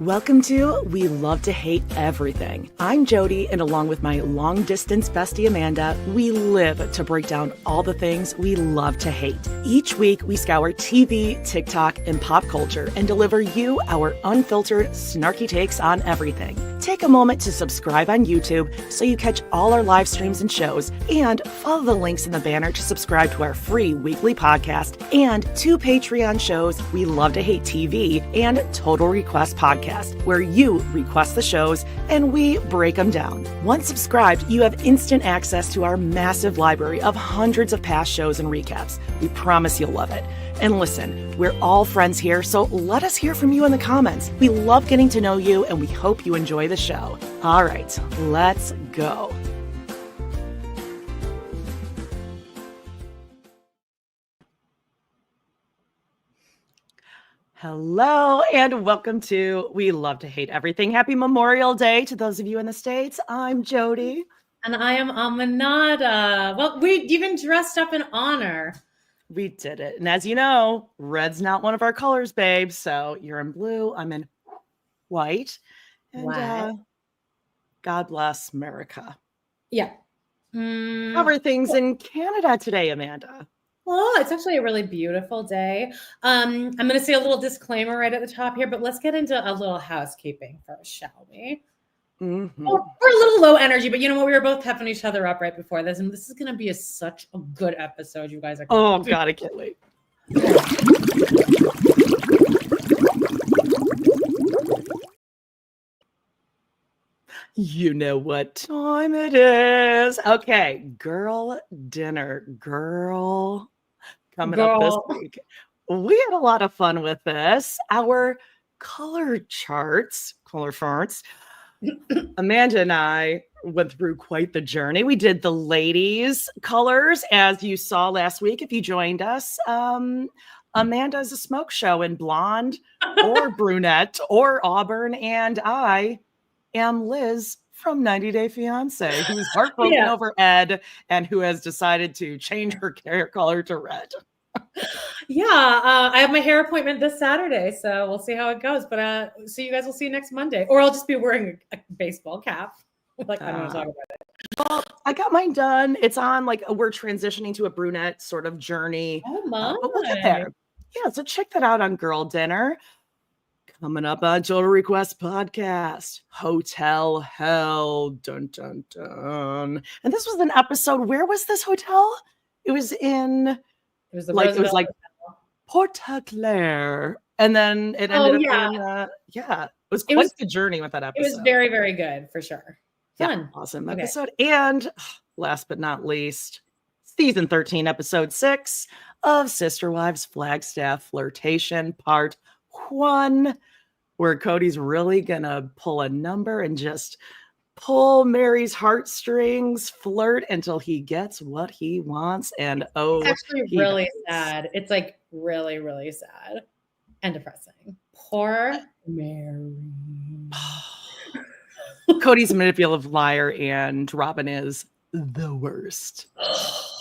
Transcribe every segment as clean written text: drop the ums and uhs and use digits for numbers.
Welcome to We Love to Hate Everything. I'm Jody, and along with my long-distance bestie Amanda, we live to break down all the things we love to hate. Each week, we scour TV, TikTok, and pop culture and deliver you our unfiltered, snarky takes on everything. Take a moment to subscribe on YouTube so you catch all our live streams and shows, and follow the links in the banner to subscribe to our free weekly podcast and 2 Patreon shows, We Love to Hate TV and Total Request Podcast, where you request the shows and we break them down. Once subscribed, you have instant access to our massive library of hundreds of past shows and recaps. We promise you'll love it. And listen, we're all friends here, so let us hear from you in the comments. We love getting to know you, and we hope you enjoy the show. All right, let's go. Hello, and welcome to We Love to Hate Everything. Happy Memorial Day to those of you in the States. I'm Jody. And I am Amanada. Well, we even dressed up in honor. We did it. And as you know, red's not one of our colors, babe. So you're in blue. I'm in white. And God bless America. Yeah. How are things in Canada today, Amanda? Well, it's actually a really beautiful day. I'm going to say a little disclaimer right at the top here, but let's get into a little housekeeping first, shall we? Mm-hmm. We're a little low energy, but you know what? We were both pepping each other up right before this, and this is going to be such a good episode. You guys are. Oh God, I can't wait. You know what time it is. Okay, girl dinner, girl. Coming up this week. We had a lot of fun with this. Our color charts. Amanda and I went through quite the journey. We did the ladies' colors, as you saw last week. If you joined us, Amanda's a smoke show in blonde or brunette or auburn, and I am Liz from 90 Day Fiance, who's heartbroken over Ed and who has decided to change her hair color to red. I have my hair appointment this Saturday, so we'll see how it goes. But so you guys will see next Monday, or I'll just be wearing a baseball cap. Like I don't want to talk about it. Well, I got mine done. It's on we're transitioning to a brunette sort of journey. Oh my! But we'll get there. Yeah, so check that out on Girl Dinner. Coming up on Total Request Podcast, Hotel Hell, dun dun dun. And this was an episode. Where was this hotel? It was in. It was like Port-Claire, and then it ended up in it was quite the journey with that episode. It was very, very good for sure. Fun. Yeah, awesome episode. And last but not least, season 13, episode 6 of Sister Wives Flagstaff Flirtation Part 1, where Cody's really gonna pull a number and just pull Mary's heartstrings, flirt until he gets what he wants. And it's actually really sad. It's like really, really sad and depressing. Poor Mary. Cody's a manipulative liar, and Robin is the worst.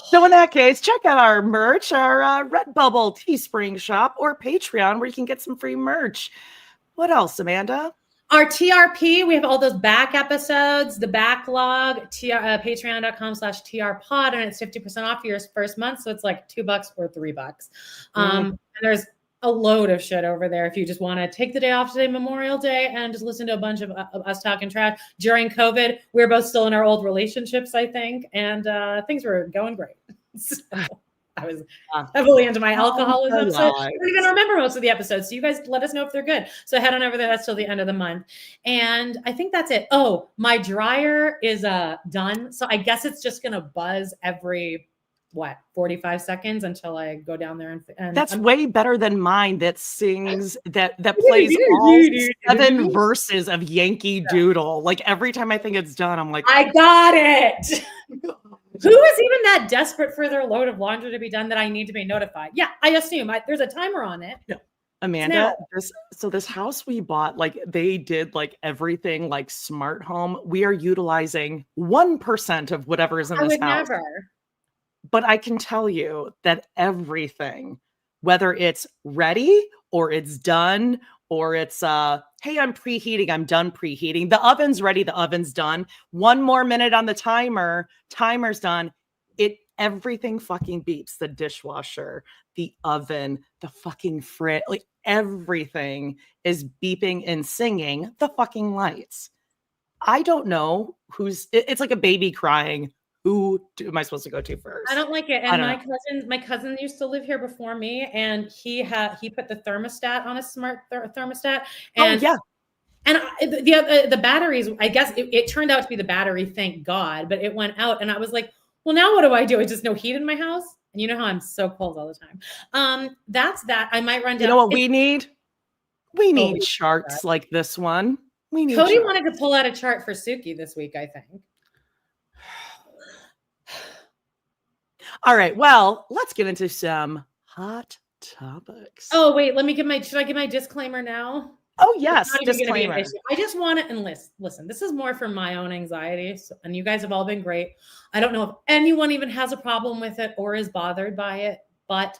So in that case, check out our merch, our Redbubble Teespring shop, or Patreon, where you can get some free merch. What else, Amanda? Our TRP, we have all those back episodes, the backlog, patreon.com/trpod, and it's 50% off your first month. So it's like $2 or $3. And there's a load of shit over there if you just want to take the day off today, Memorial Day, and just listen to a bunch of us talking trash. During COVID, we're both still in our old relationships, I think, and things were going great. So I was heavily into my alcoholism. So I don't even remember most of the episodes. So you guys let us know if they're good. So head on over there. That's till the end of the month. And I think that's it. Oh, my dryer is done. So I guess it's just going to buzz every 45 seconds until I go down there and that's way better than mine that sings that plays all 7 verses of Yankee Doodle. Like every time I think it's done, I'm like, I got it. Who is even that desperate for their load of laundry to be done that I need to be notified? Yeah, I assume there's a timer on it. No. Amanda, this house we bought, they did everything like smart home. We are utilizing 1% of whatever is in this house. Never. But I can tell you that everything, whether it's ready or it's done or it's hey, I'm preheating. I'm done preheating. The oven's ready. The oven's done. 1 more minute on the timer. Timer's done. Everything fucking beeps. The dishwasher, the oven, the fucking fridge, like everything is beeping and singing the fucking lights. I don't know it's like a baby crying. Who am I supposed to go to first? I don't like it. And my cousin used to live here before me, and he put the thermostat on a smart thermostat. And yeah. And the batteries, I guess it turned out to be the battery, thank God, but it went out, and I was like, well, now what do? I just no heat in my house, and you know how I'm so cold all the time. That's that. I might run down. You know what we need? We need charts like this one. We need. Cody wanted to pull out a chart for Suki this week, I think. All right. Well, let's get into some hot topics. Oh wait, should I give my disclaimer now? Oh yes, disclaimer. I just want to listen. This is more for my own anxiety, and you guys have all been great. I don't know if anyone even has a problem with it or is bothered by it, but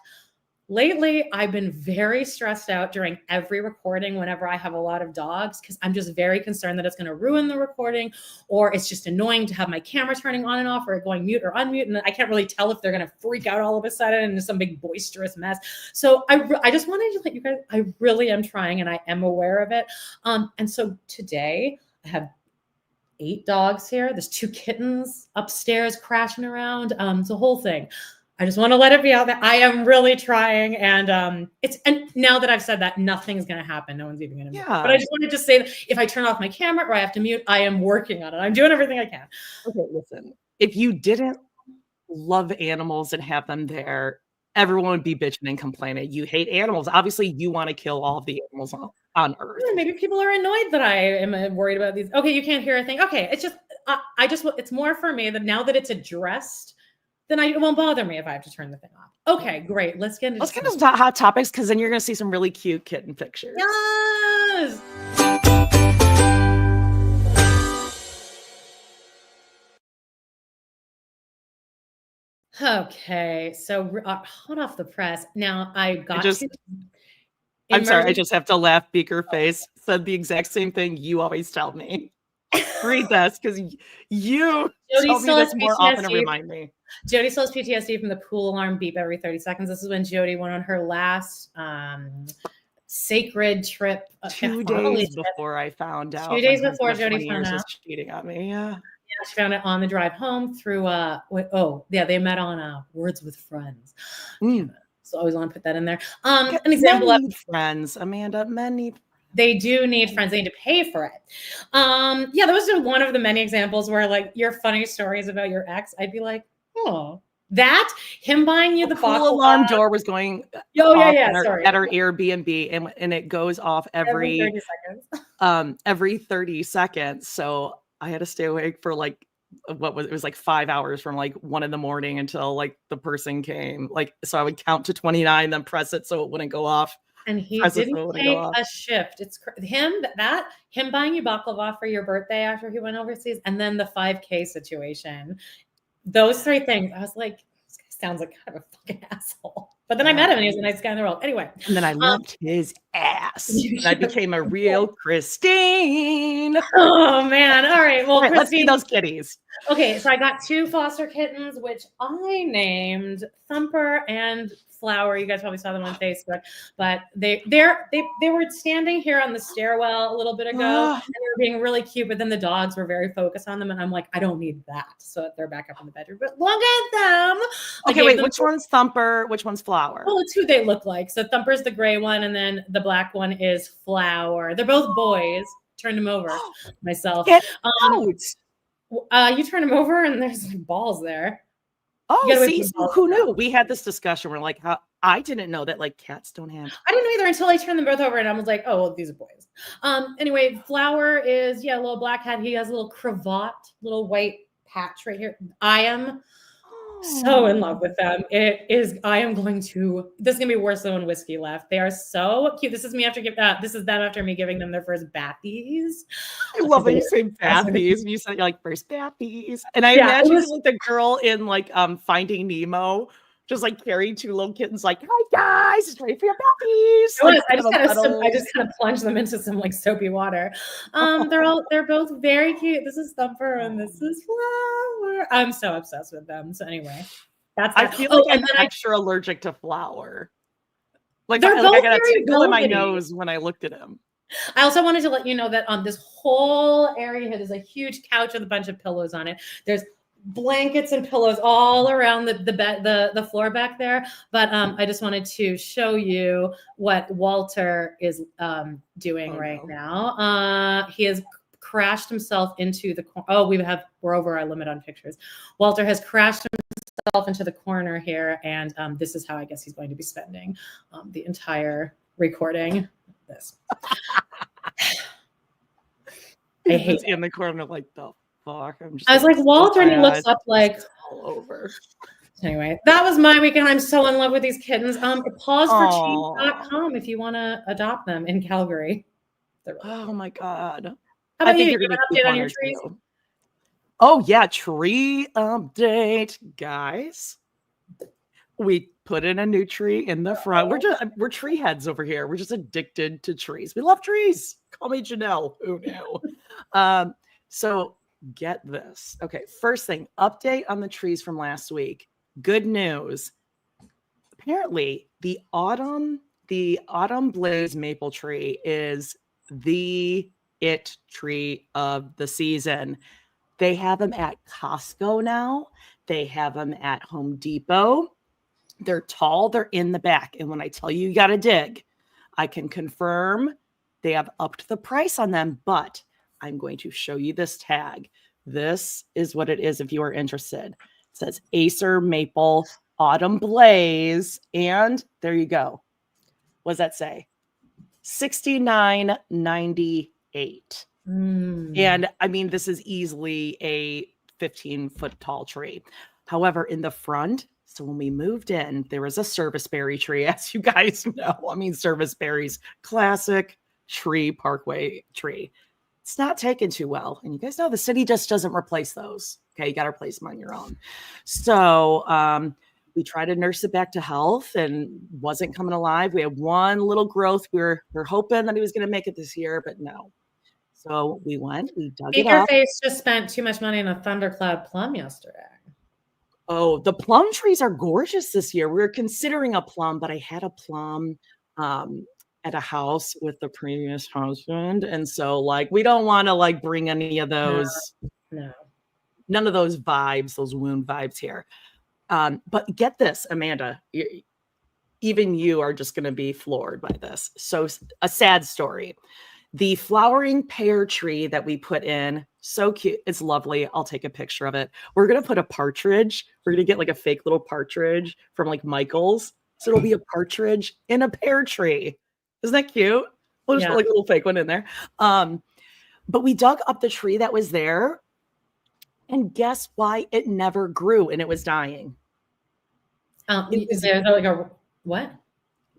lately I've been very stressed out during every recording whenever I have a lot of dogs, because I'm just very concerned that it's going to ruin the recording, or it's just annoying to have my camera turning on and off or going mute or unmute, and I can't really tell if they're going to freak out all of a sudden into some big boisterous mess. So I just wanted to let you guys, I really am trying, and I am aware of it. And so today I have 8 dogs here. There's 2 kittens upstairs crashing around. It's a whole thing. I just want to let it be out there. I am really trying, and now that I've said that, nothing's going to happen. No one's even going to mute. But I just wanted to say that if I turn off my camera or I have to mute, I am working on it. I'm doing everything I can. Okay, listen. If you didn't love animals and have them there, everyone would be bitching and complaining. You hate animals. Obviously, you want to kill all of the animals on Earth. Yeah, maybe people are annoyed that I am worried about these. Okay, you can't hear a thing. Okay, it's just it's more for me that now that it's addressed, then it won't bother me if I have to turn the thing off. Okay, great. Let's get into hot topics, because then you're going to see some really cute kitten pictures. Yes. Okay, so hot off the press. Now I got I'm sorry, I just have to laugh. Beaker face said the exact same thing you always tell me. Read this, because you tell me this more often to remind me. Jody still has PTSD from the pool alarm beep every 30 seconds. This is when Jody went on her last sacred trip. 2 days before I found out. 2 days before Jody found out. Cheating on me. Yeah, she found it on the drive home through they met on Words with Friends. So I always want to put that in there. An example of friends, Amanda. Men need. They do need friends. They need to pay for it. That was just one of the many examples where, like, your funny stories about your ex, I'd be like, oh, that him buying you the pool alarm door was going at our Airbnb, and it goes off every 30 seconds. Every 30 seconds. So I had to stay awake for it was like 5 hours from like 1 in.the morning until like the person came. Like, so I would count to 29, then press it so it wouldn't go off. And he didn't take a shift. It's him buying you baklava for your birthday after he went overseas, and then the 5K situation. Those 3 things, I was like, this guy sounds like kind of a fucking asshole. But then I met him, and he was the nicest guy in the world. Anyway. And then I loved his ass. And I became a real Christine. Oh, man. All right. Well, let's see those kitties. Okay, so I got 2 foster kittens, which I named Thumper and Flower. You guys probably saw them on Facebook, but they were standing here on the stairwell a little bit ago, and they were being really cute, but then the dogs were very focused on them, and I'm like, I don't need that. So they're back up in the bedroom, but look at them. Okay, wait, which one's Thumper? Which one's Flower? Well, it's who they look like. So Thumper's the gray one, and then the black one is Flower. They're both boys. Turned them over myself. Get out. You turn them over, and there's like balls there. Oh, see, who knew? We had this discussion. We're like, I didn't know that like cats don't have. I didn't know either until I turned them both over, and I was like, oh, well, these are boys. Anyway, Flower is a little black cat. He has a little cravat, little white patch right here. I am so in love with them. This is gonna be worse than when Whiskey left. They are so cute. This is them after me giving them their first bathies. I love that you say bathies. You said like first bathies, and I imagine like the girl in like Finding Nemo just like carrying 2 little kittens, like, hi guys, it's ready for your puppies. I just kind of plunged them into some like soapy water. They're both very cute. This is Thumper and this is Flower. I'm so obsessed with them. So anyway, that's that. I feel like I'm extra allergic to Flower. Like I got a tickle in my nose when I looked at him. I also wanted to let you know that on this whole area here, there's a huge couch with a bunch of pillows on it. There's blankets and pillows all around the floor back there. But I just wanted to show you what Walter is doing now. He has crashed himself into the corner. Oh, we're over our limit on pictures. Walter has crashed himself into the corner here, and this is how I guess he's going to be spending the entire recording. This. I hate in the corner like the fuck. I was like, Walter, and he looks up like all over. Anyway, that was my weekend. I'm so in love with these kittens. Pauseforcheese.com if you want to adopt them in Calgary. Oh my god. How about you? You have an update on your trees? Oh yeah, tree update, guys. We put in a new tree in the front. We're tree heads over here. We're just addicted to trees. We love trees. Call me Janelle. Who knew? So get this. Okay, first thing, update on the trees from last week. Good news. Apparently, the autumn blaze maple tree is the it tree of the season. They have them at Costco now. They have them at Home Depot. They're tall. They're in the back. And when I tell you got to dig, I can confirm they have upped the price on them, but I'm going to show you this tag. This is what it is if you are interested. It says Acer Maple Autumn Blaze. And there you go. What does that say? $69.98. And I mean, this is easily a 15-foot tall tree. However, in the front, so when we moved in, there was a serviceberry tree, as you guys know. I mean, serviceberries, classic tree, parkway tree. It's not taken too well. And you guys know the city just doesn't replace those. Okay, you got to replace them on your own. So we tried to nurse it back to health and wasn't coming alive. We had one little growth. We're hoping that he was going to make it this year, but no. So we dug it up. Face just spent too much money on a thundercloud plum yesterday. Oh, the plum trees are gorgeous this year. We were considering a plum, but I had a plum at a house with the previous husband. And so like, we don't want to like bring any of those, none of those vibes, those wound vibes here. But get this, Amanda, even you are just going to be floored by this. So a sad story. The flowering pear tree that we put in, so cute. It's lovely. I'll take a picture of it. We're going to put a partridge. We're going to get like a fake little partridge from like Michael's. So it'll be a partridge in a pear tree. Isn't that cute? We'll just put like a little fake one in there. But we dug up the tree that was there. And guess why? It never grew and it was dying. Is there like a what?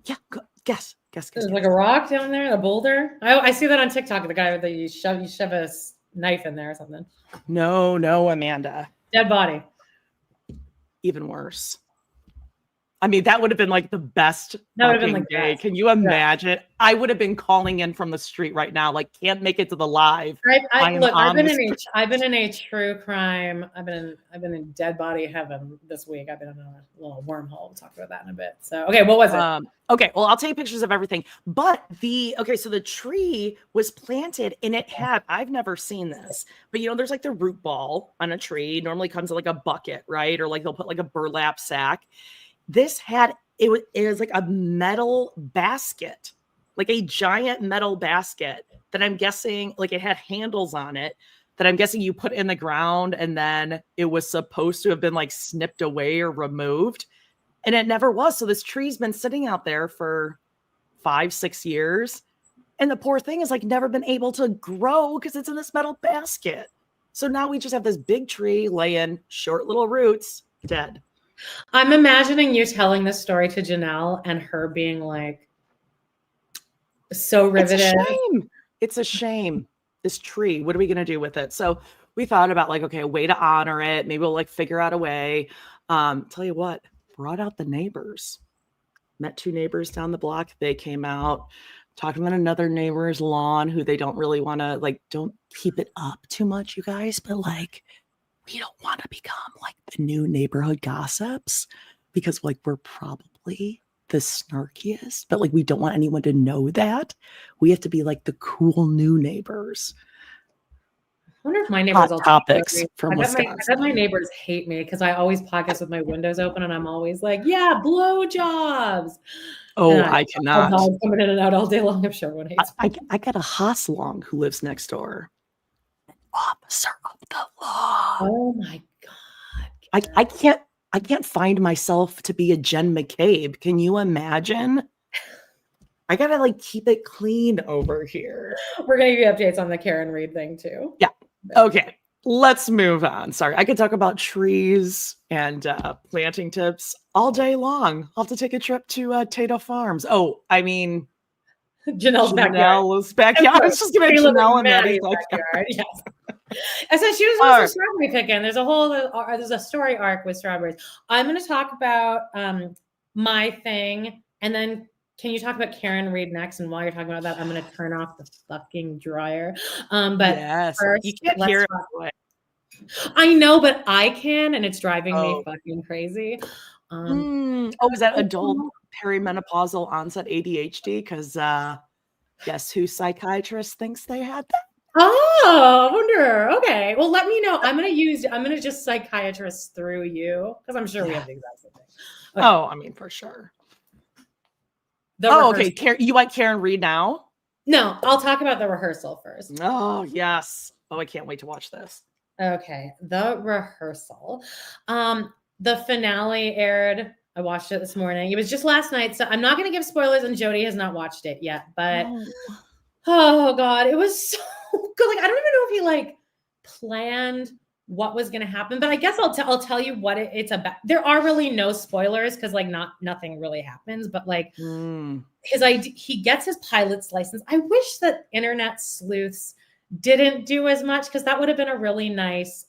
Yeah, guess. There's like a rock down there, a boulder. I see that on TikTok. The guy that you shove a knife in there or something. No, Amanda. Dead body. Even worse. I mean, that would have been like the best fucking day. Can you imagine? Yeah. I would have been calling in from the street right now. Like, can't make it to the live. I've been in a true crime. I've been in dead body heaven this week. I've been in a little wormhole. We'll talk about that in a bit. So, okay, what was it? Okay, well, I'll take pictures of everything. But so the tree was planted and it had, I've never seen this, but you know, there's like the root ball on a tree. Normally comes in like a bucket, right? Or like they'll put like a burlap sack. This had, it was like a metal basket, like a giant metal basket that I'm guessing, like it had handles on it that I'm guessing you put in the ground and then it was supposed to have been like snipped away or removed. And it never was. So this tree's been sitting out there for 5-6 years. And the poor thing is like never been able to grow because it's in this metal basket. So now we just have this big tree laying short little roots, dead. I'm imagining you telling this story to Janelle and her being like so riveted. It's a shame. This tree, what are we going to do with it? So we thought about like, okay, a way to honor it. Maybe we'll like figure out a way. Tell you what, brought out the neighbors. Met 2 neighbors down the block. They came out talking about another neighbor's lawn who they don't really want to, like, don't keep it up too much, you guys, but like, we don't want to become like the new neighborhood gossips because like we're probably the snarkiest, but like we don't want anyone to know that. We have to be like the cool new neighbors. I wonder if my neighbors Hot topics from I Wisconsin. bet my neighbors hate me because I always podcast with my windows open and I'm always like, yeah, blowjobs. Oh, I cannot. Dogs coming in and out all day long. I'm sure everyone hates me. I got a Hosslong who lives next door. An officer of the law. Oh my God. I can't find myself to be a Jen McCabe. Can you imagine? I gotta like keep it clean over here. We're gonna give you updates on the Karen Reed thing too. Yeah. Okay. Let's move on. Sorry, I could talk about trees and planting tips all day long. I'll have to take a trip to Tato Farms. Oh, I mean, Janelle's backyard. I was just gonna Janelle and Maddie's backyard. Yes. I said she was also strawberry picking. There's a story arc with strawberries. I'm going to talk about my thing, and then can you talk about Karen Reed next? And while you're talking about that, I'm going to turn off the fucking dryer. But yes, first, you can't hear it. I know, but I can, and it's driving me fucking crazy. Is that adult perimenopausal onset ADHD? Because guess who psychiatrist thinks they had that? Oh, I wonder. Okay. Well, let me know. I'm gonna just psychiatrist through you because I'm sure we have the exact same thing. Okay. Oh, I mean, for sure. Okay. You like Karen Reed now? No, I'll talk about the rehearsal first. Oh, yes. Oh, I can't wait to watch this. Okay. The rehearsal. The finale aired. I watched it this morning. It was just last night. So I'm not going to give spoilers, and Jody has not watched it yet, but oh God, it was so good. Like, I don't even know if he like planned what was going to happen, but I guess I'll tell you what it's about. There are really no spoilers because like nothing really happens, but like he gets his pilot's license. I wish that internet sleuths didn't do as much because that would have been a really nice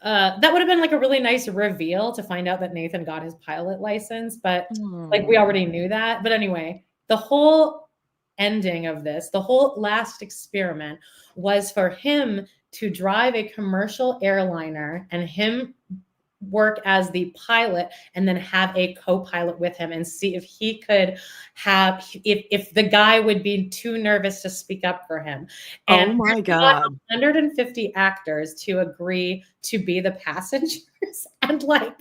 that would have been like a really nice reveal to find out that Nathan got his pilot license, but like we already knew that. But anyway, the whole ending of this, the whole last experiment was for him to drive a commercial airliner and him work as the pilot and then have a co-pilot with him and see if he could have if the guy would be too nervous to speak up for him. And oh my God, 150 actors to agree to be the passengers. And like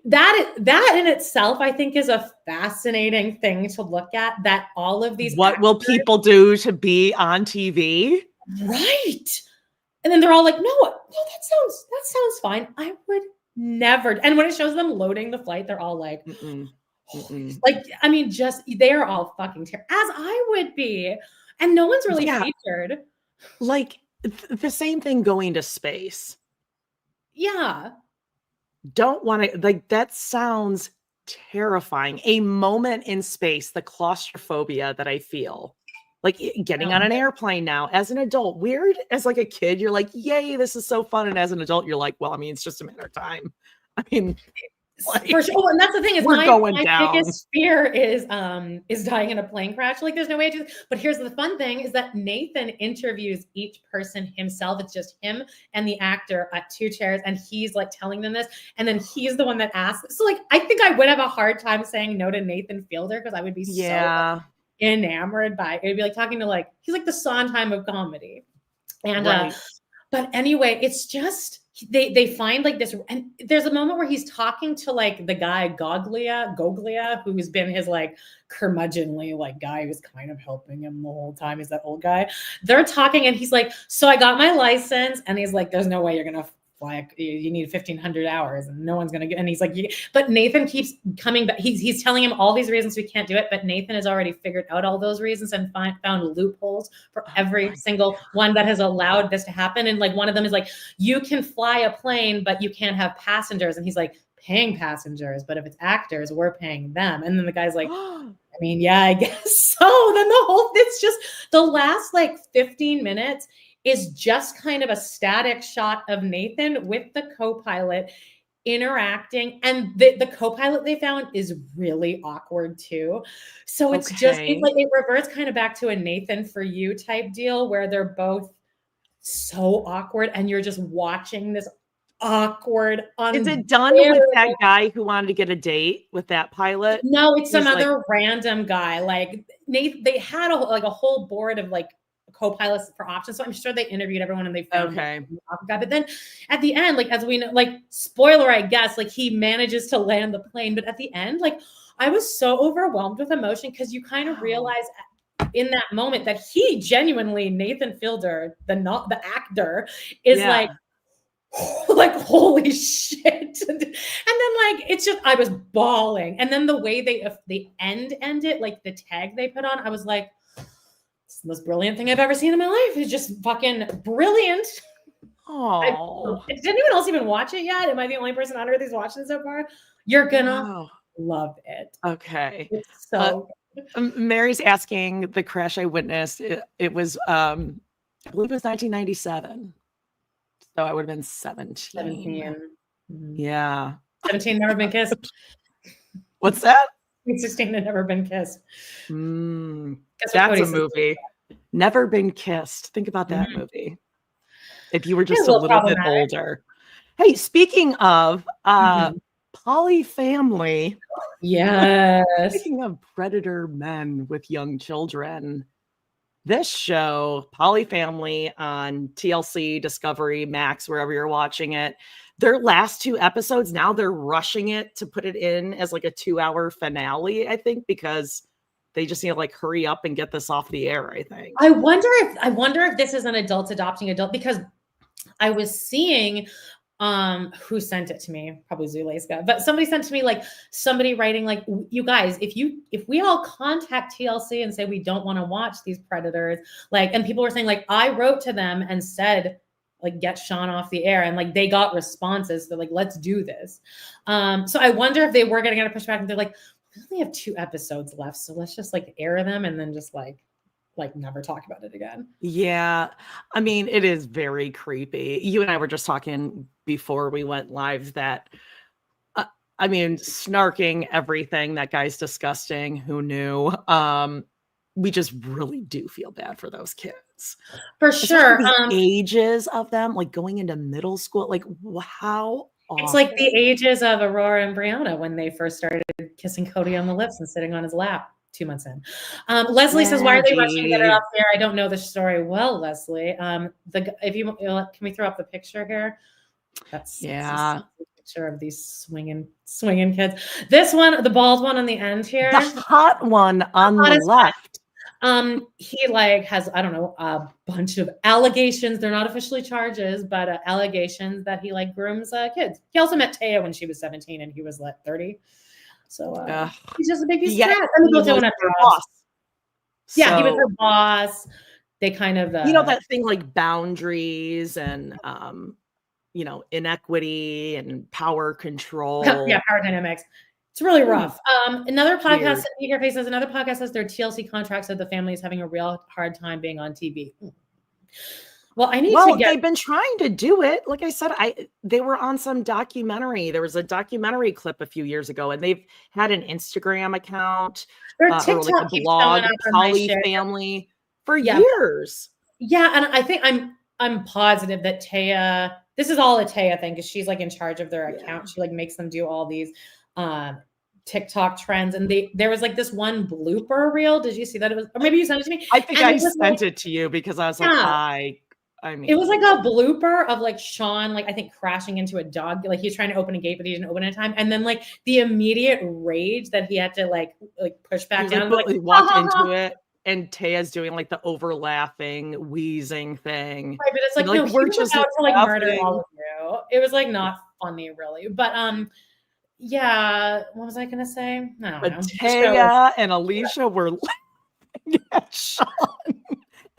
that in itself, I think is a fascinating thing to look at, that all of these what will people do to be on TV? Right. And then they're all like, no, that sounds fine. I would never. And when it shows them loading the flight, they're all like, like, I mean, just, they are all fucking terrible, as I would be. And no one's really featured. Like the same thing going to space. Yeah. Don't want to, like, that sounds terrifying. A moment in space, the claustrophobia that I feel. Like getting on an airplane now as an adult, weird. As like a kid, you're like, yay, this is so fun. And as an adult, you're like, well, I mean, it's just a matter of time. I mean, like, for sure. Oh, and that's the thing is my biggest fear is dying in a plane crash. Like there's no way to, but here's the fun thing is that Nathan interviews each person himself. It's just him and the actor at 2 chairs. And he's like telling them this. And then he's the one that asks. So like, I think I would have a hard time saying no to Nathan Fielder because I would be so enamored by it. It'd be like talking to like, he's like the Sondheim of comedy. And but anyway, it's just they find like this, and there's a moment where he's talking to like the guy Goglia, who's been his like curmudgeonly like guy who's kind of helping him the whole time. He's that old guy. They're talking and he's like, so I got my license, and he's like, there's no way you're gonna fly, you need 1,500 hours and no one's going to get, and he's like, but Nathan keeps coming back. He's telling him all these reasons we can't do it, but Nathan has already figured out all those reasons and found loopholes for every single one that has allowed this to happen. And like, one of them is like, you can fly a plane, but you can't have passengers. And he's like, paying passengers, but if it's actors, we're paying them. And then the guy's like, I mean, yeah, I guess so. Then it's just the last like 15 minutes is just kind of a static shot of Nathan with the co-pilot interacting, and the co-pilot they found is really awkward too. So it's just, it's like, it reverts kind of back to a Nathan For You type deal where they're both so awkward and you're just watching this awkward, Is it done with that guy who wanted to get a date with that pilot? No, it's some other random guy. Like they had a whole board of like co-pilots for options. So I'm sure they interviewed everyone and they found guy. But then at the end, like, as we know, like, spoiler, I guess, like, he manages to land the plane. But at the end, like, I was so overwhelmed with emotion because you kind of realize in that moment that he genuinely, Nathan Fielder, the actor, is like, holy shit. And then, like, it's just, I was bawling. And then the way they end it, like the tag they put on, I was like, it's the most brilliant thing I've ever seen in my life. It's just fucking brilliant. Oh, did anyone else even watch it yet? Am I the only person on earth who's watching it so far? You're gonna love it. Okay. It's so Mary's asking the crash I witnessed. It was, I believe it was 1997. So I would have been 17. 17. Yeah. 17, never been kissed. What's that? 16 and never been kissed. That's a movie. Never Been Kissed. Think about that movie. If you were just a little bit older. Hey, speaking of Polyfamily. Yes. Speaking of predator men with young children, this show, Polyfamily, on TLC, Discovery, Max, wherever you're watching it, their last 2 episodes, now they're rushing it to put it in as like a 2-hour finale, I think, because they just need to like hurry up and get this off the air, I think. I wonder if this is an adult adopting adult, because I was seeing who sent it to me, probably Zuleska, but somebody sent to me, like, somebody writing, like, you guys, if we all contact TLC and say we don't want to watch these predators, like, and people were saying, like, I wrote to them and said, like, get Sean off the air, and like they got responses. They're like, let's do this. So I wonder if they were getting out of pushback and they're like, we only have 2 episodes left, so let's just like air them and then just like never talk about it again. Yeah. I mean, it is very creepy. You and I were just talking before we went live that, I mean, snarking everything, that guy's disgusting. Who knew? We just really do feel bad for those kids. For sure. The ages of them, like going into middle school, like how awful. It's like the ages of Aurora and Brianna when they first started kissing Cody on the lips and sitting on his lap 2 months in. Leslie says, why are they rushing to get it off there? I don't know the story well, Leslie. If you can we throw up the picture here? That's a picture of these swinging kids. This one, the bald one on the end here. The hot one on the left. He like has, I don't know, a bunch of allegations. They're not officially charges, but allegations that he like grooms kids. He also met Taya when she was 17 and he was like 30. So he's just a big piece of crap. And both her boss. Yeah, he was her boss. They kind of that thing like boundaries and inequity and power control. Yeah, power dynamics. It's really rough. Another podcast, Your Face says, another podcast says their TLC contract said the family is having a real hard time being on TV. Well, they've been trying to do it. Like I said, they were on some documentary. There was a documentary clip a few years ago, and they've had an Instagram account, their TikTok, or like a blog, Polyfamily, for years. Yeah, and I think I'm positive that Taya, this is all a Taya thing, because she's like in charge of their account. She like makes them do all these TikTok trends, and there was like this one blooper reel. Did you see that? It was, or maybe you sent it to me. I think I sent it to you because I was like, I mean, it was like a blooper of like Sean, like I think crashing into a dog, like he was trying to open a gate, but he didn't open it in time. And then like the immediate rage that he had to like push back down. Like, walked into it, and Taya's doing like the overlapping, wheezing thing. Right, but it's like, no, we're just out to like murder all of you. It was like not funny, really. But yeah, what was I gonna say? No, Taya and Alicia were laughing at Sean.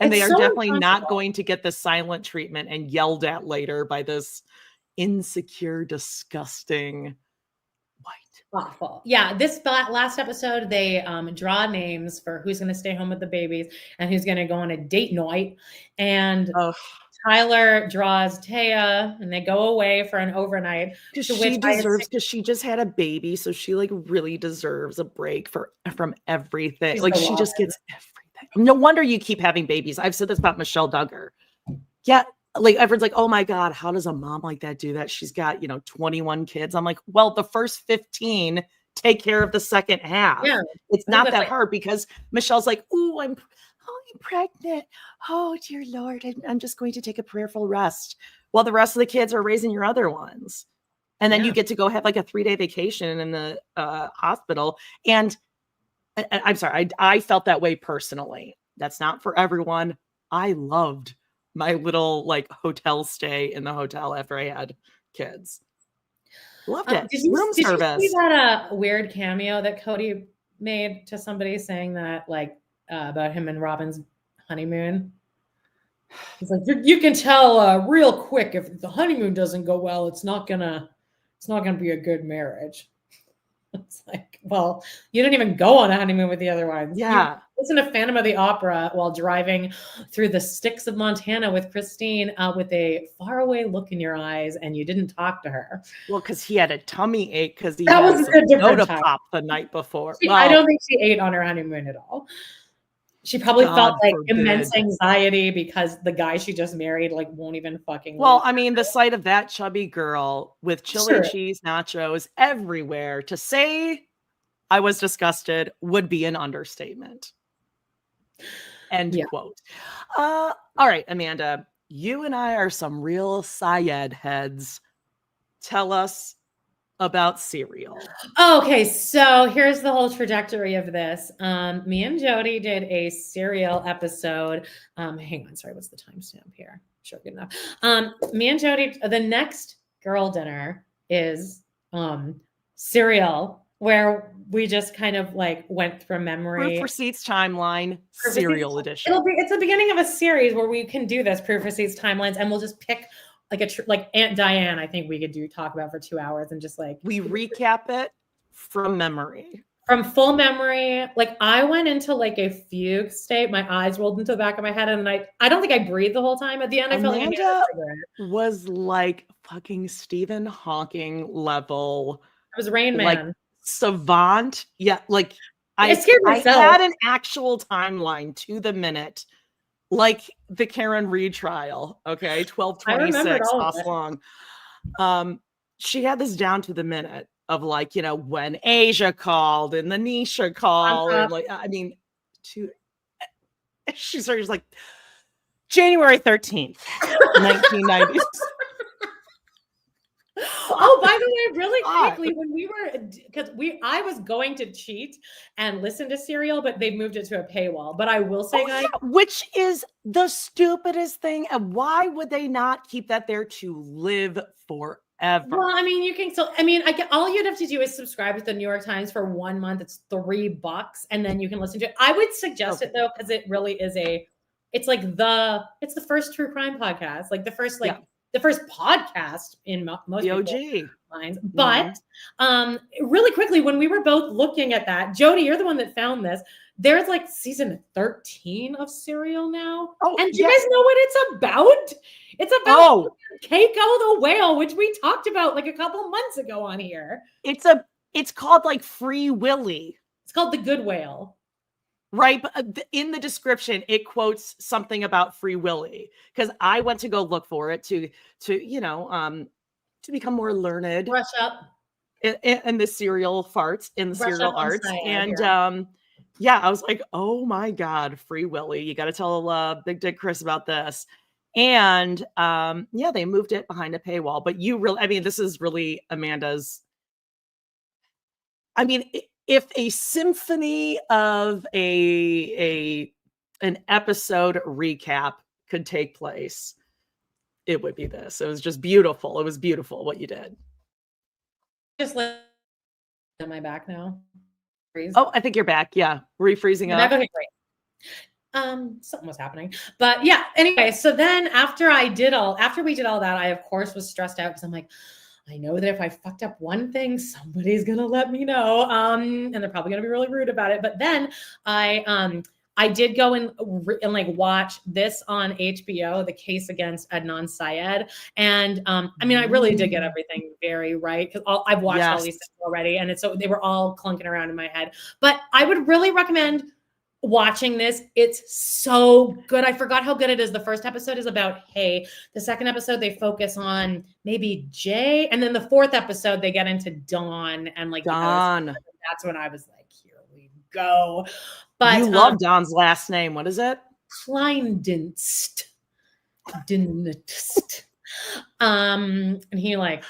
And they are definitely not going to get the silent treatment and yelled at later by this insecure, disgusting white. Awful. Yeah, this last episode, they draw names for who's going to stay home with the babies and who's going to go on a date night. And Tyler draws Taya and they go away for an overnight. Because she deserves, because she just had a baby. So she like really deserves a break from everything. She's Like the she just woman. gets everything. No wonder you keep having babies. I've said this about Michelle Duggar. Yeah. Like everyone's like, oh my God, how does a mom like that do that? She's got, 21 kids. I'm like, well, the first 15 take care of the second half. Yeah. It's I think not that's that like, hard because Michelle's like, oh, I'm pregnant. Oh, dear Lord. I'm just going to take a prayerful rest while the rest of the kids are raising your other ones. And then yeah. you get to go have like a 3-day vacation in the hospital. And I'm sorry, I felt that way personally. That's not for everyone. I loved my little like hotel stay in the hotel after I had kids. Loved it. Room did service. you see that weird cameo that Cody made to somebody saying that like about him and Robin's honeymoon? He's like, you can tell real quick if the honeymoon doesn't go well, it's not gonna be a good marriage. It's like, well, you didn't even go on a honeymoon with the other ones. Yeah. You listened to Phantom of the Opera while driving through the sticks of Montana with Christine with a faraway look in your eyes, and you didn't talk to her. Well, because he had a tummy ache because he That had was some a different soda time. pop the night before. I don't think she ate on her honeymoon at all. She probably felt like immense anxiety because the guy she just married like won't even fucking. Well, I mean, the sight of that chubby girl with chili cheese nachos everywhere, to say I was disgusted would be an understatement. End quote. All right, Amanda, you and I are some real Syed heads. Tell us about Serial. Okay, so here's the whole trajectory of this. Me and Jody did a Serial episode. Hang on, sorry, what's the timestamp here? Sure, good enough. Me and Jody, the next girl dinner is Serial, where we just kind of like went from memory. Proof Receipts timeline, Serial edition. It's the beginning of a series where we can do this Proof Receipts timelines, and we'll just pick like Aunt Diane. I think we could talk about for 2 hours and just like we recap it from memory. From full memory, like I went into like a fugue state. My eyes rolled into the back of my head, and I don't think I breathed the whole time. At the end, I felt like Amanda was like fucking Stephen Hawking level. It was Rain Man, like savant. Yeah, like I had an actual timeline to the minute, like the Karen Reed trial. Okay, 12/26 off long. She had this down to the minute of like, when Asia called and the Nisha called, and like, I mean, she's like January 13th, 1990s. Oh, by the way, really quickly, when we were, because I was going to cheat and listen to Serial, but they moved it to a paywall. But I will say, guys, which is the stupidest thing. And why would they not keep that there to live forever? Well, I mean, you can still, all you'd have to do is subscribe to the New York Times for 1 month. It's $3, and then you can listen to it. I would suggest it though, because it really is it's the first true crime podcast, like the first, the first podcast in most people's minds. But really quickly, when we were both looking at that, Jody, you're the one that found this. There's like season 13 of Serial now. And do you guys know what it's about? It's about Keiko the whale, which we talked about like a couple months ago on here. It's called like Free Willy. It's called The Good Whale. Right. But in the description, it quotes something about Free Willy, because I went to go look for it to become more learned. Brush up. In the serial farts, in the serial arts. And I was like, oh my God, Free Willy. You got to tell Big Dick Chris about this. And they moved it behind a paywall. But this is really Amanda's. I mean, if a symphony of an episode recap could take place, it would be this. It was just beautiful. It was beautiful what you did. Just am I back now? Freeze. Oh, I think you're back. Yeah. Were you freezing up? Okay, great. Something was happening. But yeah, anyway, so then after we did all that, I of course was stressed out because I'm like, I know that if I fucked up one thing, somebody's gonna let me know. And they're probably gonna be really rude about it. But then I I did go and like watch this on HBO, the case against Adnan Syed. And I mean, I really did get everything very right because I've watched all these things already. And so they were all clunking around in my head. But I would really recommend watching this. It's so good. I forgot how good it is. The first episode is about Hay. The second episode, they focus on maybe Jay. And then the fourth episode, they get into Dawn and like Dawn. That's when I was like, here we go. But you love Dawn's last name. What is it? Kleindienst. And he like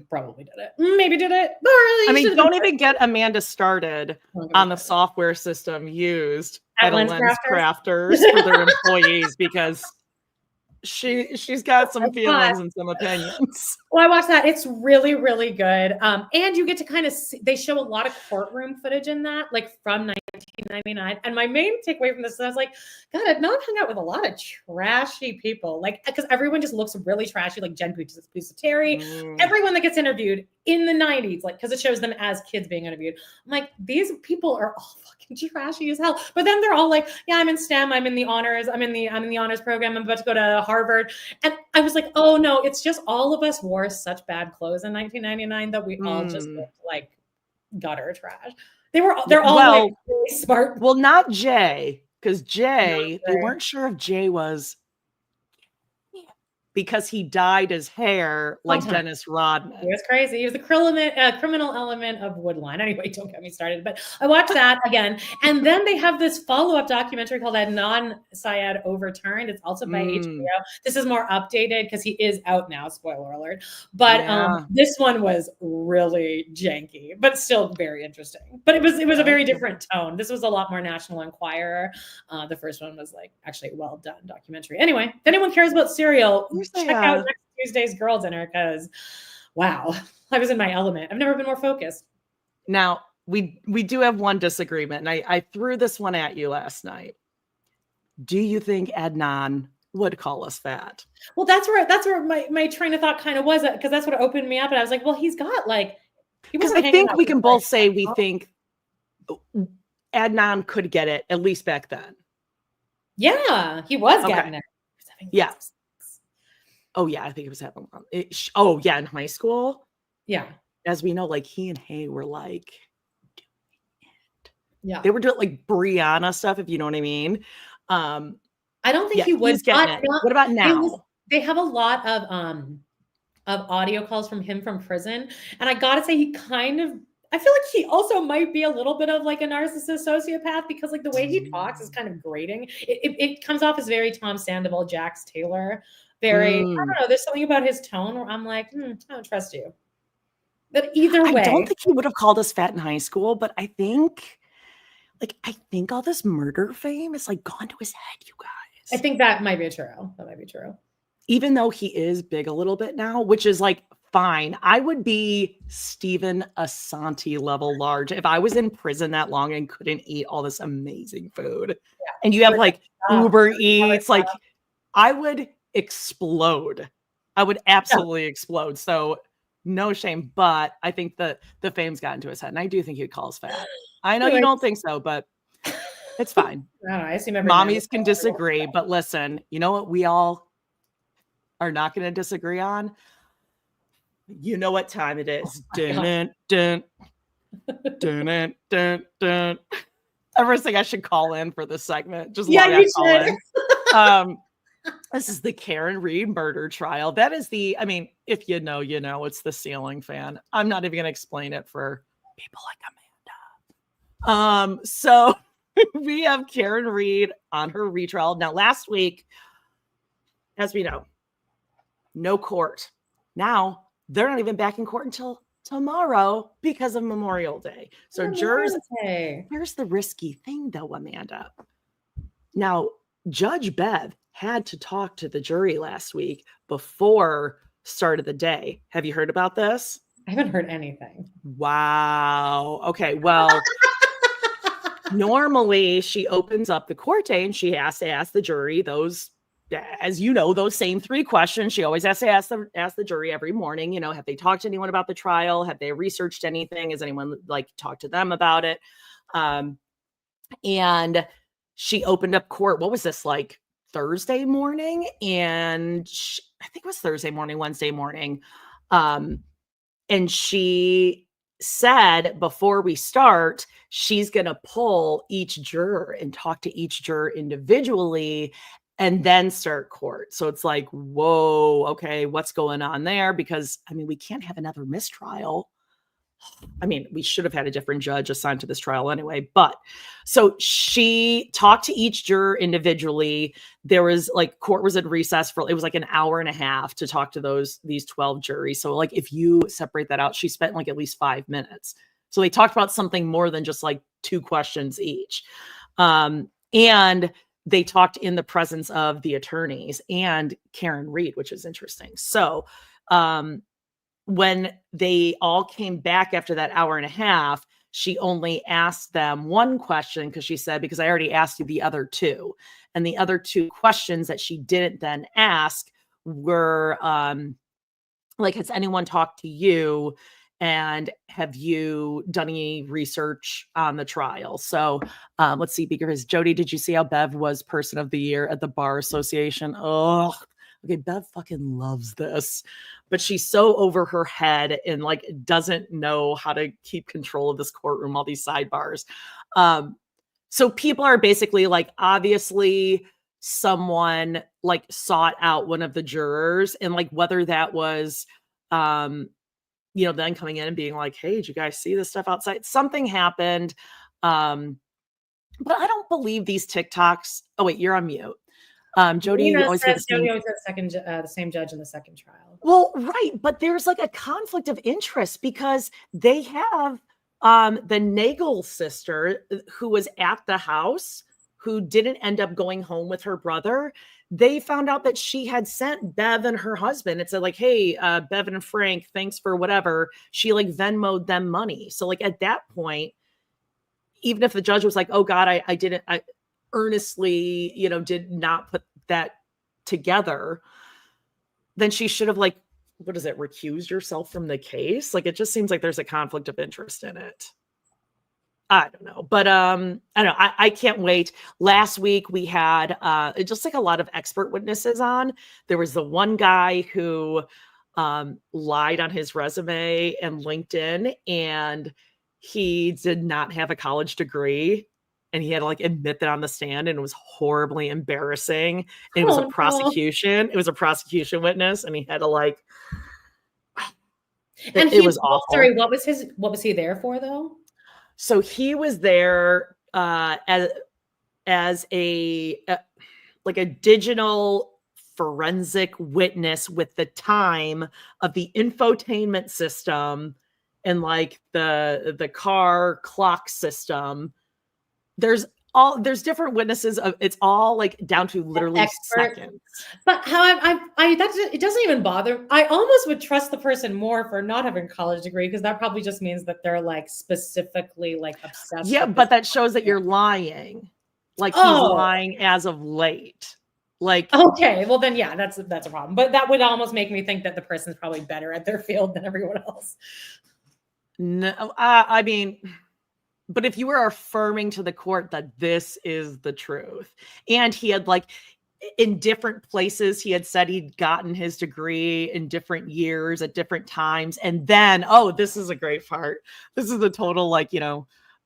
probably did it. Maybe did it. I mean, don't even get Amanda started on the software system used at Lens Crafters for their employees because she's got some feelings and some opinions. Well, I watched that. It's really, really good. And you get to kind of see, they show a lot of courtroom footage in that, like from 1999. And my main takeaway from this is I was like, God, I've not hung out with a lot of trashy people. Like, because everyone just looks really trashy, like Jen Pusateri, everyone that gets interviewed in the 90s, like, because it shows them as kids being interviewed. I'm like, these people are all fucking trashy as hell. But then they're all like, yeah, I'm in STEM, I'm in the honors, I'm in the honors program, I'm about to go to Harvard. And I was like, oh no, it's just all of us wore such bad clothes in 1999 that we all just looked like gutter trash. They're all like really smart. Well, not Jay, because Jay, they weren't sure if Jay was because he dyed his hair like Dennis Rodman. He was crazy. He was the criminal element of Woodline. Anyway, don't get me started. But I watched that again. And then they have this follow-up documentary called Adnan Syed Overturned. It's also by HBO. This is more updated because he is out now, spoiler alert. But this one was really janky, but still very interesting. But it was a very different tone. This was a lot more National Enquirer. The first one was like actually a well done documentary. Anyway, if anyone cares about Serial, check out next Tuesday's Girl Dinner because, wow, I was in my element. I've never been more focused. Now, we do have one disagreement, and I threw this one at you last night. Do you think Adnan would call us fat? Well, that's where my train of thought kind of was, because that's what opened me up. And I was like, well, he's got like... Because I think we can both say we think Adnan could get it, at least back then. Yeah, he was getting it. Yeah. Oh, yeah, I think it was happening. Oh, yeah, in high school. Yeah. As we know, like, he and Hay were, like, doing it. Yeah. They were doing, like, Brianna stuff, if you know what I mean. I don't think he was getting it. What about now? They have a lot of audio calls from him from prison. And I got to say, he kind of... I feel like he also might be a little bit of like a narcissist sociopath because like the way he talks is kind of grating. It comes off as very Tom Sandoval, Jax Taylor. Very, I don't know. There's something about his tone where I'm like, I don't trust you. But either way, I don't think he would have called us fat in high school, but I think all this murder fame is like gone to his head, you guys. I think that might be true. That might be true. Even though he is big a little bit now, which is like fine. I would be Stephen Asante level large if I was in prison that long and couldn't eat all this amazing food. Yeah. And you have like Uber Eats, like I would explode. I would absolutely explode. So no shame, but I think that the fame's gotten to his head, and I do think he'd call us fat. I know you don't think so, but it's fine. I see mommies can disagree, but listen, you know what we all are not going to disagree on? You know what time it is. Dun, dun, dun, dun, dun, dun. I think I should call in for this segment. Just you should. This is the Karen Reed murder trial. That is I mean, if you know, you know, it's the ceiling fan. I'm not even going to explain it for people like Amanda. So we have Karen Reed on her retrial. Now, last week, as we know, no court. Now, they're not even back in court until tomorrow because of Memorial Day. So jurors, here's the risky thing though, Amanda. Now, Judge Bev had to talk to the jury last week before start of the day. Have you heard about this? I haven't heard anything. Wow. Okay. Well, normally she opens up the court day and she has to ask the jury those, as you know, those same three questions. She always has to ask the jury every morning, you know, have they talked to anyone about the trial? Have they researched anything? Has anyone like talked to them about it? And she opened up court. What was this, like Thursday morning? And I think it was Thursday morning, Wednesday morning. And she said before we start, she's going to pull each juror and talk to each juror individually and then start court. So it's like, whoa, okay, what's going on there? Because, I mean, we can't have another mistrial. I mean, we should have had a different judge assigned to this trial anyway. But so she talked to each juror individually. There was like, court was at recess for, it was like an hour and a half to talk to these 12 juries. So like, if you separate that out, she spent like at least 5 minutes. So they talked about something more than just like 2 questions each. And they talked in the presence of the attorneys and Karen Reed, which is interesting. So, when they all came back after that hour and a half, she only asked them one question because she said, because I already asked you the other 2. And the other 2 questions that she didn't then ask were like, has anyone talked to you? And have you done any research on the trial? So let's see, because Jody, did you see how Bev was Person of the Year at the Bar Association? Oh, okay, Bev fucking loves this, but she's so over her head and like doesn't know how to keep control of this courtroom, all these sidebars. So people are basically like, obviously someone like sought out one of the jurors, and like whether that was then coming in and being like, hey, did you guys see this stuff outside? Something happened. But I don't believe these TikToks. Oh wait, you're on mute. Jody always says Jody always had the same judge in the second trial. Well, right. But there's like a conflict of interest because they have the Nagel sister who was at the house, who didn't end up going home with her brother. They found out that she had sent Bev and her husband. It said like, hey, Bev and Frank, thanks for whatever. She like Venmoed them money. So like at that point, even if the judge was like, oh God, I earnestly, did not put that together, then she should have like, what is it, recused yourself from the case? Like, it just seems like there's a conflict of interest in it. I don't know, but I don't know. I can't wait. Last week we had just like a lot of expert witnesses on. There was the one guy who lied on his resume and LinkedIn, and he did not have a college degree, and he had to like admit that on the stand, and it was horribly embarrassing. And it was a prosecution. It was a prosecution witness, and he had to like. And it was awful. Sorry, what was he there for though? So he was there as a like a digital forensic witness with the time of the infotainment system and like the car clock system. There's different witnesses of it's all like down to literally seconds. But how it doesn't even bother. I almost would trust the person more for not having a college degree, because that probably just means that they're like specifically like obsessed. Yeah, but that shows that you're lying. Like he's lying as of late. Like, okay, well then, yeah, that's a problem. But that would almost make me think that the person's probably better at their field than everyone else. No, I mean, but if you were affirming to the court that this is the truth, and he had like in different places, he had said he'd gotten his degree in different years at different times. And then, this is a great part. This is a total, like,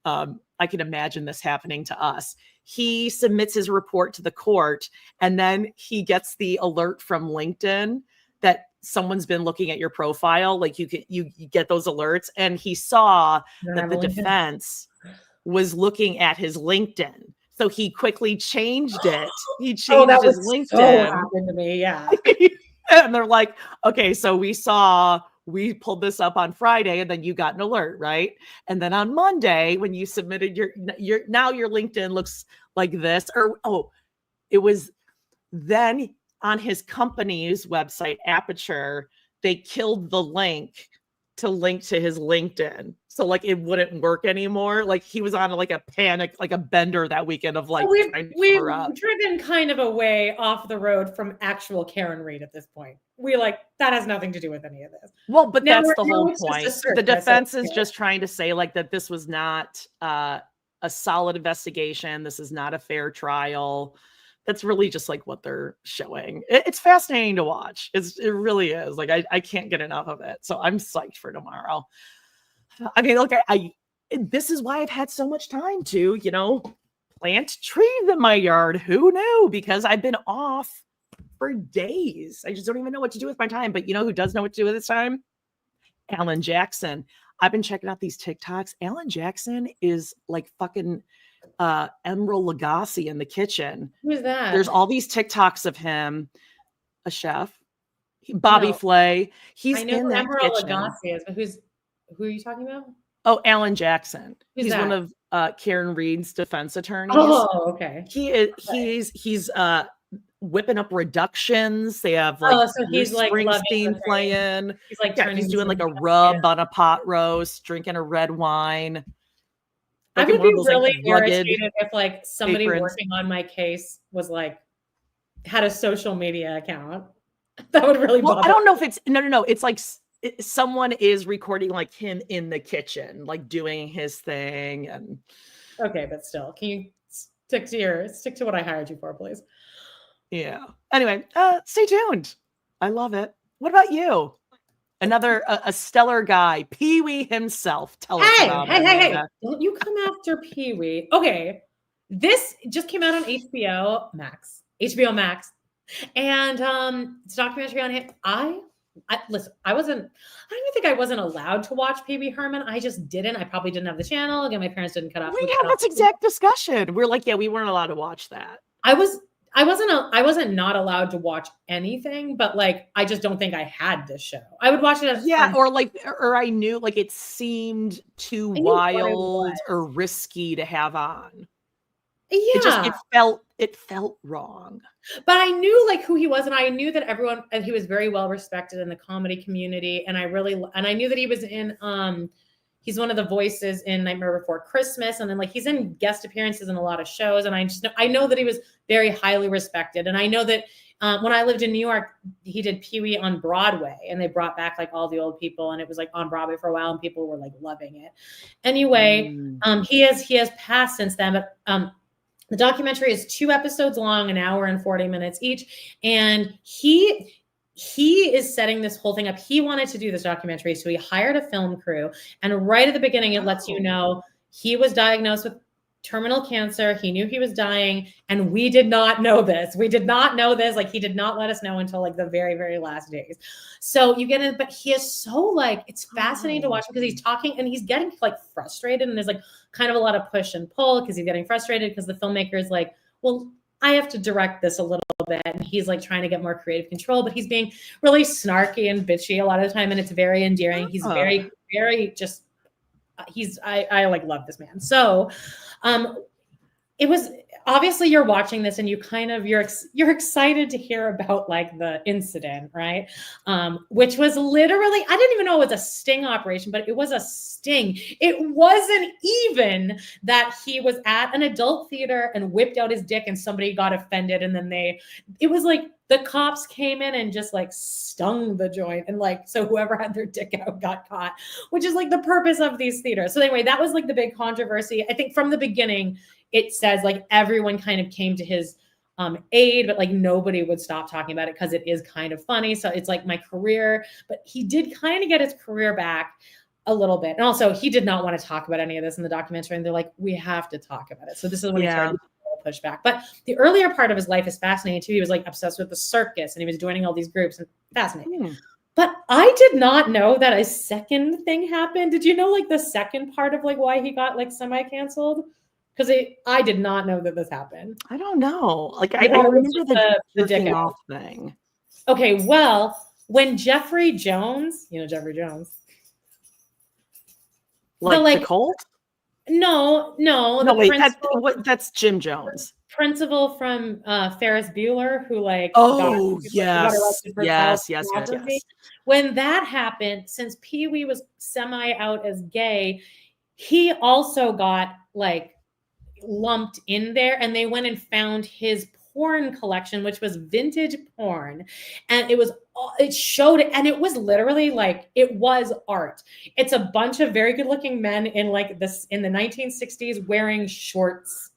I can imagine this happening to us. He submits his report to the court, and then he gets the alert from LinkedIn that someone's been looking at your profile. Like you get those alerts, and he saw that the defense was looking at his LinkedIn. So he quickly changed it. He changed his LinkedIn. So happened to me, yeah. And they're like, okay, so we pulled this up on Friday, and then you got an alert, right? And then on Monday, when you submitted your LinkedIn looks like this, it was then on his company's website, Aperture, they killed the link to link to his LinkedIn. So like it wouldn't work anymore. Like he was on like a panic, like a bender that weekend of like, we've driven kind of away off the road from actual Karen Reed at this point. That has nothing to do with any of this. Well, but that's the whole point. The defense is just trying to say like that this was not a solid investigation. This is not a fair trial. That's really just like what they're showing. It's fascinating to watch. It really is. Like I can't get enough of it. So I'm psyched for tomorrow. I mean, look, this is why I've had so much time to, plant trees in my yard. Who knew? Because I've been off for days. I just don't even know what to do with my time. But you know who does know what to do with his time? Alan Jackson. I've been checking out these TikToks. Alan Jackson is like fucking Emeril Lagasse in the kitchen. Who's that? There's all these TikToks of him, a chef, Bobby Flay. He's in that Emeril kitchen. Lagasse is, but who are you talking about? Oh, Alan Jackson. Who's He's that? one of Karen Reed's defense attorneys. Oh, okay. He's whipping up reductions. They have so he's like Springsteen playing. He's like he's doing like a rub on a pot roast, drinking a red wine. I would be really irritated if like somebody working on my case was like had a social media account. That would really bother me. I don't know if it's no. It's like someone is recording like him in the kitchen, like doing his thing. And okay, but still, can you stick to what I hired you for, please? Yeah. Anyway, stay tuned. I love it. What about you? Another a stellar guy, Pee Wee himself. Tell us about it. Hey! Don't you come after Pee Wee? Okay, this just came out on HBO Max, and it's a documentary on him. Listen, I don't even think I wasn't allowed to watch Pee Wee Herman. I just didn't. I probably didn't have the channel. Again, my parents didn't cut off. We had this exact discussion. We're like, yeah, we weren't allowed to watch that. I wasn't not allowed to watch anything, but like I just don't think I had this show. I would watch it as or I knew like it seemed too wild or risky to have on. Yeah, it felt wrong. But I knew like who he was, and I knew that he was very well respected in the comedy community, and I knew that he was in he's one of the voices in Nightmare Before Christmas, and then like he's in guest appearances in a lot of shows, and I know that he was very highly respected, and I know that when I lived in New York, he did Pee Wee on Broadway, and they brought back like all the old people, and it was like on Broadway for a while, and people were like loving it. Anyway, he has passed since then, but the documentary is 2 episodes long, an hour and 40 minutes each, and he is setting this whole thing up. He wanted to do this documentary, so he hired a film crew. And right at the beginning, it lets you know he was diagnosed with terminal cancer. He knew he was dying, and we did not know this. We did not know this. Like, he did not let us know until like the very, very last days. So you get it, but he is so like, it's fascinating to watch because he's talking and he's getting like frustrated, and there's like kind of a lot of push and pull because he's getting frustrated because the filmmaker is like, well, I have to direct this a little bit. And he's like trying to get more creative control, but he's being really snarky and bitchy a lot of the time. And it's very endearing. He's very, very just, I like love this man. So it was obviously you're watching this and you kind of, you're excited to hear about like the incident, right? Which was literally, I didn't even know it was a sting operation, but it was a sting. It wasn't even that he was at an adult theater and whipped out his dick and somebody got offended. And then it was like the cops came in and just like stung the joint. And like, so whoever had their dick out got caught, which is like the purpose of these theaters. So anyway, that was like the big controversy. I think from the beginning, it says like everyone kind of came to his aid, but like nobody would stop talking about it because it is kind of funny. So it's like my career, but he did kind of get his career back a little bit. And also he did not want to talk about any of this in the documentary. And they're like, we have to talk about it. So this is when he started to push back. But the earlier part of his life is fascinating too. He was like obsessed with the circus and he was joining all these groups and fascinating. But I did not know that a second thing happened. Did you know like the second part of like why he got like semi-canceled? Because I did not know that this happened. I don't know. Like I remember the dick off thing. Okay, well, when Jeffrey Jones, Jeffrey Jones, like the cult? No. Wait, that's Jim Jones. Principal from Ferris Bueller, who like yes. When that happened, since Pee Wee was semi out as gay, he also got like lumped in there, and they went and found his porn collection, which was vintage porn. And it showed, and it was literally like, it was art. It's a bunch of very good looking men in like this in the 1960s wearing shorts.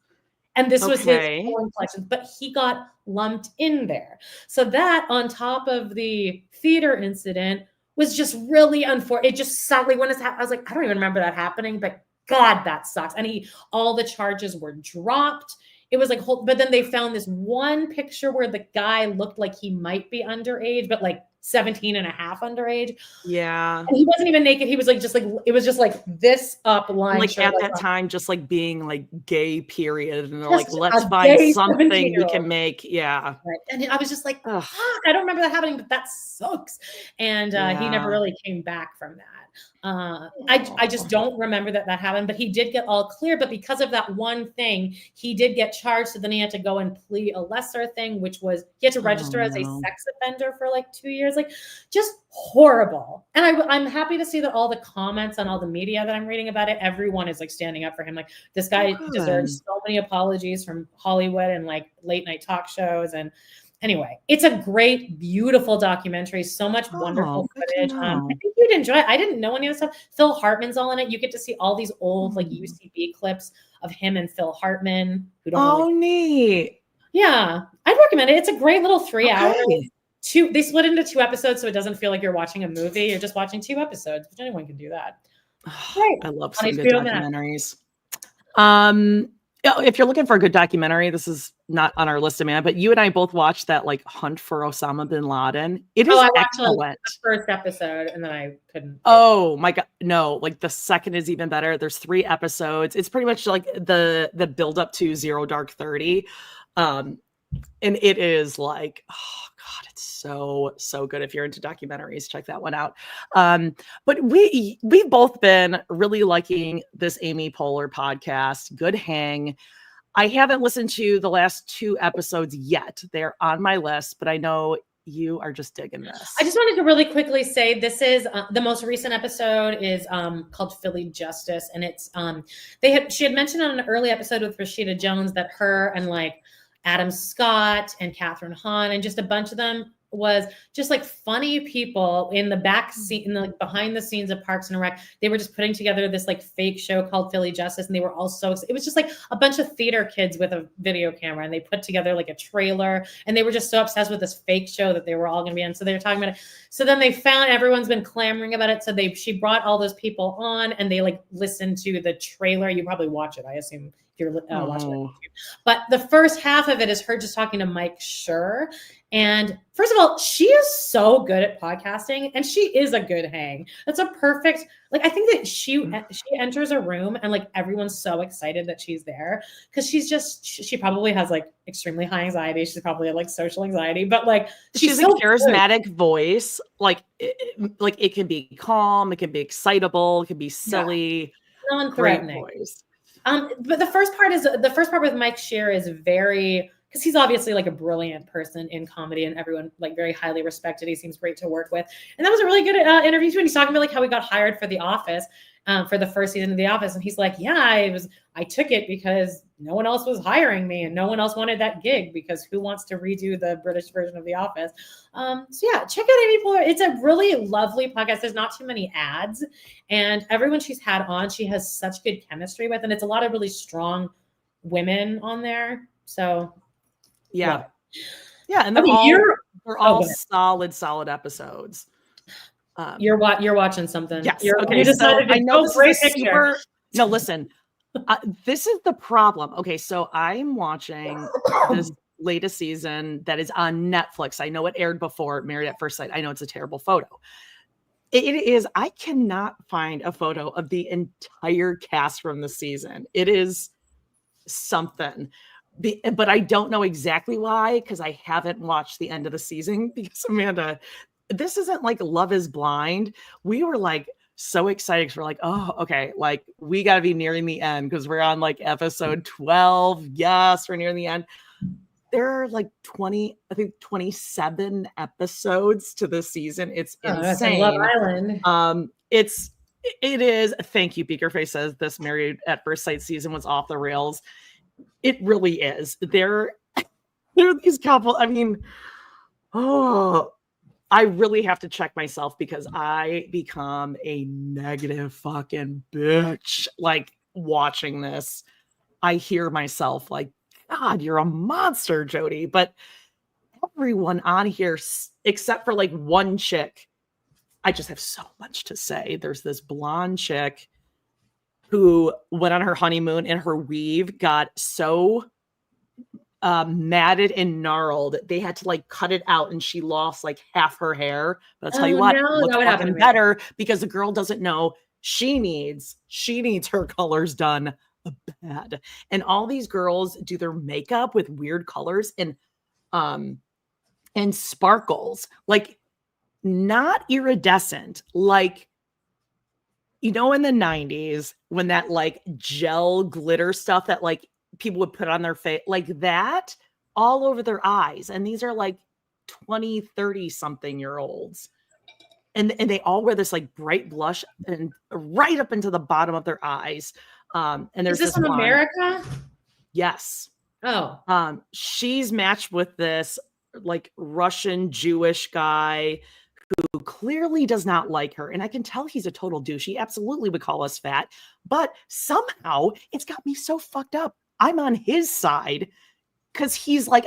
And this was his porn collection, but he got lumped in there. So that on top of the theater incident was just really unfortunate. It just sadly, when I was like, I don't even remember that happening, but God, that sucks. And all the charges were dropped. It was like, but then they found this one picture where the guy looked like he might be underage, but like 17 and a half underage. Yeah. And he wasn't even naked. He was like, it was just like this up line. Like shirt, at like that time, just like being like gay period. And they're just like, let's find something we can make. Yeah. Right. And I was just like, fuck, I don't remember that happening, but that sucks. And he never really came back from that. I just don't remember that happened, but he did get all clear. But because of that one thing, he did get charged. So then he had to go and plead a lesser thing, which was he had to register as a sex offender for like 2 years. Like, just horrible. And I'm happy to see that all the comments on all the media that I'm reading about it, everyone is like standing up for him. Like, this guy deserves so many apologies from Hollywood and like late night talk shows. And anyway, it's a great, beautiful documentary. So much wonderful footage. I think you'd enjoy it. I didn't know any of this stuff. Phil Hartman's all in it. You get to see all these old like UCB clips of him and Phil Hartman. Who don't neat. Yeah, I'd recommend it. It's a great little 3 hours. They split into 2 episodes, so it doesn't feel like you're watching a movie. You're just watching 2 episodes, which anyone can do that. Right. I love some good documentaries. If you're looking for a good documentary, this is not on our list, Amanda, but you and I both watched that like Hunt for Osama bin Laden. It is excellent. The first episode, and then I couldn't. Oh my God. No, like the second is even better. There's 3 episodes. It's pretty much like the build up to Zero Dark 30. And it is like, oh God, it's so good. If you're into documentaries, check that one out. But we've both been really liking this Amy Poehler podcast, Good Hang. I haven't listened to the last 2 episodes yet. They're on my list, but I know you are just digging this. I just wanted to really quickly say this is the most recent episode is called Philly Justice, and it's she had mentioned on an early episode with Rashida Jones that her and like Adam Scott and Catherine Hahn and just a bunch of them was just like funny people in the back seat, in the like behind the scenes of Parks and Rec. They were just putting together this like fake show called Philly Justice, and they were all it was just like a bunch of theater kids with a video camera, and they put together like a trailer, and they were just so obsessed with this fake show that they were all going to be on. So they were talking about it. So then they found everyone's been clamoring about it. So she brought all those people on, and they like listened to the trailer. You probably watch it, I assume, if you're watching it on YouTube. But the first half of it is her just talking to Mike Schur. And first of all, she is so good at podcasting, and she is a good hang. That's a perfect, like, I think that she enters a room and like everyone's so excited that she's there because she probably has like extremely high anxiety. She's probably like social anxiety, but like she's so a charismatic voice. Like it can be calm, it can be excitable, it can be silly, non-threatening. Great voice. But the first part with Mike Schur is very, because he's obviously like a brilliant person in comedy and everyone like very highly respected. He seems great to work with. And that was a really good interview too. And he's talking about like how he got hired for The Office, for the first season of The Office. And he's like, yeah, I took it because no one else was hiring me and no one else wanted that gig because who wants to redo the British version of The Office? So yeah, check out Amy Poehler. It's a really lovely podcast. There's not too many ads, and everyone she's had on, she has such good chemistry with, and it's a lot of really strong women on there. So yeah. And they're all solid episodes. You're watching something. Yes. Okay. So I know this is super. No, listen. This is the problem. Okay, so I'm watching this latest season that is on Netflix. I know it aired before Married at First Sight. I know it's a terrible photo. It is. I cannot find a photo of the entire cast from the season. It is something. But I don't know exactly why, because I haven't watched the end of the season. Because Amanda, this isn't like Love is Blind. We were like so excited because we're like, oh, okay, like we got to be nearing the end because we're on like episode 12. Yes, we're near the end. There are like 27 episodes to this season. It's insane. Love Island. It is. Thank you. Beakerface says this Married at First Sight season was off the rails. It really is. There are these couple. I mean, I really have to check myself because I become a negative fucking bitch. Like watching this, I hear myself like, God, you're a monster, Jody. But everyone on here, except for like one chick, I just have so much to say. There's this blonde chick who went on her honeymoon and her weave got so matted and gnarled. They had to like cut it out and she lost like half her hair. But I'll tell you what, no, looks that would happen fucking to me. better because the girl doesn't know she needs her colors done bad. And all these girls do their makeup with weird colors and sparkles, like not iridescent, like you know, in the 90s when that like gel glitter stuff that like people would put on their face, like that all over their eyes. And these are like 20, 30 something year olds. And they all wear this like bright blush and right up into the bottom of their eyes. And there's Is this from America? Yes. Oh. She's matched with this like Russian Jewish guy who clearly does not like her. And I can tell he's a total douche. He absolutely would call us fat, but somehow it's got me so fucked up. I'm on his side because he's like,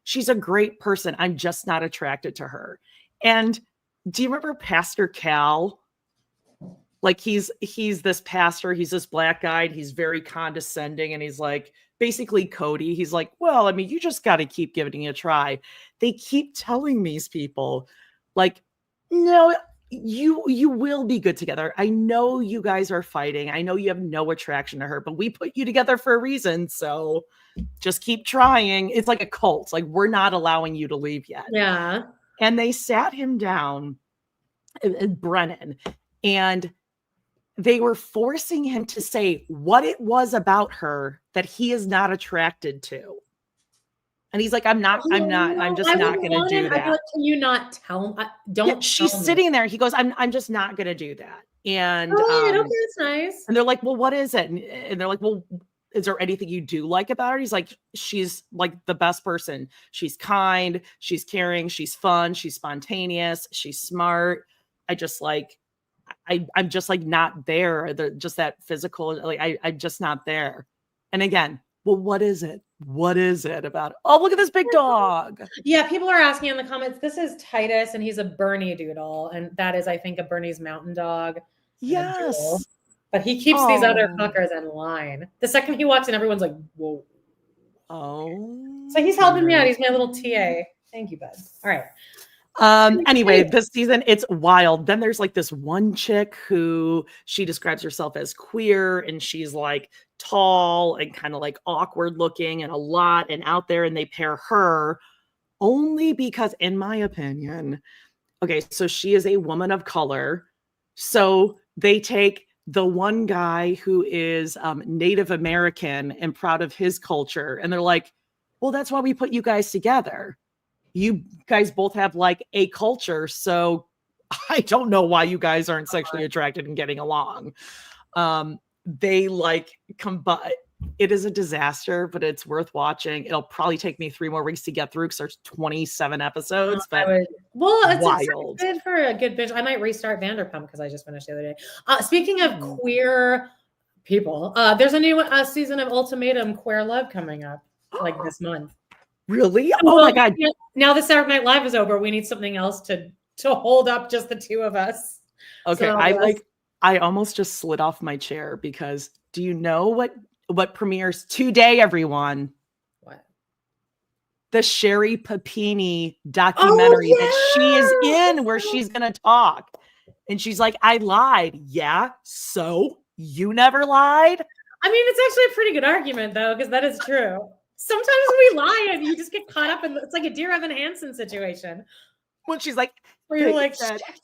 she's a great person. I'm just not attracted to her. And do you remember Pastor Cal? Like he's this pastor, he's this black guy, he's very condescending, and he's like, basically Cody, he's like, well, I mean, you just got to keep giving it a try. They keep telling these people, like, no, you will be good together. I know you guys are fighting. I know you have no attraction to her, but we put you together for a reason. So just keep trying. It's like a cult. Like we're not allowing you to leave yet. Yeah. And they sat him down, Brennan, and they were forcing him to say what it was about her that he is not attracted to. And he's like, I'm just not going to do that. Like, can you not tell him? Don't. She's sitting there. He goes, I'm just not going to do that. And okay, that's nice. And they're like, well, what is it? And they're like, well, is there anything you do like about her? He's like, she's like the best person. She's kind, she's caring, she's fun, she's spontaneous, she's smart. I'm just like not there. Just that physical, like I'm just not there. And again, well, what is it? What is it about? Oh, look at this big dog. Yeah, people are asking in the comments. This is Titus, and he's a Bernie doodle, and that is, I think, a Bernese mountain dog. Yes, but he keeps these other fuckers in line. The second he walks in, everyone's like, "Whoa!" Oh, so he's helping me out. He's my little TA. Thank you, bud. All right. Anyway, this season it's wild. Then there's like this one chick who she describes herself as queer, and she's like tall and kind of like awkward looking and a lot and out there, and they pair her only because, in my opinion, okay, so she is a woman of color. So they take the one guy who is Native American and proud of his culture, and they're like, well, that's why we put you guys together. You guys both have like a culture, so I don't know why you guys aren't sexually attracted and getting along. They like combine. It is a disaster, but it's worth watching. It'll probably take me 3 more weeks to get through because there's 27 episodes. But it's good for a good binge. I might restart Vanderpump because I just finished the other day. Speaking of queer people, there's a new season of Ultimatum Queer Love coming up like this month. Really? Oh my God. Now the Saturday Night Live is over. We need something else to hold up just the two of us. Okay. So, I almost just slid off my chair because do you know what premieres today, everyone? What? The Sherry Papini documentary that she is in where she's going to talk. And she's like, I lied. Yeah. So you never lied? I mean, it's actually a pretty good argument though, because that is true. Sometimes we lie and you just get caught up in it's like a Dear Evan Hansen situation. When she's like, where you're like,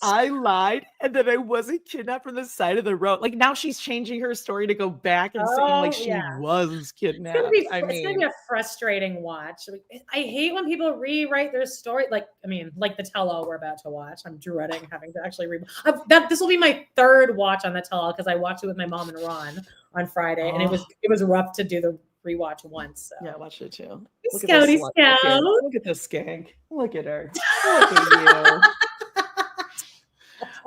I lied and then I wasn't kidnapped from the side of the road. Like now she's changing her story to go back and saying like she was kidnapped. It's gonna be a frustrating watch. I hate when people rewrite their story. Like the tell-all we're about to watch. I'm dreading having to actually read. This will be my 3rd watch on the tell-all because I watched it with my mom and Ron on Friday, and it was rough to do the rewatch once. So. Yeah, I watched it too. Scouty scout. Look at this skank. Look at her. Look at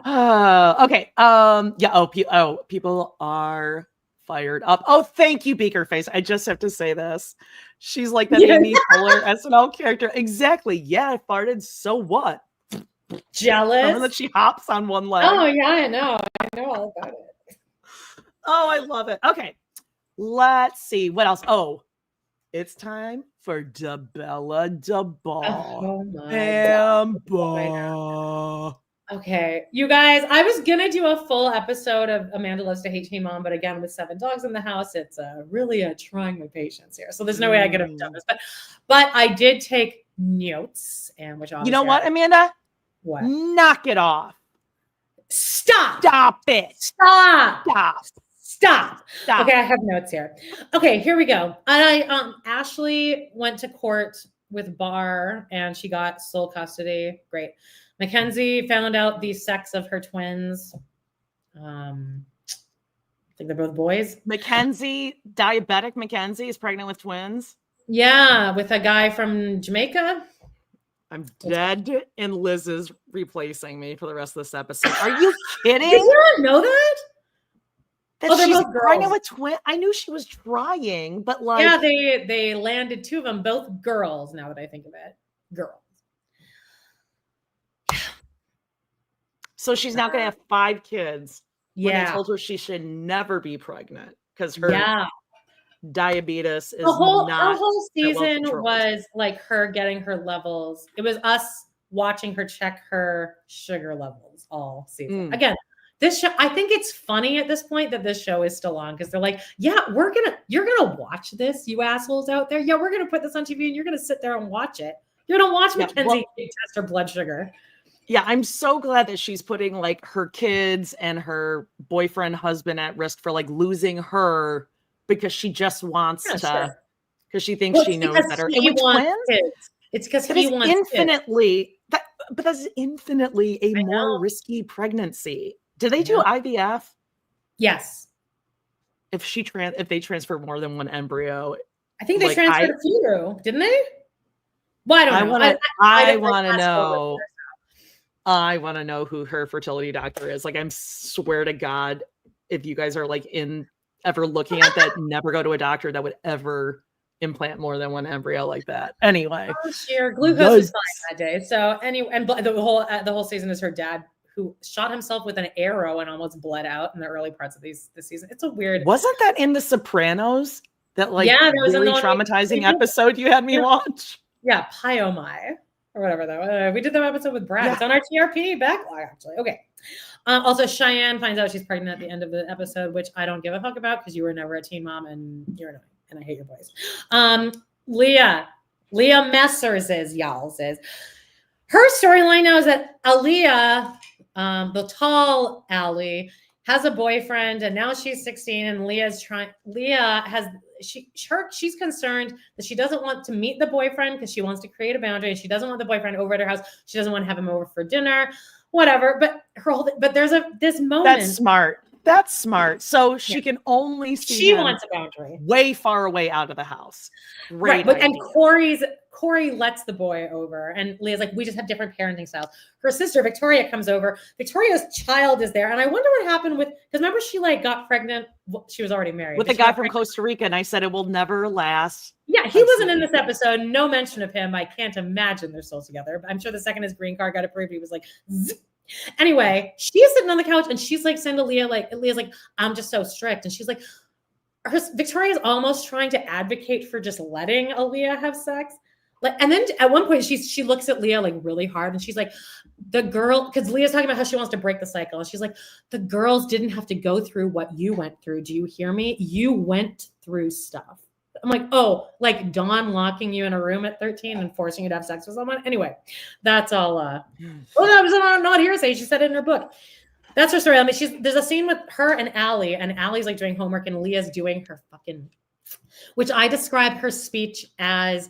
you. Okay. Yeah. People are fired up. Oh, thank you, Beaker Face. I just have to say this. She's like that Amy Poehler SNL character. Exactly. Yeah, I farted. So what? Jealous. Remember that she hops on one leg. Oh yeah, I know all about it. Oh, I love it. Okay. Let's see what else. Oh, it's time for DeBella DeBall. Oh my God. Okay, you guys, I was gonna do a full episode of Amanda Loves to Hate Teen Mom, but again, with 7 dogs in the house, it's really trying my patience here. So there's no way I could have done this, but I did take notes, and which you know what, Amanda? What? Knock it off. Stop it. Stop. Stop. Okay, I have notes here. Okay, here we go. Ashley went to court with Barr, and she got sole custody. Great. Mackenzie found out the sex of her twins. I think they're both boys. Diabetic Mackenzie is pregnant with twins. Yeah, with a guy from Jamaica. I'm dead, and Liz is replacing me for the rest of this episode. Are you kidding? Did you not know that? She's pregnant with twins. I knew she was trying, but like, yeah, they landed 2 of them, both girls. Now that I think of it, girls. So she's now going to have 5 kids. Yeah. When they told her she should never be pregnant because her diabetes is her whole season was like her getting her levels. It was us watching her check her sugar levels all season. Again, this show, I think it's funny at this point that this show is still on because they're like, yeah, you're gonna watch this, you assholes out there. Yeah, we're gonna put this on TV and you're gonna sit there and watch it. You're gonna watch Mackenzie test her blood sugar. Yeah, I'm so glad that she's putting like her kids and her boyfriend, husband at risk for like losing her because she just wants to, because she thinks she knows better. He wants kids. It's because he wants infinitely kids. But that's infinitely a more risky pregnancy. Do they do IVF? Yes. If they transfer more than one embryo, I think they transferred a few, didn't they? Well, I don't know. I want to know. I want to know who her fertility doctor is. Like, I swear to God, if you guys are like ever looking at that, never go to a doctor that would ever implant more than one embryo like that. Anyway, sheer glucose is fine that day. So anyway, and the whole season is her dad who shot himself with an arrow and almost bled out in the early parts of this season. It's a weird. Wasn't that in The Sopranos? That like really traumatizing episode you had me watch. Yeah, Pyomai. Or whatever that was. We did that episode with Brad. Yeah. It's on our TRP backlog, actually. Okay. Also, Cheyenne finds out she's pregnant at the end of the episode, which I don't give a fuck about because you were never a teen mom and you're annoying. And I hate your voice. Leah Messers is her storyline now is that Aaliyah, the tall Allie, has a boyfriend and now she's 16 and she's concerned that she doesn't want to meet the boyfriend because she wants to create a boundary and she doesn't want the boyfriend over at her house. She doesn't want to have him over for dinner, whatever. But there's this moment. That's smart. So she can only see she wants a boundary way far away out of the house. Right. And Corey lets the boy over and Leah's like, we just have different parenting styles. Her sister, Victoria, comes over. Victoria's child is there. And I wonder what happened because remember she like got pregnant. She was already married. With a guy from Costa Rica. And I said, it will never last. Yeah. He wasn't in this episode. No mention of him. I can't imagine they're still together. I'm sure the second his green card got approved, he was like, zip. Anyway, she's sitting on the couch and she's like saying to Leah's like, I'm just so strict. And she's like, Victoria's almost trying to advocate for just letting Aaliyah have sex. Like, and then at one point she looks at Leah like really hard and she's like, the girl, because Leah's talking about how she wants to break the cycle. And she's like, the girls didn't have to go through what you went through. Do you hear me? You went through stuff. I'm like, oh, like Dawn locking you in a room at 13 and forcing you to have sex with someone. Anyway, that's all. That was not hearsay. She said it in her book. That's her story. I mean, there's a scene with her and Allie, and Allie's like doing homework, and Leah's doing her which I describe her speech as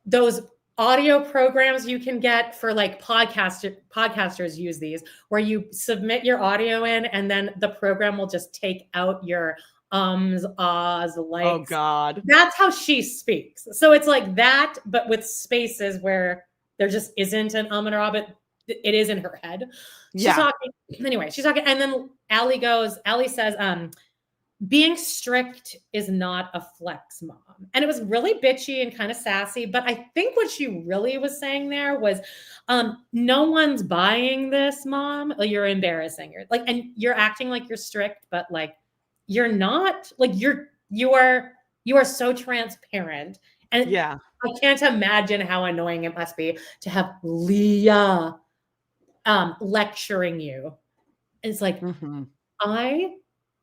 those audio programs you can get for like podcasters use these, where you submit your audio in, and then the program will just take out your ahs, like, oh God. that's how she speaks. So it's like that, but with spaces where there just isn't an and or ah, but it is in her head. She's talking. Anyway, she's talking. And then Allie says, being strict is not a flex, mom. And it was really bitchy and kind of sassy. But I think what she really was saying there was, no one's buying this, mom. Like, you're embarrassing. You're like, and you're acting like you're strict, but like, you're not. Like, you are so transparent. And Yeah. I can't imagine how annoying it must be to have Leah lecturing you. It's like,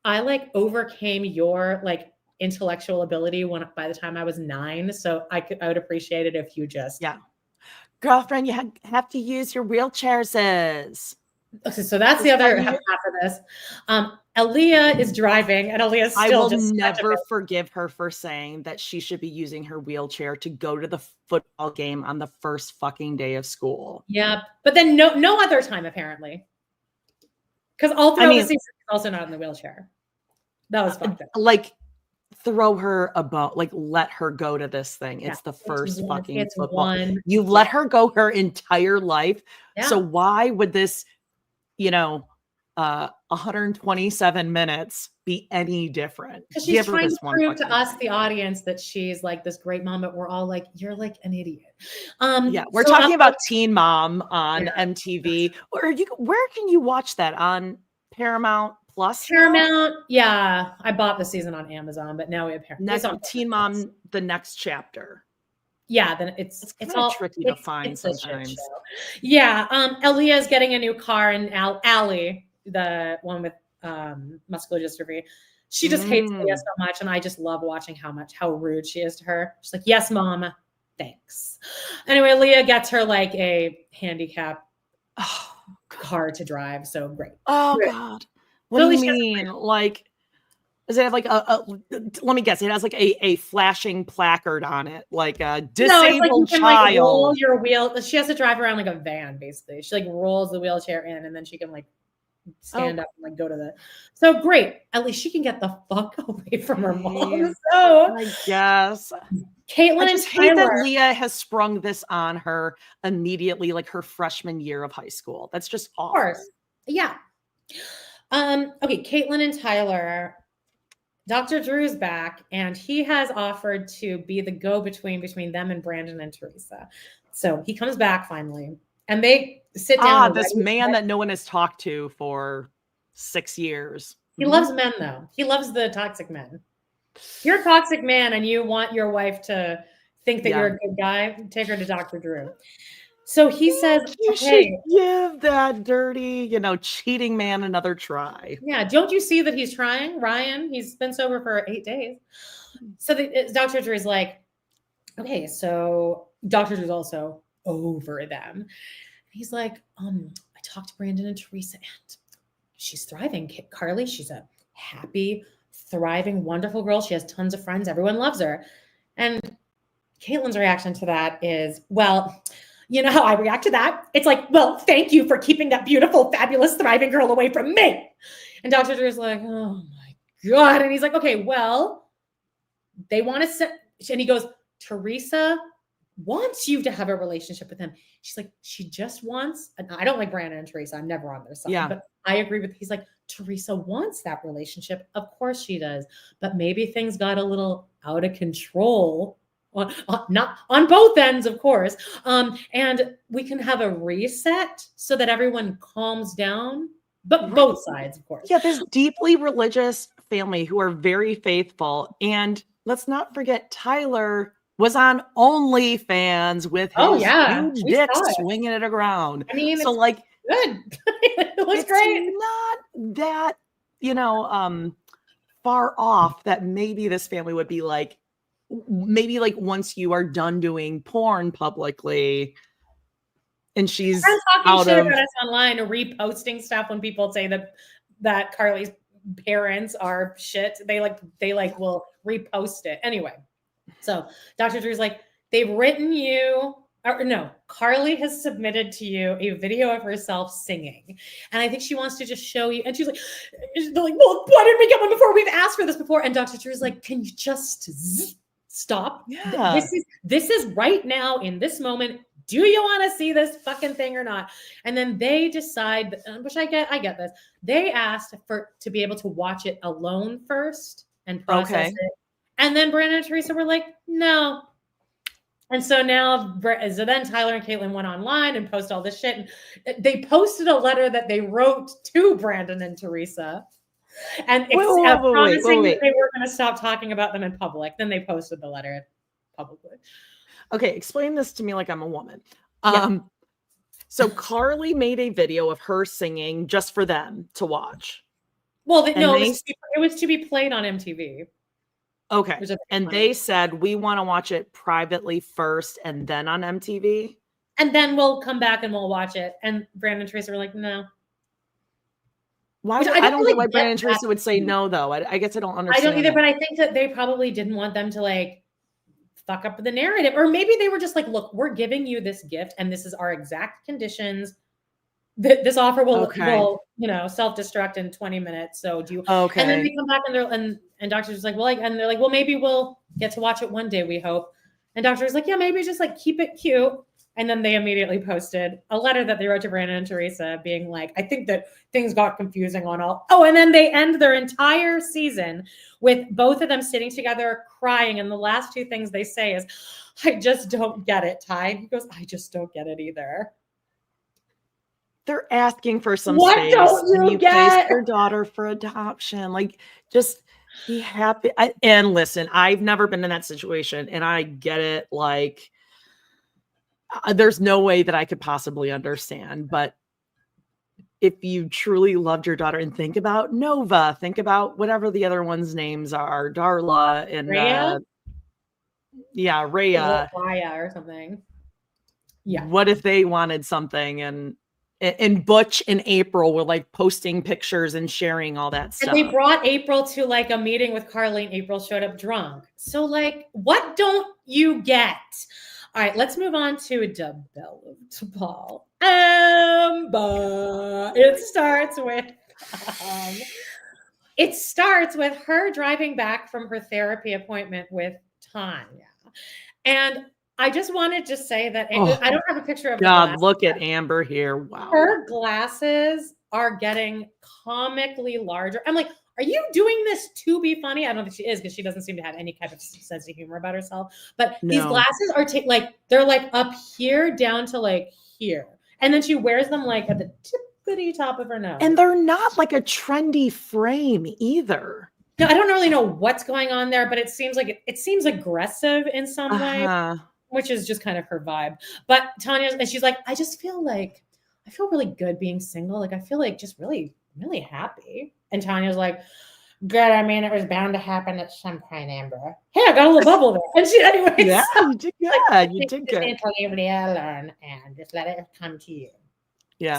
I like overcame your like intellectual ability by the time I was 9. So I would appreciate it if you just girlfriend, you have to use your wheelchairs. Okay, so that's the other half of this. Aaliyah is driving, and Aaliyah's still I will never forgive her for saying that she should be using her wheelchair to go to the football game on the first fucking day of school. Yeah, but then no other time apparently, because all throughout the season, she's also not in the wheelchair. That was fucked up. Like, throw her a bone, like, let her go to this thing. It's the first fucking football. You let her go her entire life. Yeah. So why would this, 127 minutes be any different? Because she's trying to prove to us, the audience, that she's like this great mom, but we're all like, you're like an idiot. We're talking about Teen Mom on MTV. Or where can you watch that? On Paramount Plus? Paramount, yeah. I bought the season on Amazon, but now we have Paramount. Next on Teen Mom, the next chapter. Yeah, then it's all tricky to find sometimes. Yeah, Aaliyah is getting a new car, and Allie, the one with muscular dystrophy, she just hates Leah so much, and I just love watching how rude she is to her. She's like, "Yes, mom, thanks." Anyway, Leah gets her like a handicap car to drive, so great. Oh great. God, what do you mean? Like, does it have like let me guess, it has like a flashing placard on it, like a disabled child. Like, roll your wheel. She has to drive around like a van, basically. She like rolls the wheelchair in, and then she can like stand up and like go to the. So great. At least she can get the fuck away from her mom. So I guess. Caitlin, I just hate that Leah has sprung this on her immediately, like her freshman year of high school. That's just awful. Of course. Yeah. Okay, Caitlin and Tyler. Dr. Drew's back, and he has offered to be the go-between between them and Brandon and Teresa. So he comes back finally, and they sit down. This man that no one has talked to for 6 years. He loves men, though. He loves the toxic men. If you're a toxic man and you want your wife to think that you're a good guy, take her to Dr. Drew. So he says, you should give that dirty, cheating man another try. Yeah. Don't you see that he's trying? Ryan, he's been sober for 8 days. So Dr. Drew's like, okay, so Dr. Drew's also over them. He's like, I talked to Brandon and Teresa, and she's thriving. Carly, she's a happy, thriving, wonderful girl. She has tons of friends. Everyone loves her. And Caitlin's reaction to that is, well, you know how I react to that? It's like, well, thank you for keeping that beautiful, fabulous, thriving girl away from me. And Dr. Drew's like, oh my God. And he's like, okay, well, they want to set, and he goes, Teresa wants you to have a relationship with him. She's like, she just wants, and I don't like Brandon and Teresa. I'm never on their side, but I agree with, he's like, Teresa wants that relationship. Of course she does. But maybe things got a little out of control. Not on both ends, of course. And we can have a reset so that everyone calms down, but both sides, of course. Yeah, this deeply religious family who are very faithful. And let's not forget, Tyler was on OnlyFans with his huge dick swinging it around. I mean, so like, good. It looks great. Not that, far off that maybe this family would be like, maybe like once you are done doing porn publicly and she's talking shit about us online, reposting stuff when people say that Carly's parents are shit, they will repost it anyway. So Dr. Drew's like, they've written you or no, Carly has submitted to you a video of herself singing. And I think she wants to just show you. And she's like, they're like, well, why didn't we get one before? We've asked for this before. And Dr. Drew's like, can you just stop? Yeah. This is right now in this moment. Do you want to see this fucking thing or not? And then they decide, which I get this. They asked to be able to watch it alone first and process it. And then Brandon and Teresa were like, no. And so now, so then Tyler and Caitlin went online and posted all this shit. And they posted a letter that they wrote to Brandon and Teresa, and promising that they were going to stop talking about them in public. Then they posted the letter publicly. Okay, explain this to me like I'm a woman. So Carly made a video of her singing just for them to watch. Well, it was to be played on MTV. Okay. And they said, we want to watch it privately first and then on MTV. And then we'll come back and we'll watch it. And Brandon and Teresa were like, no. Why? I don't get why Brandon and Teresa would say no, though. I guess I don't understand. I don't either, but I think that they probably didn't want them to like fuck up the narrative. Or maybe they were just like, look, we're giving you this gift and this is our exact conditions. This offer will self-destruct in 20 minutes. So do you? Okay. And then they come back and Doctor's just like, well, and they're like, well, maybe we'll get to watch it one day, we hope. And Doctor's like, yeah, maybe just like keep it cute. And then they immediately posted a letter that they wrote to Brandon and Teresa being like, I think that things got confusing on all. Oh, and then they end their entire season with both of them sitting together crying. And the last two things they say is, I just don't get it, Ty. He goes, I just don't get it either. They're asking for some space. Don't you place your daughter for adoption? Like, just be happy. And listen, I've never been in that situation, and I get it. Like, there's no way that I could possibly understand. But if you truly loved your daughter, and think about Nova, think about whatever the other one's names are, Darla and Rhea. Rhea or something. Yeah. What if they wanted something and Butch and April were like posting pictures and sharing all that stuff. And they brought April to like a meeting with Carly, and April showed up drunk. So like, what don't you get? All right, let's move on to developable. Amber. It starts with her driving back from her therapy appointment with Tanya. And I just wanted to say that I don't have a picture of God. Look at Amber here. Wow. Her glasses are getting comically larger. I'm like, are you doing this to be funny? I don't think she is, because she doesn't seem to have any kind of sense of humor about herself. But these glasses are they're like up here down to like here. And then she wears them like at the tippity top of her nose. And they're not like a trendy frame either. No, I don't really know what's going on there, but it seems like it seems aggressive in some way. Which is just kind of her vibe. But Tanya, and she's like, I feel really good being single. Like, I feel like just really, really happy. And Tanya's like, good. I mean, it was bound to happen at some point, Amber. Hey, I got a little bubble there. And she, anyways. Yeah, you did good. Like, you did good. Learn and just let it come to you. Yeah.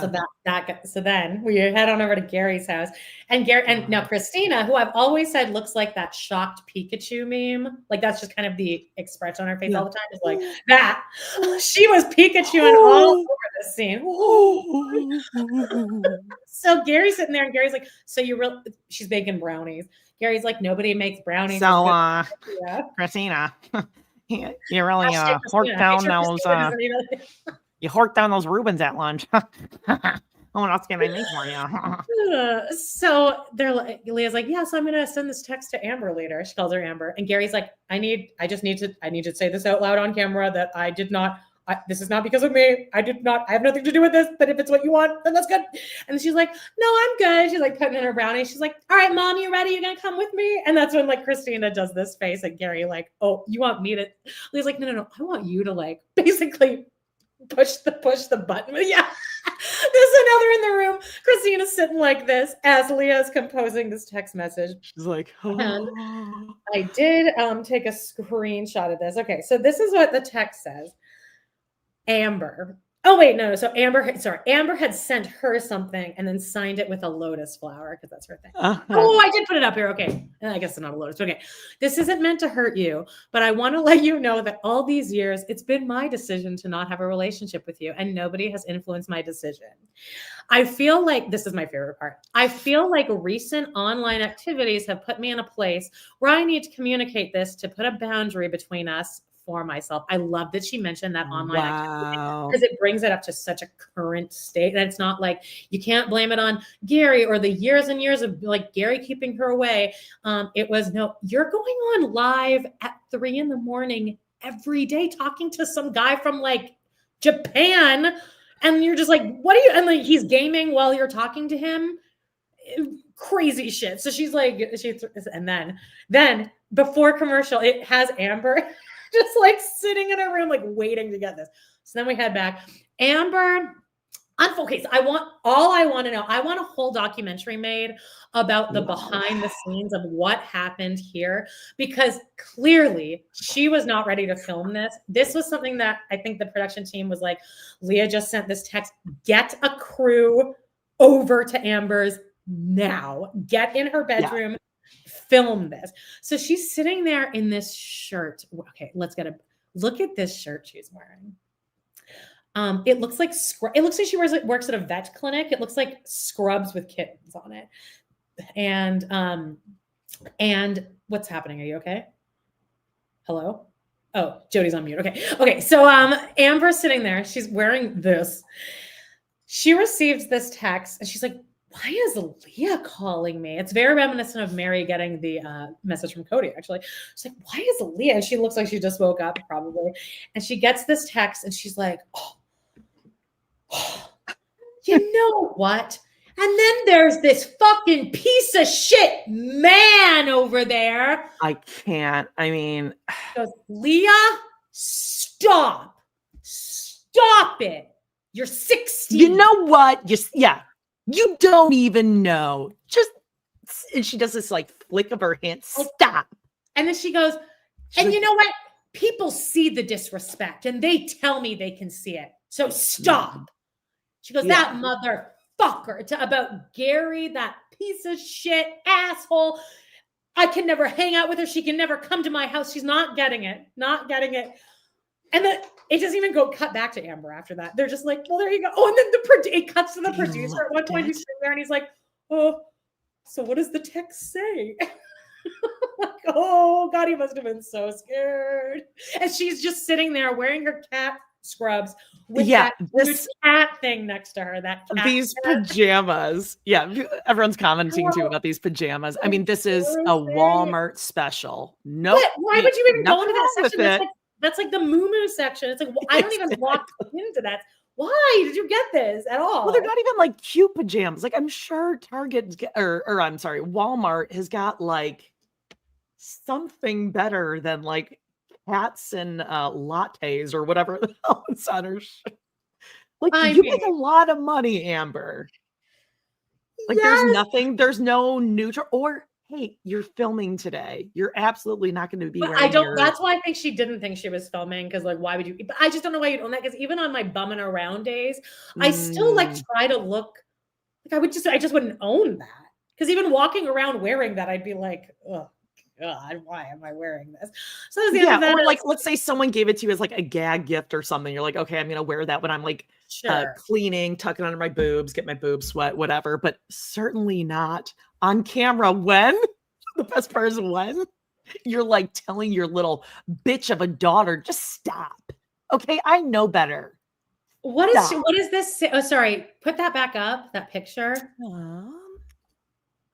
So then we head on over to Gary's house, and now Christina, who I've always said looks like that shocked Pikachu meme. Like, that's just kind of the expression on her face all the time. Is like that. She was Pikachu and all over this scene. So Gary's sitting there, and Gary's like, so she's baking brownies. Gary's like, nobody makes brownies. So, Christina, you really horked down those. You horked down those Reubens at lunch. What else can I make for you? So Leah's like, yeah, so I'm going to send this text to Amber later. She calls her Amber. And Gary's like, I need to say this out loud on camera that this is not because of me. I have nothing to do with this, but if it's what you want, then that's good. And she's like, no, I'm good. She's like putting in her brownie. She's like, all right, Mom, you ready? You going to come with me? And that's when like Christina does this face at Gary, like, oh, you want me to? Leah's like, no. I want you to like basically push the button. Yeah. There's another in the room. Christina's sitting like this as Leah's composing this text message. She's like, and I did take a screenshot of this. Okay, so this is what the text says. Amber, Oh wait, no. So Amber had sent her something and then signed it with a lotus flower because that's her thing. Oh, I did put it up here. Okay, I guess it's not a lotus. Okay, this isn't meant to hurt you, but I want to let you know that all these years, it's been my decision to not have a relationship with you, and nobody has influenced my decision. I feel like this is my favorite part. I feel like recent online activities have put me in a place where I need to communicate this to put a boundary between us. For myself. I love that she mentioned that online activity because it brings it up to such a current state. And it's not like you can't blame it on Gary or the years and years of like Gary keeping her away. It was no, you're going on live at 3 a.m. every day talking to some guy from like Japan. And you're just like, what are you? And like he's gaming while you're talking to him. Crazy shit. So she's like, and then before commercial, it has Amber just like sitting in her room, like waiting to get this. So then we head back. Amber, okay, so I want to know. I want a whole documentary made about the behind the scenes of what happened here, because clearly she was not ready to film this. This was something that I think the production team was like, Leah just sent this text, get a crew over to Amber's now, get in her bedroom. Film this. So she's sitting there in this shirt. Okay, let's get a look at this shirt she's wearing. It looks like she works at a vet clinic. It looks like scrubs with kittens on it. And what's happening? Are you okay? Hello? Oh, Jody's on mute. Okay. So Amber's sitting there. She's wearing this. She receives this text and she's like, why is Leah calling me? It's very reminiscent of Mary getting the message from Cody, actually. She's like, why is Leah? And she looks like she just woke up, probably. And she gets this text, and she's like, you know what? And then there's this fucking piece of shit man over there. I can't. I mean. She goes, Leah, stop. Stop it. You're 16. You know what? You don't even know. And she does this like flick of her hand. Stop. And then she goes, and you know what? People see the disrespect and they tell me they can see it. So stop. She goes, that motherfucker about Gary, that piece of shit asshole. I can never hang out with her. She can never come to my house. She's not getting it. And then it doesn't even cut back to Amber after that. They're just like, well, there you go. Oh, and then it cuts to the producer at one point. He's sitting there and he's like, oh, so what does the text say? Like, oh, God, he must have been so scared. And she's just sitting there wearing her cat scrubs with this cat thing next to her. These pajamas. Yeah, everyone's commenting too about these pajamas. I mean, this is a Walmart special. No, why would you even go into that section? That's like the moo section. It's like, well, I don't even walk into that. Why did you get this at all? Well, they're not even like cute pajamas. Like I'm sure Walmart has got like something better than like cats and lattes or whatever the hell is on her shirt. Like you make a lot of money, Amber. Like there's no neutral or hey, you're filming today. You're absolutely not going to be. That's why I think she didn't think she was filming because, like, why would you? But I just don't know why you'd own that because even on my bumming around days, I still like try to look like I just wouldn't own that because even walking around wearing that, I'd be like, oh God, why am I wearing this? So or like, let's say someone gave it to you as like a gag gift or something. You're like, okay, I'm going to wear that when I'm like cleaning, tucking under my boobs, get my boobs sweat, whatever. But certainly not on camera when the best part is when you're like telling your little bitch of a daughter, just stop. Okay, I know better. What is this? Oh, sorry. Put that back up, that picture.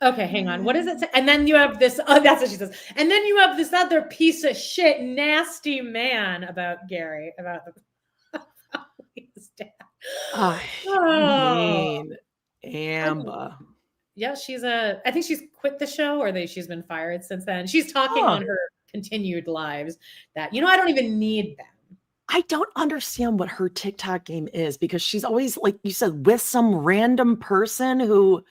Okay, hang on. What does it say? And then you have this, that's what she says. And then you have this other piece of shit, nasty man about Gary, about his dad. Amber. Yeah, I think she's quit the show or she's been fired since then. She's talking on her continued lives that, I don't even need them. I don't understand what her TikTok game is because she's always, like you said, with some random person who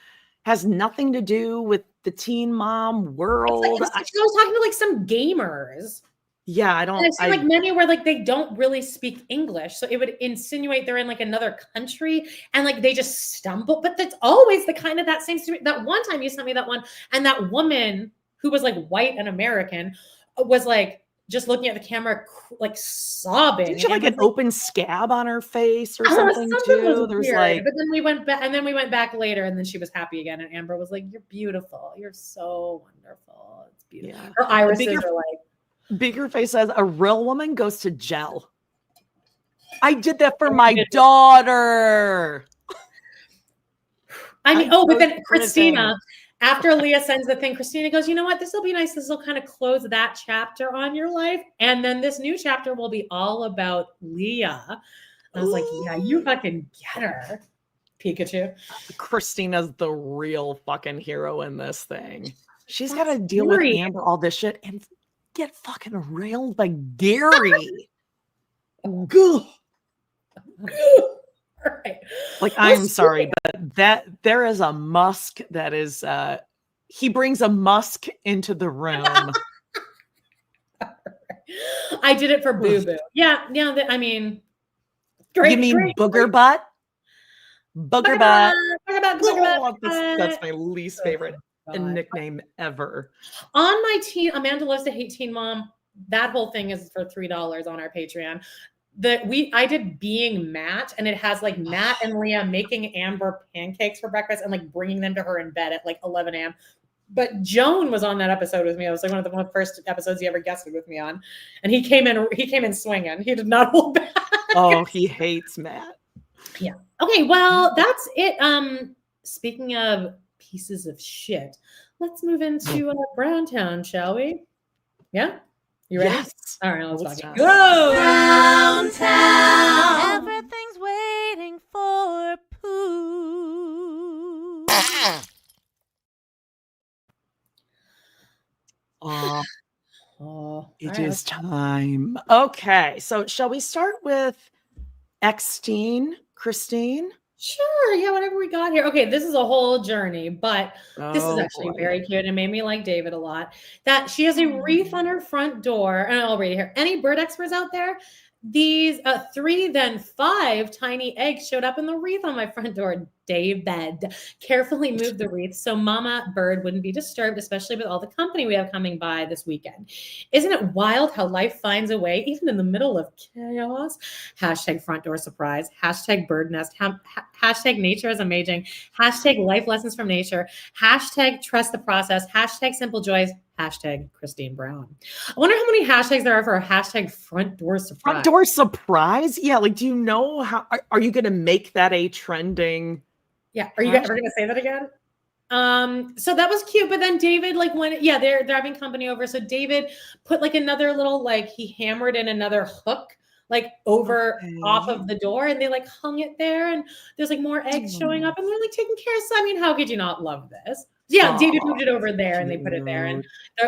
has nothing to do with the teen mom world. She was talking to like some gamers. Yeah, I And don't. I've seen like many where like they don't really speak English, so it would insinuate they're in like another country, and like they just stumble. But that's always the kind of that same situation. That one time you sent me that one, and that woman who was like white and American was like just looking at the camera, like sobbing. Didn't she have like an open scab on her face or Oh, something too? was There's weird. like, But then we went back, and then we went back later, and then she was happy again. And Amber was like, "You're beautiful. You're so wonderful. It's beautiful." yeah. Her irises are like. Bigger Face says a real woman goes to jail. I did that for my daughter. I mean, but then Christina, after Leah sends the thing, Christina goes, you know what? This will be nice. This will kind of close that chapter on your life. And then this new chapter will be all about Leah. And I was like, yeah, you fucking get her, Pikachu. Christina's the real fucking hero in this thing. She's got to deal with Amber, all this shit, and get fucking railed by Gary. Right. Like, I'm sorry, but that there is a musk that is he brings a musk into the room. I did it for Boo Boo. Yeah, I mean, great. You mean Booger Butt? Booger Butt. That's my least favorite nickname ever. On my teen, Amanda Loves to Hate Teen Mom. That whole thing is for $3 on our Patreon. I did Being Matt, and it has like Matt and Leah making Amber pancakes for breakfast and like bringing them to her in bed at like 11 a.m. But Joan was on that episode with me. It was like one of the first episodes he ever guested with me on, and he came in swinging. He did not hold back. Oh, he hates Matt. Yeah. Okay. Well, that's it. Speaking of pieces of shit, let's move into Browntown, shall we? Yeah. You ready? Yes. All right, let's go. Browntown. Everything's waiting for Pooh. It is time. Okay, so shall we start with X-teen, Christine? Sure. Yeah, whatever we got here. Okay, this is a whole journey, but this is actually very cute and made me like David a lot. That she has a wreath on her front door, and I'll read it here. Any bird experts out there? These 3, then 5 tiny eggs showed up in the wreath on my front door. David carefully moved the wreath so Mama Bird wouldn't be disturbed, especially with all the company we have coming by this weekend. Isn't it wild how life finds a way, even in the middle of chaos? Hashtag front door surprise. Hashtag bird nest. Hashtag nature is amazing. Hashtag life lessons from nature. Hashtag trust the process. Hashtag simple joys. Hashtag Christine Brown. I wonder how many hashtags there are for a hashtag front door surprise. Front door surprise? Yeah, like, do you know how, are you going to make that a trending? Yeah. Are you ever going to say that again? So that was cute. But then David, like they're having company over. So David put like another little, like he hammered in another hook, like over off of the door, and they like hung it there. And there's like more eggs showing up, and they're like taking care of. So, I mean, how could you not love this? Yeah. David moved it over there and they put it there, and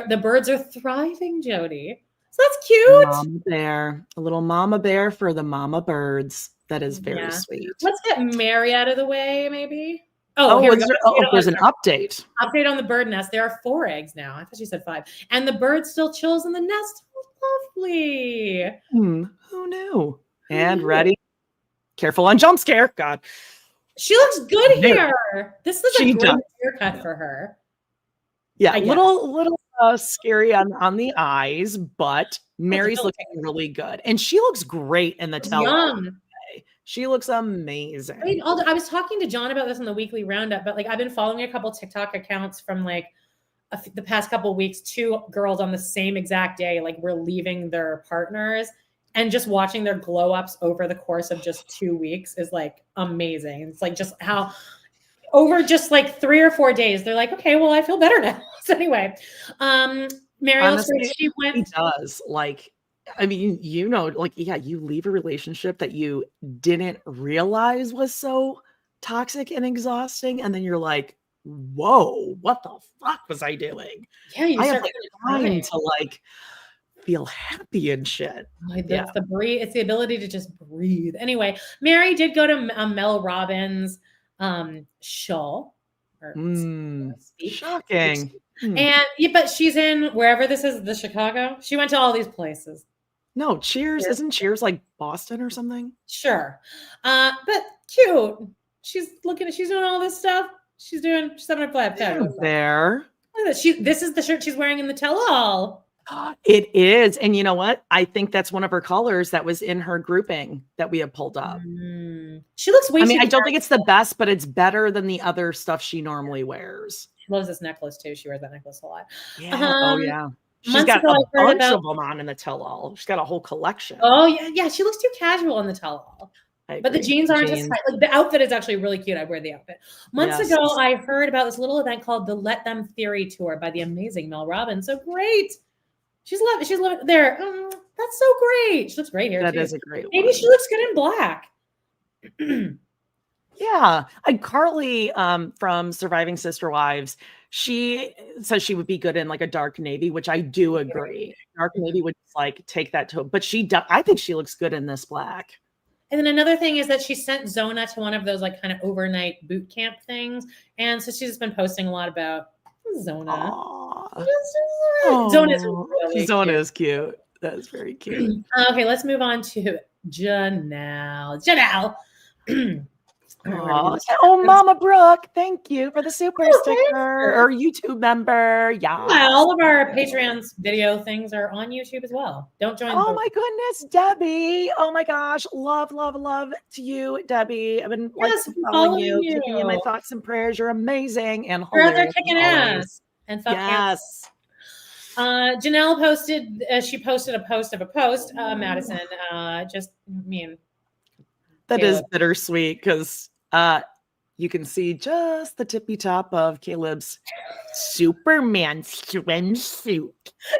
the birds are thriving, Jody. So that's cute. Mama bear, a little mama bear for the mama birds. That is very sweet. Let's get Mary out of the way, maybe. There's an update. Update on the bird nest. There are 4 eggs now. I thought you said 5. And the bird still chills in the nest. Lovely. Who knew? And ready? Careful on jump scare. God. She looks good here. This is a great haircut for her. Yeah, little scary on the eyes, but Mary's looking really good. And she looks great in the television. She looks amazing. I was talking to John about this in the weekly roundup, but like I've been following a couple TikTok accounts from like the past couple of weeks, 2 girls on the same exact day, like were leaving their partners, and just watching their glow ups over the course of just 2 weeks is like amazing. It's like just how over just like 3 or 4 days, they're like, okay, well, I feel better now. So anyway, Mary, she went. Does like. I mean, you know, like, yeah, you leave a relationship that you didn't realize was so toxic and exhausting. And then you're like, whoa, what the fuck was I doing? Yeah, I have time to like feel happy and shit. That's the breathe. It's the ability to just breathe. Anyway, Mary did go to Mel Robbins' show. Shocking. And yeah, but she's in wherever this is, the Chicago. She went to all these places. No, Cheers. Isn't Cheers like Boston or something? Sure. But cute. She's doing all this stuff. She's having a flat there. This is the shirt she's wearing in the tell-all. It is. And you know what? I think that's one of her colors that was in her grouping that we have pulled up. She looks way I don't think it's the best, but it's better than the other stuff she normally wears. She loves this necklace too. She wears that necklace a lot. Yeah. Oh yeah. She's got a bunch of them on in the tell-all. She's got a whole collection. Oh yeah. Yeah. She looks too casual in the tell-all. But the jeans aren't as tight. Like the outfit is actually really cute. I wear the outfit. Months ago, I heard about this little event called the Let Them Theory Tour by the amazing Mel Robbins. So great. She's loving there. That's so great. She looks great here. That is a great one. Maybe she looks good in black. Yeah. And Carly from Surviving Sister Wives, she says she would be good in like a dark navy, which I do agree. Dark navy would like take that to, but I think she looks good in this black. And then another thing is that she sent Zona to one of those like kind of overnight boot camp things. And so she's been posting a lot about Zona. Zona is cute. That is very cute. Okay, let's move on to Janelle. Oh, Mama Brooke, thank you for the super sticker or YouTube member. Yeah. All of our Patreon's video things are on YouTube as well. Don't join. Oh my goodness, Debbie. Oh my gosh. Love to you, Debbie. I've been following you, keeping you in my thoughts and prayers. You're amazing and you're out there kicking ass. And fuck yes. Janelle posted. She posted a post of a post. Madison. That is bittersweet because you can see just the tippy top of Caleb's Superman swimsuit.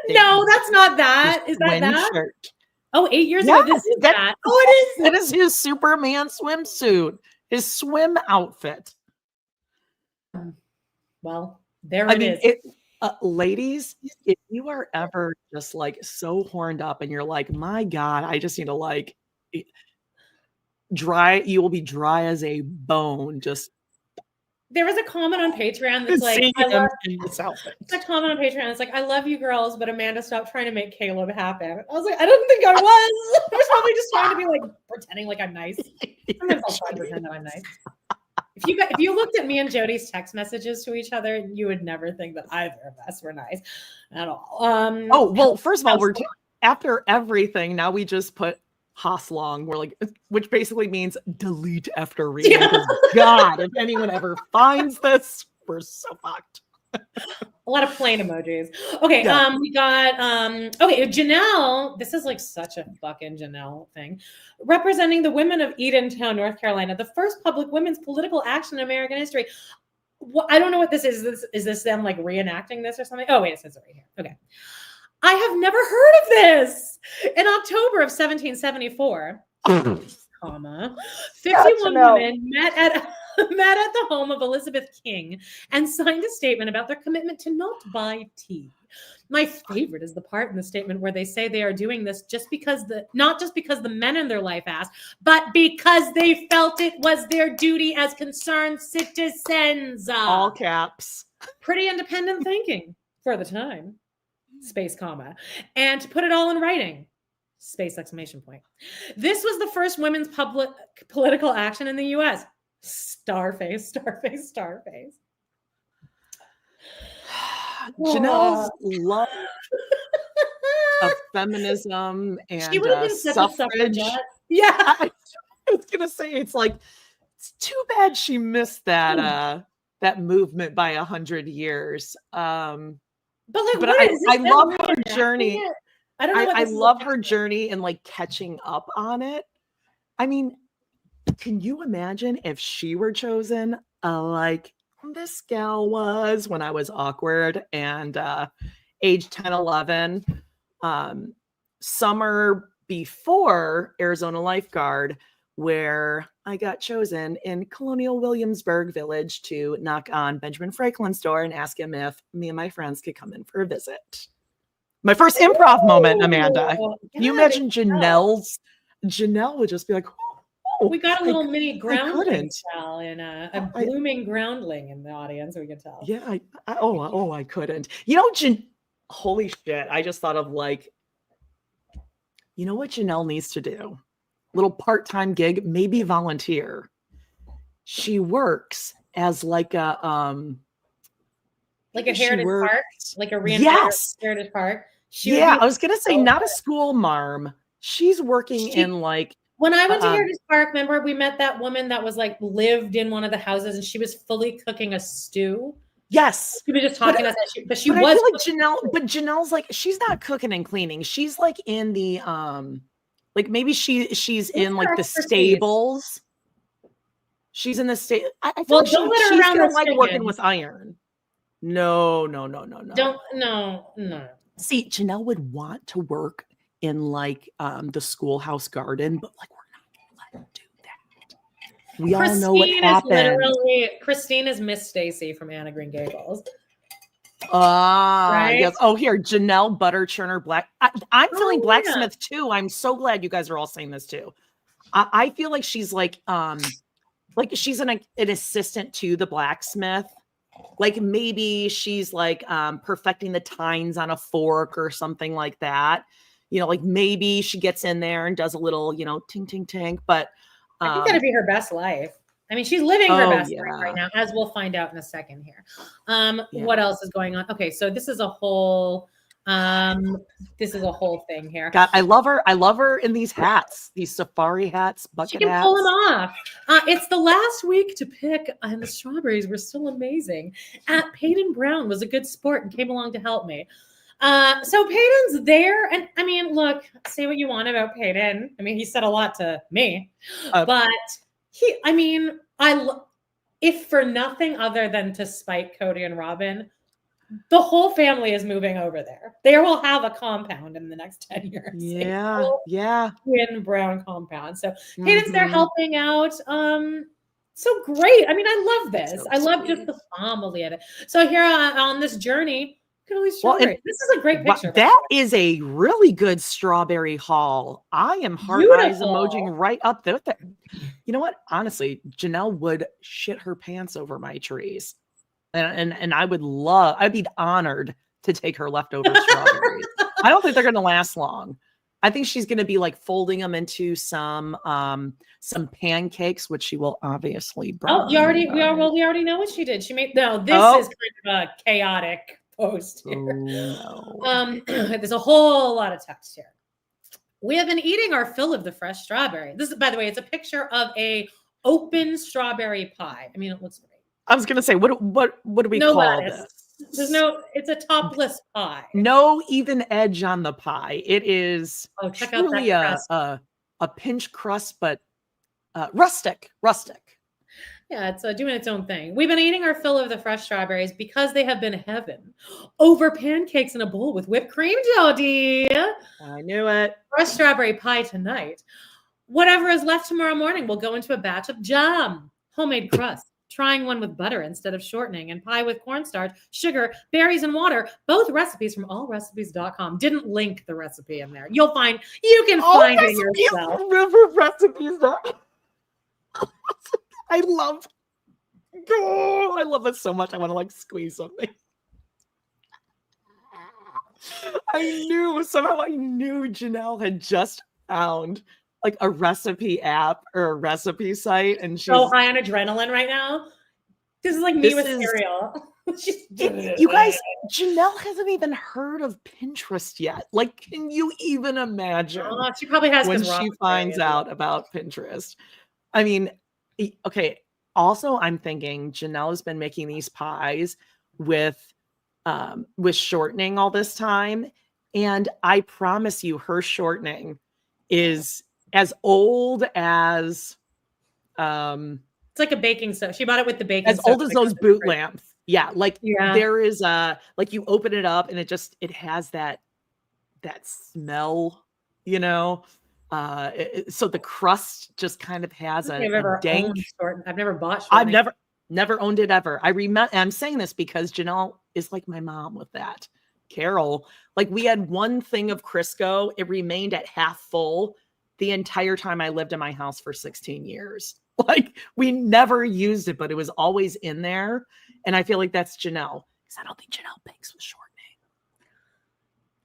No, that's not that. Is that? Shirt. Oh, 8 years ago. This is that. Oh, it is. It is his Superman swimsuit, his swim outfit. Well, there it is. Ladies, if you are ever just like so horned up and you're like, my God, I just need to like dry, you will be dry as a bone. Just there was a comment on Patreon that's like, it's a comment on Patreon. It's like, I love you girls, but Amanda, stop trying to make Caleb happy. I was like, I didn't think I was. I was probably just trying to be like pretending like I'm nice. Sometimes I'll try to pretend that I'm nice. If you looked at me and Jody's text messages to each other, you would never think that either of us were nice at all. First of all, after everything, now we just put Haslong. We're like, which basically means delete after reading. Yeah. God, if anyone ever finds this, we're so fucked. A lot of plain emojis. Okay, yeah. We got Janelle. This is like such a fucking Janelle thing. Representing the women of Edentown, North Carolina, the first public women's political action in American history. I don't know what this is. Is this them like reenacting this or something? Oh, wait, it says it right here. Okay. I have never heard of this. In October of 1774, 51 women met at the home of Elizabeth King and signed a statement about their commitment to not buy tea. My favorite is the part in the statement where they say they are doing this not just because the men in their life asked, but because they felt it was their duty as concerned citizens. All caps. Pretty independent thinking for the time. Space comma. And to put it all in writing. Space exclamation point. This was the first women's public political action in the U.S. Starface. Janelle's love of feminism and she would have been suffrage. Yeah. I was gonna say it's too bad she missed that movement by 100 years. But I love her journey. I don't know. I love her journey and like catching up on it. I mean, can you imagine if she were chosen like this gal was when I was awkward and age 10, 11, summer before Arizona Lifeguard, where I got chosen in Colonial Williamsburg Village to knock on Benjamin Franklin's door and ask him if me and my friends could come in for a visit. My first improv moment, Amanda. Can you imagine Janelle would just be like, We got a little mini groundling couldn't. style and a blooming groundling in the audience. We can tell. Yeah. I couldn't. Holy shit! I just thought of like, you know what Janelle needs to do? Little part-time gig, maybe volunteer. She works as like a Heritage Park, like a Heritage Park. I was gonna say not a school marm. She's working in like. When I went to Heritage Park, remember we met that woman that was like lived in one of the houses and she was fully cooking a stew. Yes. She was just talking to us, but I feel like Janelle's like, she's not cooking and cleaning. She's like in the like maybe she's in like the stables. She's in the state. I feel like she's gonna like working with iron. No. No. See, Janelle would want to work in like the schoolhouse garden, but like we're not gonna let her do that. We all know what happened. Christine is Miss Stacy from Anna Green Gables. Right? Yes. Oh, here, Janelle Butter Churner Black. I'm feeling blacksmith too. I'm so glad you guys are all saying this too. I feel like she's like she's an assistant to the blacksmith. Like maybe she's like perfecting the tines on a fork or something like that. Like maybe she gets in there and does a little, ting, ting, ting. But I think that'd be her best life. I mean, she's living her best life right now, as we'll find out in a second here. What else is going on? Okay, so this is a whole thing here. God, I love her. I love her in these hats, these safari hats, bucket hats. She can pull them off. It's the last week to pick, and the strawberries were still amazing. Peyton Brown was a good sport and came along to help me. So Peyton's there, and I mean, look, say what you want about Peyton. I mean, he said a lot to me, but if for nothing other than to spite Cody and Robin, the whole family is moving over there. They will have a compound in the next 10 years. Yeah. Twin Brown compound. So Peyton's there helping out. So great. I mean, I love this. So I love just the family of it. So here on this journey, this is a great picture. That is a really good strawberry haul. I am heart eyes emojing right up there. You know what? Honestly, Janelle would shit her pants over my trees. And I'd be honored to take her leftover strawberries. I don't think they're going to last long. I think she's going to be like folding them into some pancakes, which she will obviously burn. Oh, we already know what she did. She made, this is kind of a chaotic post here. No. There's a whole lot of text here. We have been eating our fill of the fresh strawberry. This is, by the way, it's a picture of a open strawberry pie. I mean, it looks great. I was gonna say, what do we call this? There's it's a topless pie. No even edge on the pie. It is truly a pinch crust, but rustic. Yeah, it's doing its own thing. We've been eating our fill of the fresh strawberries because they have been heaven over pancakes in a bowl with whipped cream, Jody. I knew it. Fresh strawberry pie tonight. Whatever is left tomorrow morning will go into a batch of jam, homemade crust. Trying one with butter instead of shortening, and pie with cornstarch, sugar, berries, and water. Both recipes from allrecipes.com. Didn't link the recipe in there. You can find it yourself. River recipes. I love it so much. I want to like squeeze something. I knew Janelle had just found like a recipe app or a recipe site, and she's so high on adrenaline right now. This is like me with cereal. You guys, Janelle hasn't even heard of Pinterest yet. Like, can you even imagine? She probably has when she finds out about Pinterest. I mean, okay. Also, I'm thinking Janelle has been making these pies with shortening all this time, and I promise you, her shortening is as old as it's like a baking soda. She bought it with the baking as soda. Old as those boot lamps. Yeah, there is like you open it up and it has that smell, so the crust just kind of has a dank. I've never bought shortening. I've never owned it ever. I'm saying this because Janelle is like my mom with that. Carol, like we had one thing of Crisco, it remained at half full. the entire time I lived in my house for 16 years. Like, we never used it, but it was always in there. And I feel like that's Janelle. Because I don't think Janelle bakes with shortening.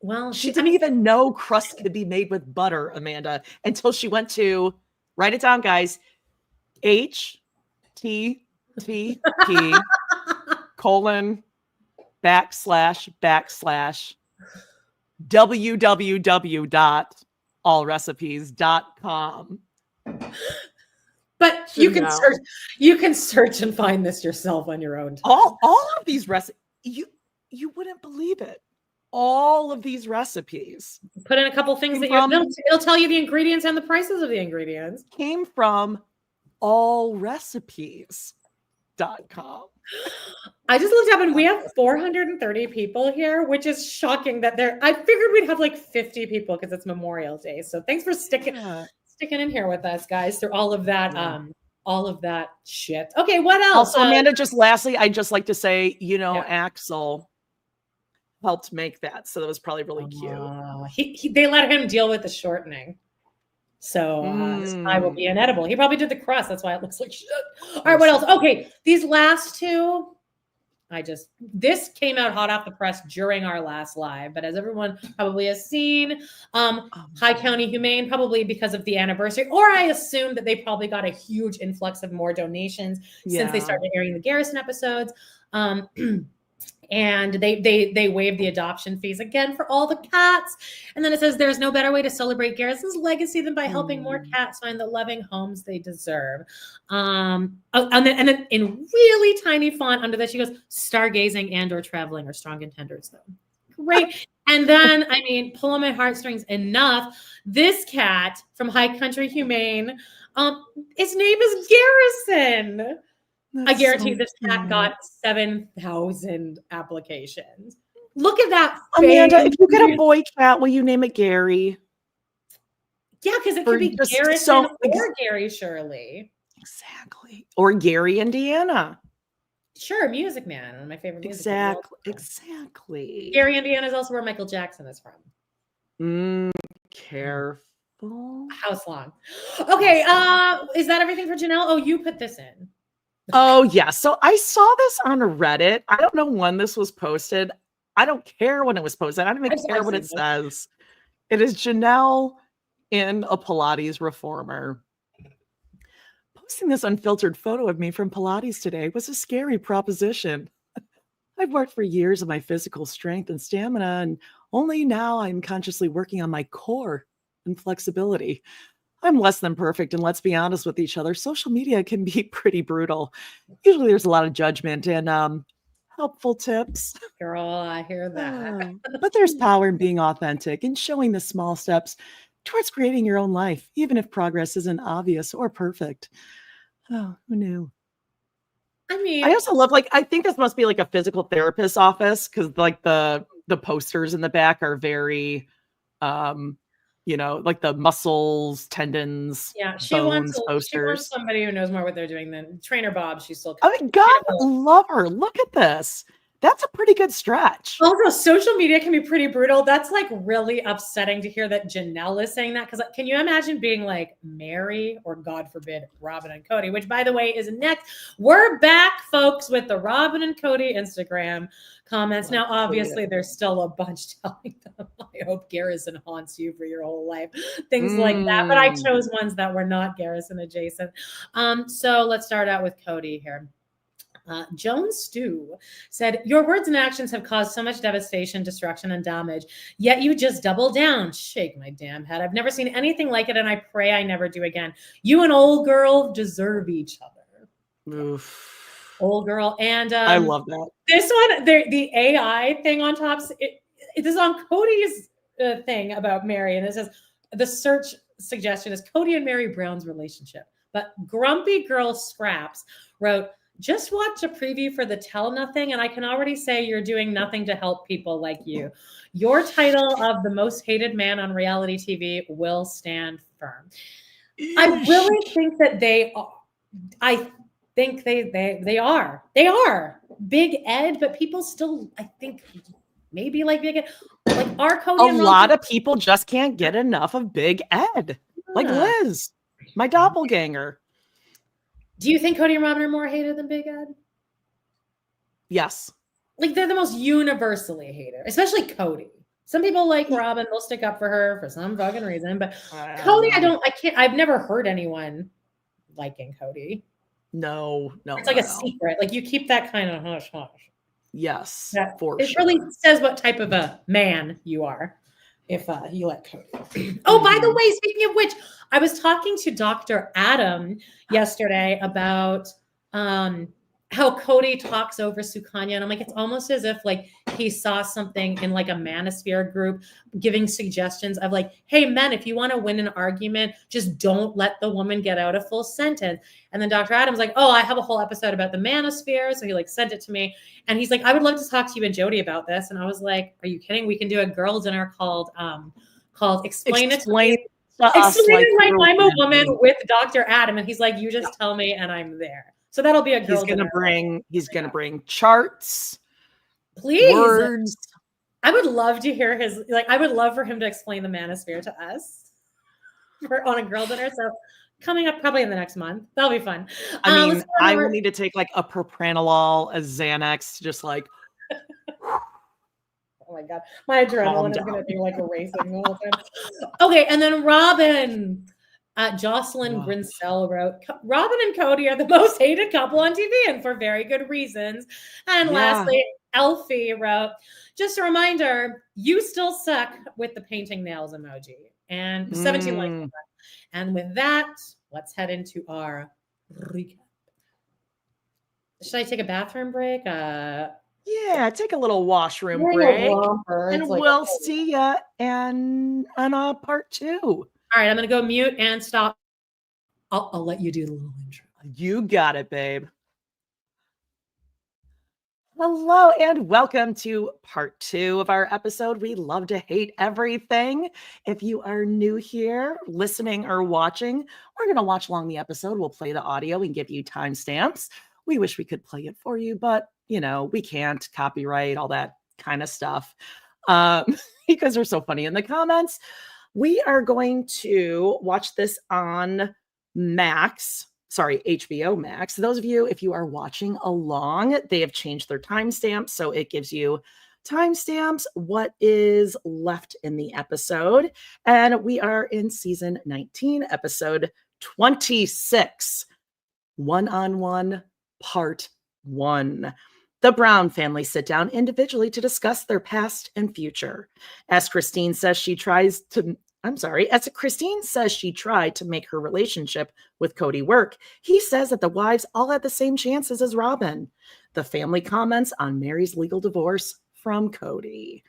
Well, She didn't even know crust could be made with butter, Amanda, until she went to, write it down, guys, HTTP : www.allrecipes.com. But you can search and find this yourself on your own time. All of these recipes, you wouldn't believe it. All of these recipes. Put in a couple things that it'll tell you the ingredients and the prices of the ingredients. Came from allrecipes.com. I just looked up and we have 430 people here, which is shocking that I figured we'd have like 50 people because it's Memorial Day. So thanks for sticking in here with us, guys, through all of that shit. Okay, what else? Also, Amanda, just lastly, I'd just like to say, Axel helped make that. So that was probably really cute. They let him deal with the shortening. So I will be inedible. He probably did the crust. That's why it looks like shit. All right, what else? Okay, these last two, this came out hot off the press during our last live, but as everyone probably has seen, High County Humane, probably because of the anniversary, or I assume that they probably got a huge influx of more donations since they started airing the Garrison episodes. And they waived the adoption fees again for all the cats. And then it says there's no better way to celebrate Garrison's legacy than by helping more cats find the loving homes they deserve. And then in really tiny font under this, she goes, stargazing and or traveling are strong contenders though. Great. And then, pulling my heartstrings enough. This cat from High Country Humane, his name is Garrison. I guarantee this cat got 7,000 applications. Look at that face. Amanda, if you get a boy cat, will you name it Gary? Yeah, because it could be Garrison or Gary Shirley. Exactly. Or Gary, Indiana. Sure, Music Man, one of my favorite music. Exactly. Gary, Indiana is also where Michael Jackson is from. Careful. House long. Okay, is that everything for Janelle? Oh, you put this in. Oh, yeah. So I saw this on Reddit. I don't know when this was posted. I don't care when it was posted. I don't even care what it says. It is Janelle in a Pilates reformer. Posting this unfiltered photo of me from Pilates today was a scary proposition. I've worked for years on my physical strength and stamina, and only now I'm consciously working on my core and flexibility. I'm less than perfect, and let's be honest with each other, social media can be pretty brutal. Usually there's a lot of judgment and helpful tips. Girl, I hear that. But there's power in being authentic and showing the small steps towards creating your own life, even if progress isn't obvious or perfect. Oh, who knew? I also love, I think this must be like a physical therapist's office because the posters in the back are very like the muscles, tendons, bones posters. She wants somebody who knows more what they're doing than Trainer Bob. She's still. God love her. Look at this. That's a pretty good stretch. Also, social media can be pretty brutal. That's really upsetting to hear that Janelle is saying that. Because can you imagine being like Mary or God forbid, Robin and Cody, which by the way is next. We're back, folks, with the Robin and Cody Instagram comments. Now, obviously, there's still a bunch telling them, I hope Garrison haunts you for your whole life. Things like that. But I chose ones that were not Garrison adjacent. So let's start out with Cody here. Joan Stew said, your words and actions have caused so much devastation, destruction, and damage, yet you just double down. Shake my damn head. I've never seen anything like it, and I pray I never do again. You and old girl deserve each other. Oof. Old girl. And I love that. This one, the AI thing on top, it is on Cody's thing about Mary, and it says, the search suggestion is Cody and Mary Brown's relationship. But Grumpy Girl Scraps wrote, just watch a preview for the Tell Nothing, and I can already say you're doing nothing to help people like you. Your title of the most hated man on reality TV will stand firm. I really think that they are. I think they are. They are. Big Ed, but people still, I think, maybe like Big Ed. Like our Cody. A lot of people just can't get enough of Big Ed. Like Liz, my doppelganger. Do you think Cody and Robin are more hated than Big Ed? Yes. Like they're the most universally hated, especially Cody. Some people like Robin, they'll stick up for her for some fucking reason, but Cody, I've never heard anyone liking Cody. No. It's like a secret. Like you keep that kind of hush hush. Yes, it really says what type of a man you are if you let Cody. Oh, by the way, speaking of which, I was talking to Dr. Adam yesterday about how Cody talks over Sukanya, and I'm like, it's almost as if like he saw something in like a manosphere group giving suggestions of like, hey men, if you want to win an argument, just don't let the woman get out a full sentence. And then Dr. Adam's like, oh, I have a whole episode about the manosphere, so he like sent it to me, and he's like, I would love to talk to you and Jody about this. And I was like, are you kidding? We can do a girl dinner called Explain It like I'm a woman with Dr. Adam, and he's like, you just tell me and I'm there. So that'll be a girl. He's gonna bring charts. Please. Words. I would love to hear I would love for him to explain the manosphere to us on a girl dinner. So coming up probably in the next month. That'll be fun. I mean, I will need to take like a propranolol, a Xanax, just like oh my God. My adrenaline is gonna be like racing the whole time. Okay, and then Robin. Jocelyn Grinsell wrote, Robin and Cody are the most hated couple on TV, and for very good reasons. And lastly, Elfie wrote, just a reminder, you still suck with the painting nails emoji. And 17 likes. And with that, let's head into our recap. Should I take a bathroom break? Yeah, take a little washroom break. And we'll see ya on part 2. All right, I'm going to go mute and stop. I'll let you do the little intro. You got it, babe. Hello and welcome to part 2 of our episode. We love to hate everything. If you are new here, listening or watching, we're going to watch along the episode. We'll play the audio and give you timestamps. We wish we could play it for you, but we can't. Copyright, all that kind of stuff. Because they're so funny in the comments. We are going to watch this on HBO Max. Those of you, if you are watching along, they have changed their timestamps. So it gives you timestamps, what is left in the episode. And we are in season 19, episode 26, One-on-One, part 1. The Brown family sit down individually to discuss their past and future. As Christine says she tried to make her relationship with Cody work, he says that the wives all had the same chances as Robin. The family comments on Mary's legal divorce from Cody.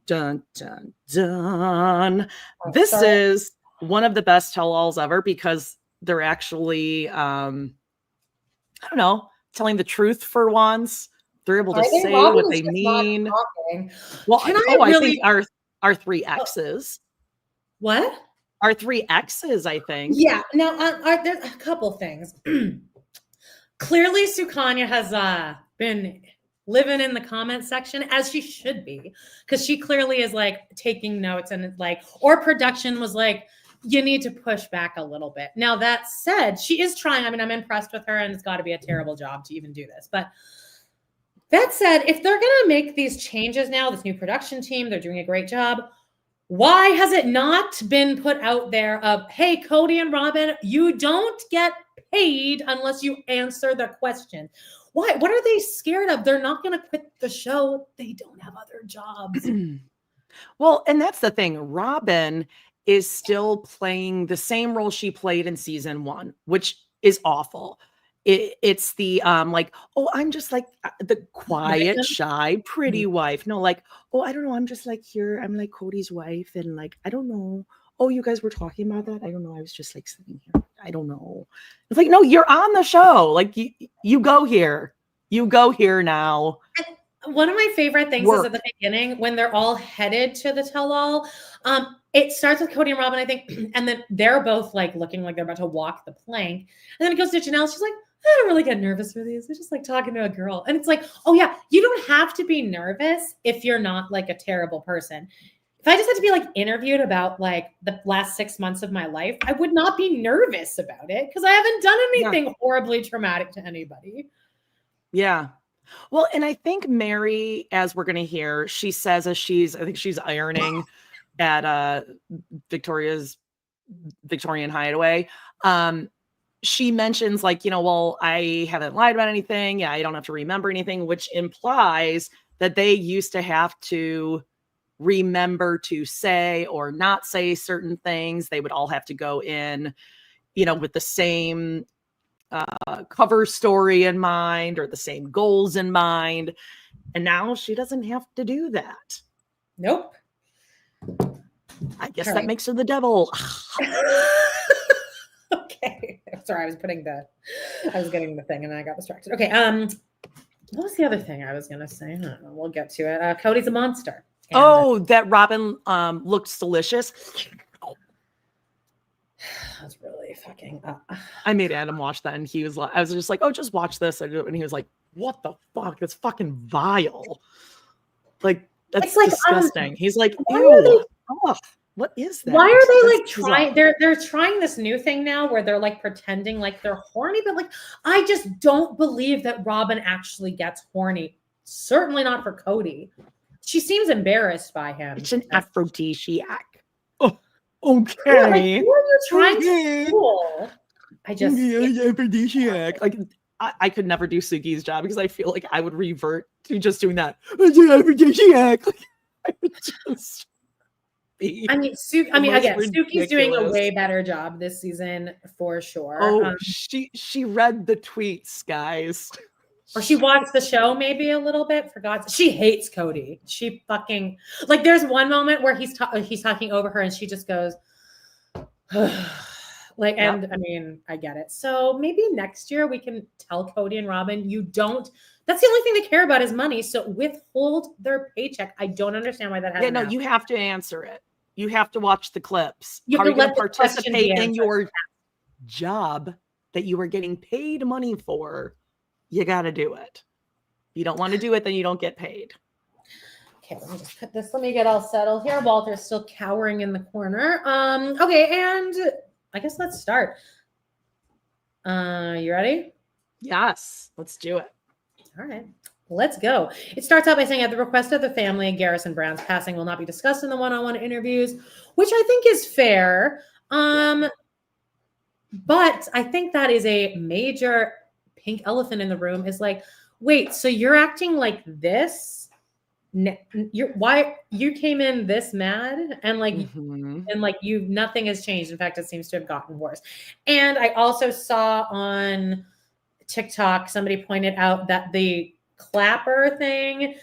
Dun, dun, dun. This is one of the best tell-alls ever because they're actually, telling the truth for once. They're able to say what they mean. Well, I think our 3 exes. What? Our 3 exes, I think. Yeah. Now, there's a couple things. Clearly, Sukanya has been living in the comment section as she should be, because she clearly is like taking notes and or production was like, you need to push back a little bit. Now, that said, she is trying. I mean, I'm impressed with her, and it's got to be a terrible job to even do this. But that said, if they're going to make these changes now, this new production team, they're doing a great job. Why has it not been put out there of, hey, Cody and Robin, you don't get paid unless you answer the question? Why? What are they scared of? They're not going to quit the show. They don't have other jobs. Well, and that's the thing. Robin is still playing the same role she played in season 1, which is awful. It's the I'm just like the quiet, shy, pretty wife. No, I don't know. I'm just like here. I'm like Cody's wife, and I don't know. Oh, you guys were talking about that? I don't know. I was just sitting here. I don't know. It's no, you're on the show. You go here. You go here now. And one of my favorite things is at the beginning when they're all headed to the tell-all. It starts with Cody and Robin, I think, and then they're both looking like they're about to walk the plank. And then it goes to Janelle. She's like, I don't really get nervous for these. They're just talking to a girl. And it's oh yeah, you don't have to be nervous if you're not a terrible person. if I just had to be like interviewed about like the last 6 months of my life, I would not be nervous about it because I haven't done anything horribly traumatic to anybody. Yeah. Well, and I think Mary, as we're going to hear, she says as I think she's ironing at Victoria's Victorian Hideaway. She mentions like, well, I haven't lied about anything. Yeah, I don't have to remember anything, which implies that they used to have to remember to say or not say certain things. They would all have to go in, with the same cover story in mind or the same goals in mind. And now she doesn't have to do that. Nope. I guess that makes her the devil. Okay. Sorry, I was getting the thing and I got distracted. Okay. What was the other thing I was gonna say? I don't know. We'll get to it. Cody's a monster. And, that Robin looks delicious. That's really fucking I made Adam watch that and he was like, I was just like, oh, just watch this. And he was like, what the fuck? It's fucking vile. Like, that's like, disgusting. He's like, ew. What is that? Why are they like trying? They're trying this new thing now where they're like pretending like they're horny, but like I just don't believe that Robin actually gets horny. Certainly not for Cody. She seems embarrassed by him. It's an aphrodisiac. Oh, okay. Like, who are you trying to fool? Aphrodisiac. Like I could never do Suki's job because I feel like I would revert to just doing that. Aphrodisiac. Like, I would just. Again, Suki's doing a way better job this season for sure. Oh, she read the tweets, guys. Or she watched the show maybe a little bit. She hates Cody. She fucking like. There's one moment where he's talking over her, and she just goes, like. Yep. And I mean, I get it. So maybe next year we can tell Cody and Robin, you don't. That's the only thing they care about is money. So withhold their paycheck. I don't understand why that happens. Yeah, no, you have to answer it. You have to watch the clips. Are you going to participate in your job that you are getting paid money for? You got to do it. If you don't want to do it, then you don't get paid. Okay, let me just put this. Let me get all settled here. Walter's still cowering in the corner. Okay, and I guess let's start. You ready? Yes, let's do it. All right. Let's go. It starts out by saying, at the request of the family, Garrison Brown's passing will not be discussed in the one-on-one interviews, which I think is fair. But I think that is a major pink elephant in the room is like, wait, so you're acting like this? Why you came in this mad and like, nothing has changed. In fact, it seems to have gotten worse. And I also saw on TikTok, somebody pointed out that the clapper thing,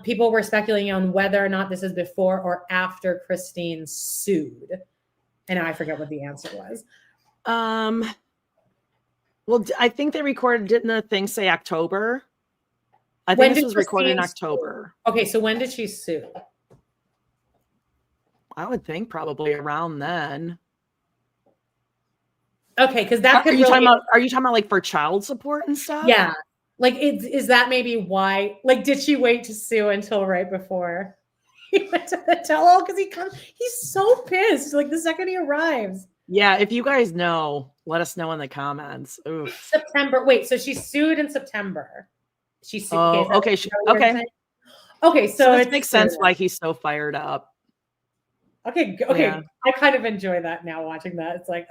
people were speculating on whether or not this is before or after Christine sued. And I forget what the answer was. Well, I think they recorded, didn't the thing say October? I think this was recorded in October. Okay, so when did she sue? I would think probably around then. Okay, because that could are you talking about like for child support and stuff? Yeah. Like, is that maybe why? Like, did she wait to sue until right before he went to the tell-all? Because he's so pissed. Like, the second he arrives. Yeah, if you guys know, let us know in the comments. Oof. September. Wait, so she sued in September. She sued. Oh, okay. Okay, so it makes sense why he's so fired up. Okay. Yeah. I kind of enjoy that now watching that. It's like,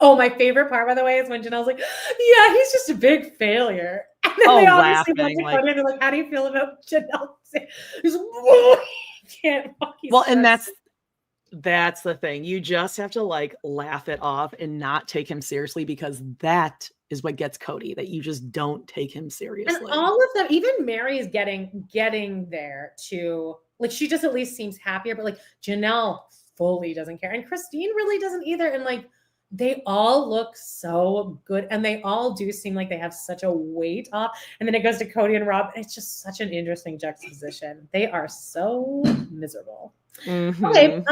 oh, my favorite part, by the way, is when Janelle's like, yeah, he's just a big failure. And then they obviously laughing, and they're like, how do you feel about Janelle? He's like, whoa, he can't. Well, and that's the thing. You just have to like laugh it off and not take him seriously, because that is what gets Cody, that you just don't take him seriously. And all of them, even Mary is getting there to, like, she just at least seems happier, but like Janelle fully doesn't care. And Christine really doesn't either. And like, they all look so good, and they all do seem like they have such a weight off. And then it goes to Cody and Rob. And it's just such an interesting juxtaposition. They are so miserable. Mm-hmm. Okay,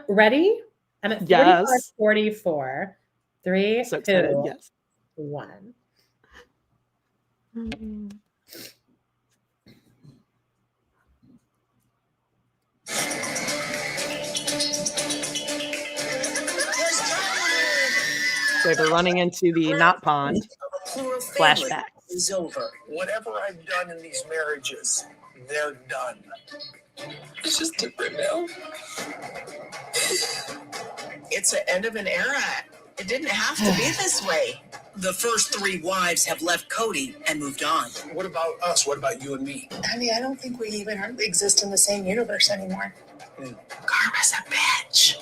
ready? I'm at 44. 3, so 2, yes. 1. Mm-hmm. Okay, they're running into the not pond. Flashback. Is over. Whatever I've done in these marriages, they're done. It's just different now. It's the end of an era. It didn't have to be this way. The first 3 wives have left Cody and moved on. What about us? What about you and me? Honey, I don't think we even exist in the same universe anymore. Karma's a bitch.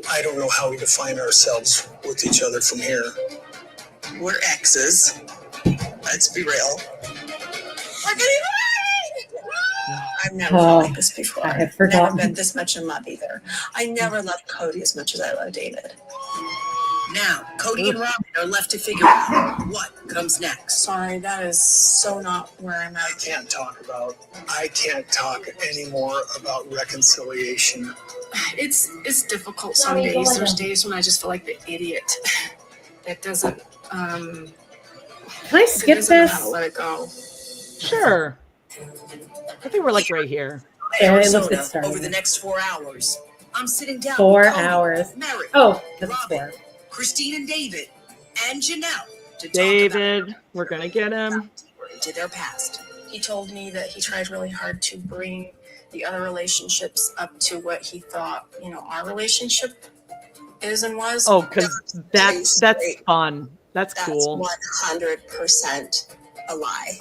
I don't know how we define ourselves with each other from here. We're exes. Let's be real. We're getting married! I've never felt like this I before. had Never forgotten. been this much in love either. I never loved Cody as much as I love David. Now, Cody and Robin are left to figure out what comes next. Sorry, that is so not where I'm I at. can't talk anymore about reconciliation. It's difficult some days. There's days when I just feel like the idiot that doesn't Can I that skip doesn't know how to this? let it go. Sure. I think we're like right here. Yeah, let's Arizona, get started. over the next 4 hours, I'm sitting down 4 with Cody, hours. Mary, Oh, that's Robin, 4. Christine and David, and Janelle to David, talk we're gonna get him. into their past. He told me that he tried really hard to bring the other relationships up to what he thought, our relationship is and was. Oh, because that's fun. That's cool. 100% a lie.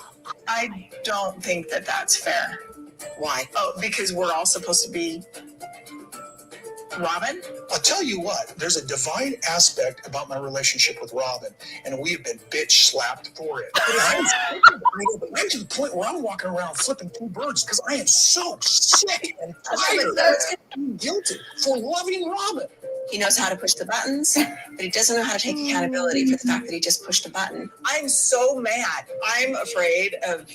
I don't think that that's fair. Why? Oh, because we're all supposed to be Robin? I'll tell you what, there's a divine aspect about my relationship with Robin, and we've been bitch slapped for it. I'm to the point where I'm walking around flipping 2 birds because I am so sick and tired and guilty for loving Robin. He knows how to push the buttons, but he doesn't know how to take accountability for the fact that he just pushed a button. I'm so mad. I'm afraid of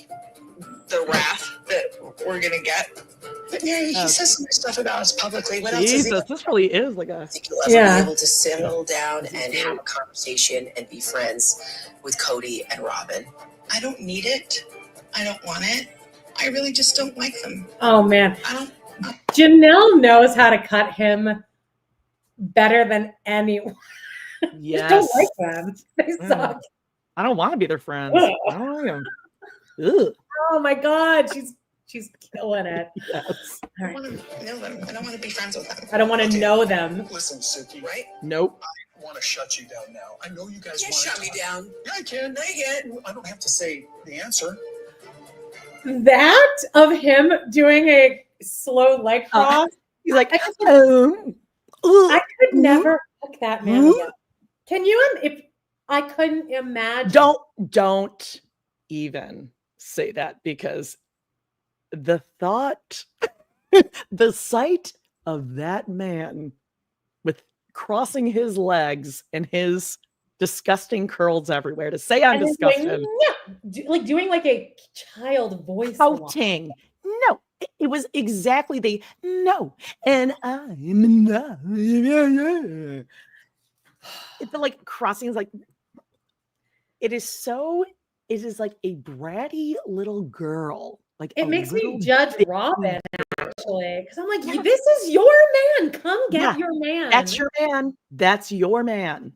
the wrath that we're going to get. But Mary, he says some stuff about us publicly. What else is he? Jesus, this really is like a. I think you'll ever be able to settle down and have a conversation and be friends with Cody and Robin. I don't need it. I don't want it. I really just don't like them. Oh, man. I don't. Janelle knows how to cut him better than anyone. Yes. I don't like them. They suck. I don't want to be their friends. I don't like them. Ugh. Oh my God, she's killing it. Yes. All I right. don't want to know them. I don't want to be friends with them. I don't want to know them. Listen, Suki, right? Nope. I want to shut you down now. I know you guys want to shut me down. Yeah, I can. No, you can't. I don't have to say the answer. That of him doing a slow leg cross, He's like, I could never fuck that man again. Can you? If I couldn't imagine. don't even say that, because the thought, the sight of that man with crossing his legs and his disgusting curls everywhere, to say I'm And then disgusted. going, "No," like doing like a child voice. a lot. Pouting. No, it was exactly the no. And I'm not. It's like crossing is like, it is like a bratty little girl. Like It a makes me little judge bit- Robin actually, because I'm like, this is your man. Come get Yeah, your man. That's your man. That's your man.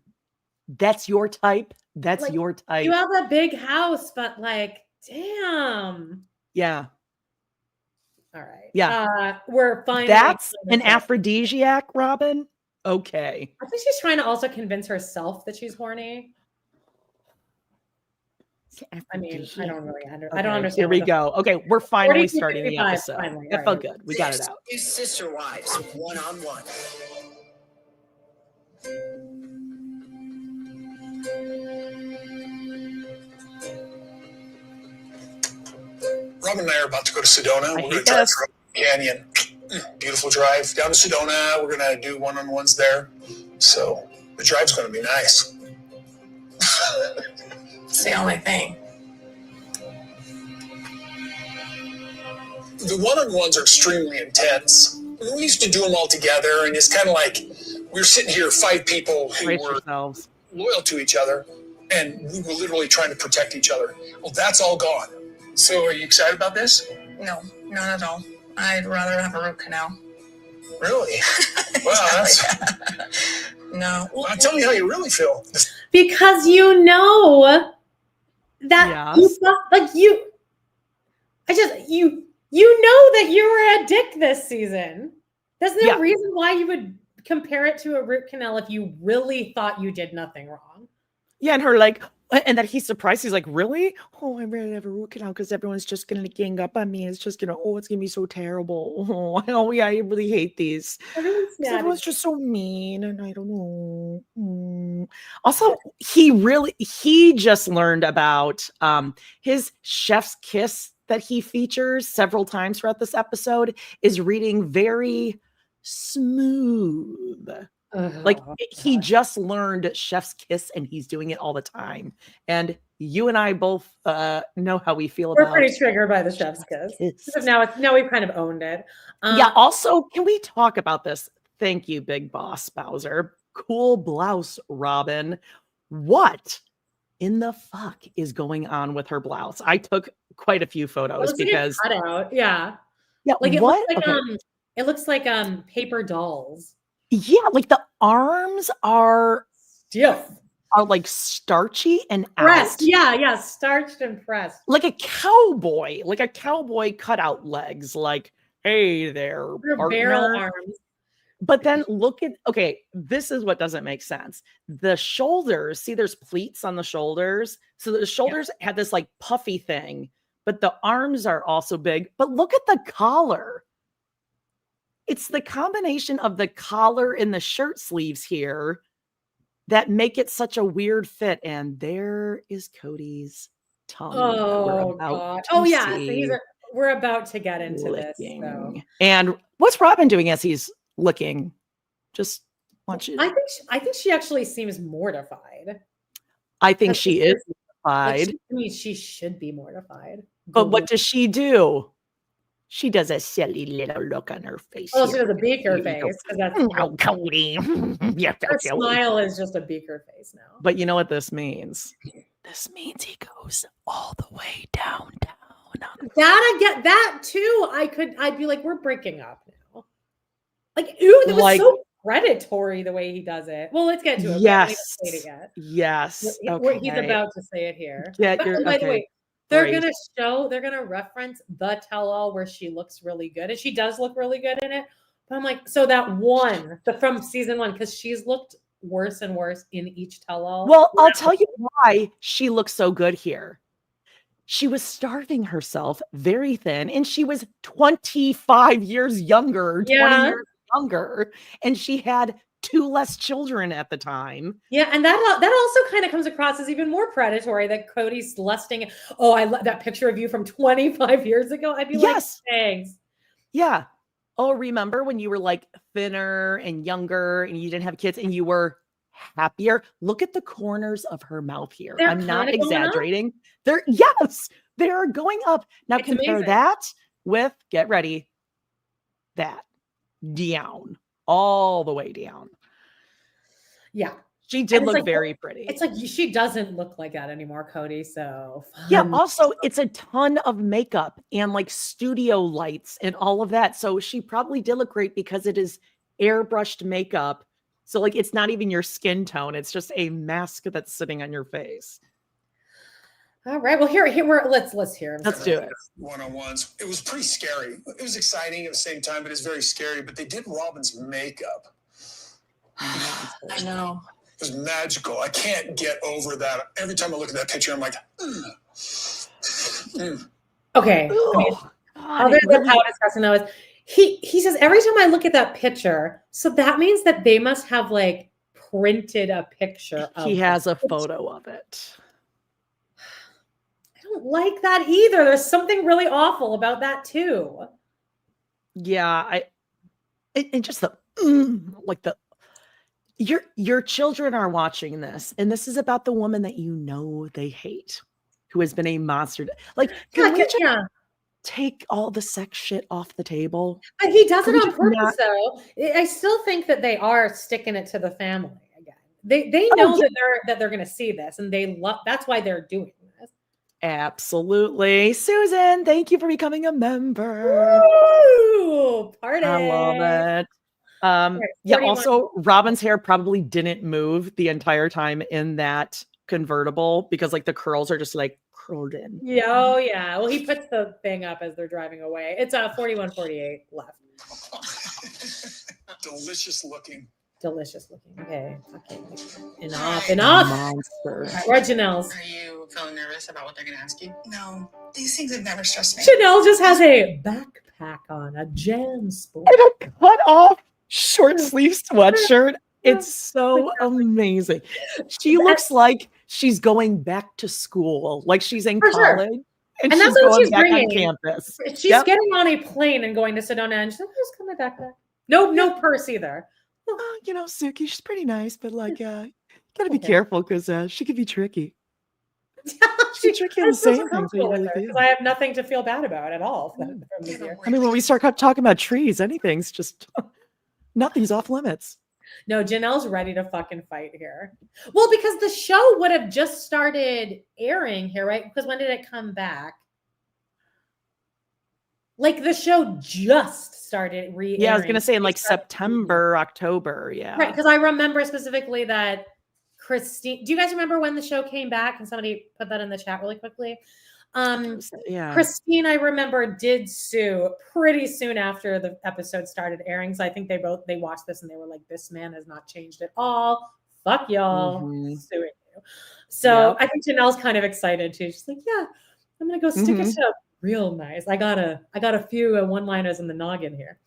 That's your type. That's Like, your type. You have a big house, but like, damn. Yeah. All right. Yeah. We're finally. That's an aphrodisiac, Robin. Okay. I think she's trying to also convince herself that she's horny. I mean, I don't really I don't Okay, understand. Here we what go. Okay, we're finally 42, starting the 55, episode. finally, It all felt right. good. We got it out. Two sister wives, one-on-one. Robin and I are about to go to Sedona. We're going to hate drive this. through the canyon. Beautiful drive down to Sedona. We're going to do one-on-ones there. So the drive's going to be nice. It's the only thing. The one-on-ones are extremely intense. We used to do them all together, and it's kind of like we were sitting here, 5 people who Brace were yourselves. loyal to each other, and we were literally trying to protect each other. Well, that's all gone. So are you excited about this? No, not at all. I'd rather have a root canal. Really? Wow, that's... No, No. Tell me how you really feel. Because you know that you know that you were a dick this season. There's no reason why you would compare it to a root canal if you really thought you did nothing wrong. Yeah, and her like, and that he's surprised. He's like, really? Oh, I'm ready to have a root canal because everyone's just gonna gang up on me. It's just gonna, it's gonna be so terrible. Oh, yeah, I really hate these. Everyone's just so mean, and I don't know. Also, he just learned about his chef's kiss that he features several times throughout this episode is reading very smooth. Like he just learned chef's kiss and he's doing it all the time. And you and I both know how we feel about it. We're pretty triggered by the chef's kiss. Now we've kind of owned it. Yeah. Also, can we talk about this? Thank you, Big Boss Bowser. Cool blouse, Robin. What in the fuck is going on with her blouse? I took quite a few photos because cut out. Yeah. Like it looks like paper dolls. Yeah, like the arms are stiff. Are like starchy and pressed. out. Yeah, starched and pressed. Like a cowboy cutout legs. Like, hey there, barrel arms. But then look at, this is what doesn't make sense. The shoulders, see there's pleats on the shoulders. So the shoulders have this like puffy thing, but the arms are also big. But look at the collar. It's the combination of the collar and the shirt sleeves here that make it such a weird fit. And there is Cody's tongue. Oh, God. So we're about to get into licking. This. So. And what's Robin doing as he's licking? Just watch it. I think she actually seems mortified. I think she is mortified. She should be mortified. But what does she do? She does a silly little look on her face. Oh, she does a beaker face. Oh, Cody. Her smile is just a beaker face now. But you know what this means? This means he goes all the way downtown. I get that too. I'd be like, we're breaking up now. Like, ew, that was so predatory the way he does it. Well, let's get to it. Yes. Yes. Okay. He's about to say it here. By the way, they're gonna reference the tell-all where she looks really good, and she does look really good in it. But I'm like, so that one from season 1, because she's looked worse and worse in each tell-all. Well, I'll tell you why she looks so good here. She was starving herself, very thin, and she was 25 years younger, 20 years younger, and she had 2 less children at the time. Yeah, and that also kind of comes across as even more predatory, that Cody's lusting. Oh, I love that picture of you from 25 years ago. I'd be like, thanks. Yeah. Oh, remember when you were like thinner and younger and you didn't have kids and you were happier? Look at the corners of her mouth here. I'm not exaggerating. They're going up. Now compare that with, get ready, that down. All the way down. Yeah. She did look very pretty. It's like she doesn't look like that anymore, Cody. So yeah, also it's a ton of makeup and like studio lights and all of that. So she probably did look great because it is airbrushed makeup. So like it's not even your skin tone. It's just a mask that's sitting on your face. All right. Well, let's hear him. Let's do it. One-on-ones. It was pretty scary. It was exciting at the same time, but it's very scary. But they did Robin's makeup. I know. It was magical. I can't get over that. Every time I look at that picture, I'm like, Okay. Other than how disgusting that was, he says every time I look at that picture, so that means that they must have like printed a picture. He has a photo of it. Like that either. There's something really awful about that too. Yeah, and just the like the your children are watching this, and this is about the woman that you know they hate, who has been a monster. Like, can we just take all the sex shit off the table? But he does it on purpose, though. I still think that they are sticking it to the family again. They know that they're going to see this, and they love. That's why they're doing this. Absolutely. Susan, thank you for becoming a member. Woo! Party. I love it. Yeah. 41. Also, Robin's hair probably didn't move the entire time in that convertible because like the curls are just like curled in. Yeah, oh yeah. Well, he puts the thing up as they're driving away. It's 4148 left. Delicious looking. Delicious looking. Okay. Enough. Monster. We're at Janelle's. Are you feeling nervous about what they're going to ask you? No. These things have never stressed me. Janelle just has a backpack on, a Jan sport. And a cut off short sleeve sweatshirt. It's so amazing. She looks like she's going back to school, like she's in For sure. college. And And she's that's what going she's back bringing. on campus. She's getting on a plane and going to Sedona, and she's like, "Who's coming back there?" No purse either. You know, Suki, she's pretty nice, but like, gotta be careful because she could be tricky. She's tricky and saying things that you really feel. Because I have nothing to feel bad about at all from this year. I mean, when we start talking about trees, anything's just nothing's off limits. No, Janelle's ready to fucking fight here. Well, because the show would have just started airing here, right? Because when did it come back? Like the show just started re-airing. Yeah, I was gonna say in like September, October. Yeah, right. Because I remember specifically that Christine. Do you guys remember when the show came back? Can somebody put that in the chat really quickly? Yeah. Christine, I remember, did sue pretty soon after the episode started airing. So I think they watched this and they were like, "This man has not changed at all. Fuck y'all, suing you." So I think Janelle's kind of excited too. She's like, "Yeah, I'm gonna go stick it to real nice. I got a few one-liners in the noggin here."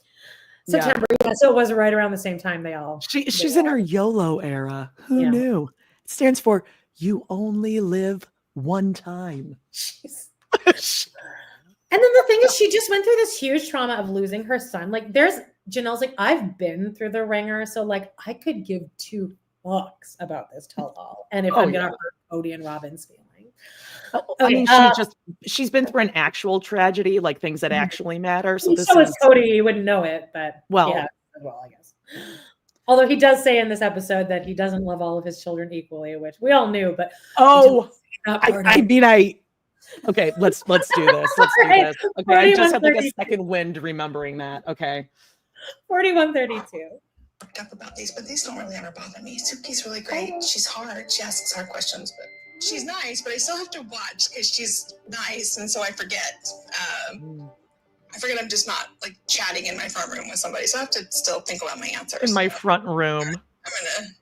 September, so it was right around the same time they all. She's in her YOLO era. Who knew? It stands for "You Only Live One Time." And then the thing is, she just went through this huge trauma of losing her son. Like, Janelle's like, I've been through the ringer, so like, I could give 2 fucks about this tell-all, and if I'm gonna hurt Cody and Robin's feelings. I mean, she's been through an actual tragedy, like things that actually matter. So so is Cody. You wouldn't know it, but I guess. Although he does say in this episode that he doesn't love all of his children equally, which we all knew. But okay, let's do this. Let's do this. Okay, I just had like a second wind remembering that. Okay, 4132. Up about these, but these don't really ever bother me. Suki's really great. She's hard. She asks hard questions, but she's nice. But I still have to watch because she's nice, and so I forget. I'm just not like chatting in my front room with somebody, so I have to still think about my answers. in my front room. I'm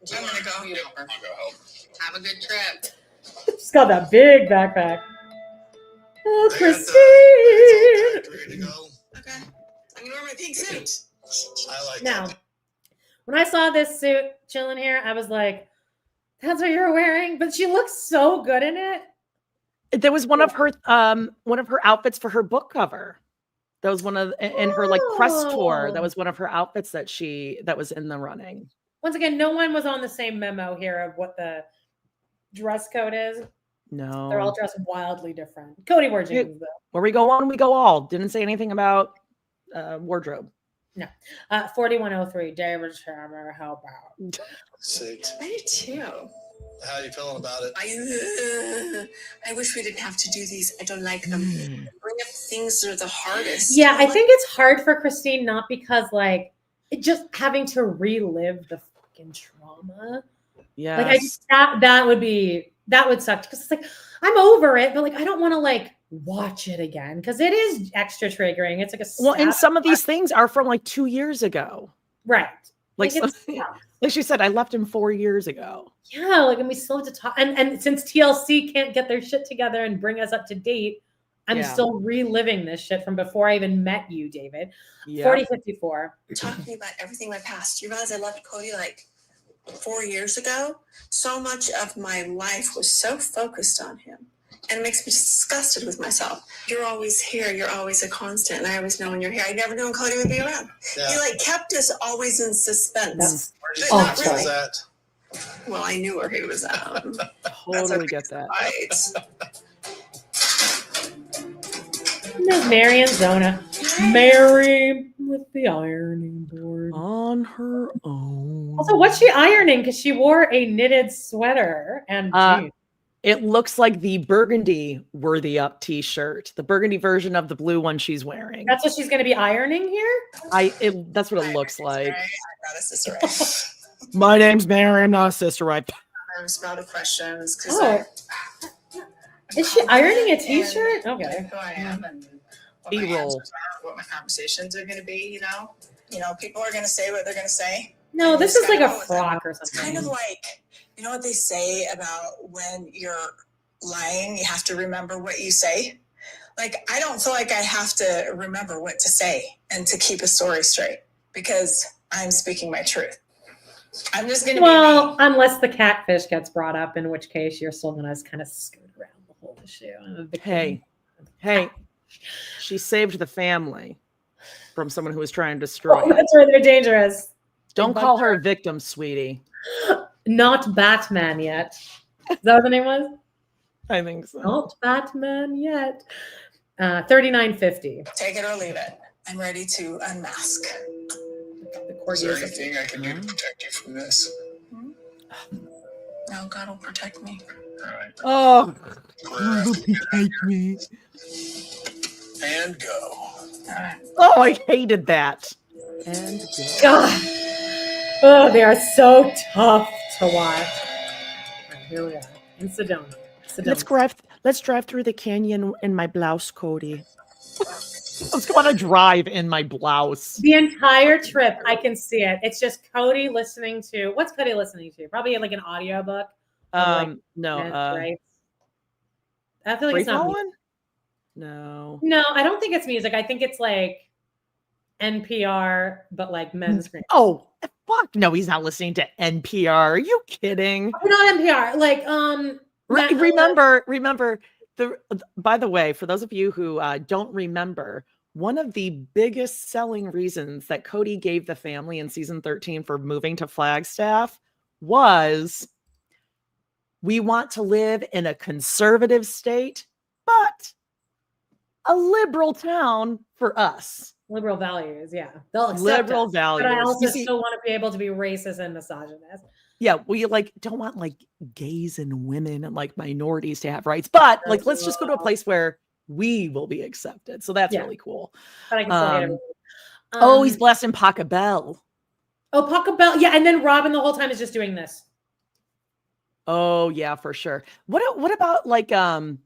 gonna go. I'll go help. Have a good trip. She's got that big backpack. Oh, Christine. Ready to go? Okay. I'm gonna wear my pink suit. I like Now, that. when I saw this suit chilling here, I was like, "That's what you're wearing." But she looks so good in it. There was one of her outfits for her book cover. That was one of in her like press tour. That was one of her outfits that was in the running. Once again, no one was on the same memo here of what the dress code is. No, They're all dressed wildly different. Cody wore jeans though. Where we go on, we go all. Didn't say anything about wardrobe. No. 4103, David Shermer, how about? 6. I do too. How are you feeling about it? I wish we didn't have to do these. I don't like them. Bring up things that are the hardest. Yeah, I think it's hard for Christine, not because like just having to relive the fucking trauma. Yeah. Like that would suck because it's like I'm over it, but like I don't want to like watch it again because it is extra triggering. It's like and some of these things are from like 2 years ago. Right. Like she said, I left him 4 years ago. Yeah, like and we still have to talk. And since TLC can't get their shit together and bring us up to date, I'm still reliving this shit from before I even met you, David. 4054. Talking about everything in my past. You realize I left Cody like 4 years ago? So much of my life was so focused on him. And it makes me disgusted with myself. You're always here. You're always a constant. And I always know when you're here. I never knew when Cody would be around. Yeah. He like kept us always in suspense. Not really. That? Well, I knew where he was at. Totally get that. Right. There's Mary and Zona. Mary with the ironing board. On her own. Also, what's she ironing? Because she wore a knitted sweater and jeans. It looks like the burgundy Worthy Up t-shirt, the burgundy version of the blue one she's wearing. That's what she's going to be ironing here? That's what it looks like. I'm not a sister wife. My name's Mary. I'm not a sister wife. I'm sprouted questions because Is she ironing a t-shirt? Okay. who I am and what my B-roll. answers are, what my conversations are going to be. You know, people are going to say what they're going to say. No, And this you is just like gotta a go with frock or It's something. kind of like, you know what they say about when you're lying, you have to remember what you say. Like, I don't feel like I have to remember what to say and to keep a story straight because I'm speaking my truth. I'm just going to be me. Unless the catfish gets brought up, in which case you're still going to kind of skirt around the whole issue. Hey, she saved the family from someone who was trying to destroy it. That's where they're dangerous. Don't call her a victim, sweetie. Not Batman yet. Is that what the name was? I think so. Not Batman yet. 39.50. Take it or leave it. I'm ready to unmask. The Is there corgi is anything I can do to protect you from this? No, God will protect me. All right. Oh, We're protect me. and go. All right. Oh, I hated that. And go. God. Oh, they are so tough to watch. And here we are in Sedona. Let's drive through the canyon in my blouse, Cody. Let's go on a drive in my blouse. The entire trip, I can see it. It's just Cody listening to, what's Cody listening to? Probably like an audiobook. No. Right? I feel like it's not music. One? No. No, I don't think it's music. I think it's like NPR, but like men's screen. Oh, fuck. No, he's not listening to NPR. Are you kidding? Not NPR. Like, Remember by the way, for those of you who don't remember, one of the biggest selling reasons that Cody gave the family in season 13 for moving to Flagstaff was, we want to live in a conservative state, but a liberal town for us. liberal values, yeah. They'll accept Liberal us, values. but I also You see- still want to be able to be racist and misogynist. Yeah, we like don't want like gays and women and like minorities to have rights, but like let's just go to a place where we will be accepted. So that's really cool. But I can still hate everything. Oh, he's blasting Pachelbel. Oh, Pachelbel. Yeah, and then Robin the whole time is just doing this. Oh yeah, for sure. What about like something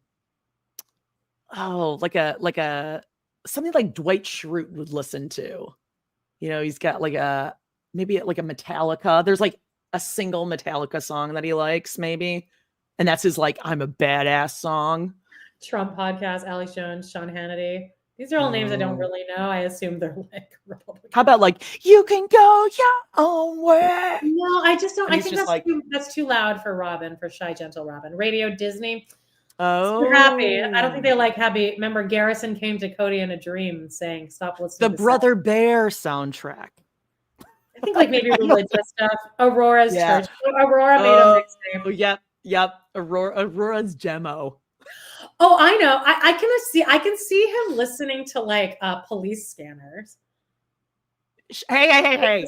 like Dwight Schrute would listen to? You know, he's got like maybe like a Metallica. There's like a single Metallica song that he likes, maybe. And that's his like I'm a badass song. Trump podcast, Alex Jones, Sean Hannity. These are all names I don't really know. I assume they're like Republican. How about like you can go your own way? No, I just don't. And I he's think just that's too loud for Robin, for Shy Gentle Robin. Radio Disney. Oh, Too happy. I don't think they like happy. Remember, Garrison came to Cody in a dream saying, "Stop listening." The to Brother Bear soundtrack. I think like maybe religious stuff. Aurora's Yeah. church. Aurora made a mixtape. Oh, yep. Aurora's Gemo. Oh, I know. I can see him listening to like police scanners. Hey.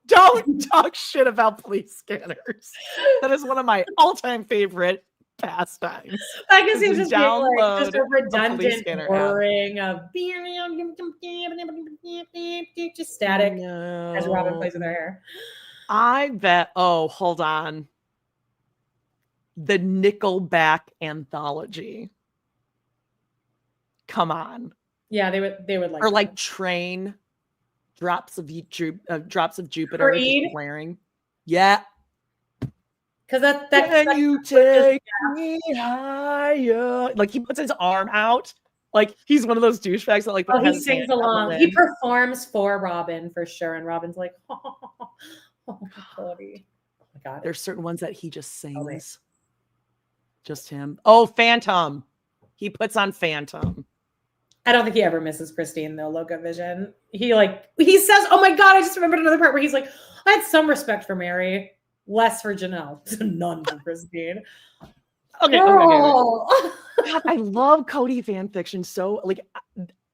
Don't talk shit about police scanners. That is one of my all-time favorite pastimes. I can see him just being like Download just a redundant scanner whirring of just static as Robin plays with her hair. I bet. Oh, hold on. The Nickelback anthology. Come on. Yeah, they would like. Or that. like Train, Drops of Jupiter. Or just Eid. blaring. Yeah. Because that Can you take me higher? Like he puts his arm out. Like he's one of those douchebags that like. Oh, has he his sings hand out the along. wind. He performs for Robin for sure, and Robin's like, "Oh, Cody." Oh my god. There's certain ones that he just sings. wait. Just him. Oh, Phantom. He puts on Phantom. I don't think he ever misses Christine though. Loca Vision. He says, "Oh my god!" I just remembered another part where he's like, "I had some respect for Mary, less for Janelle, none for Christine." Okay. Oh. God, I love Cody fan fiction so like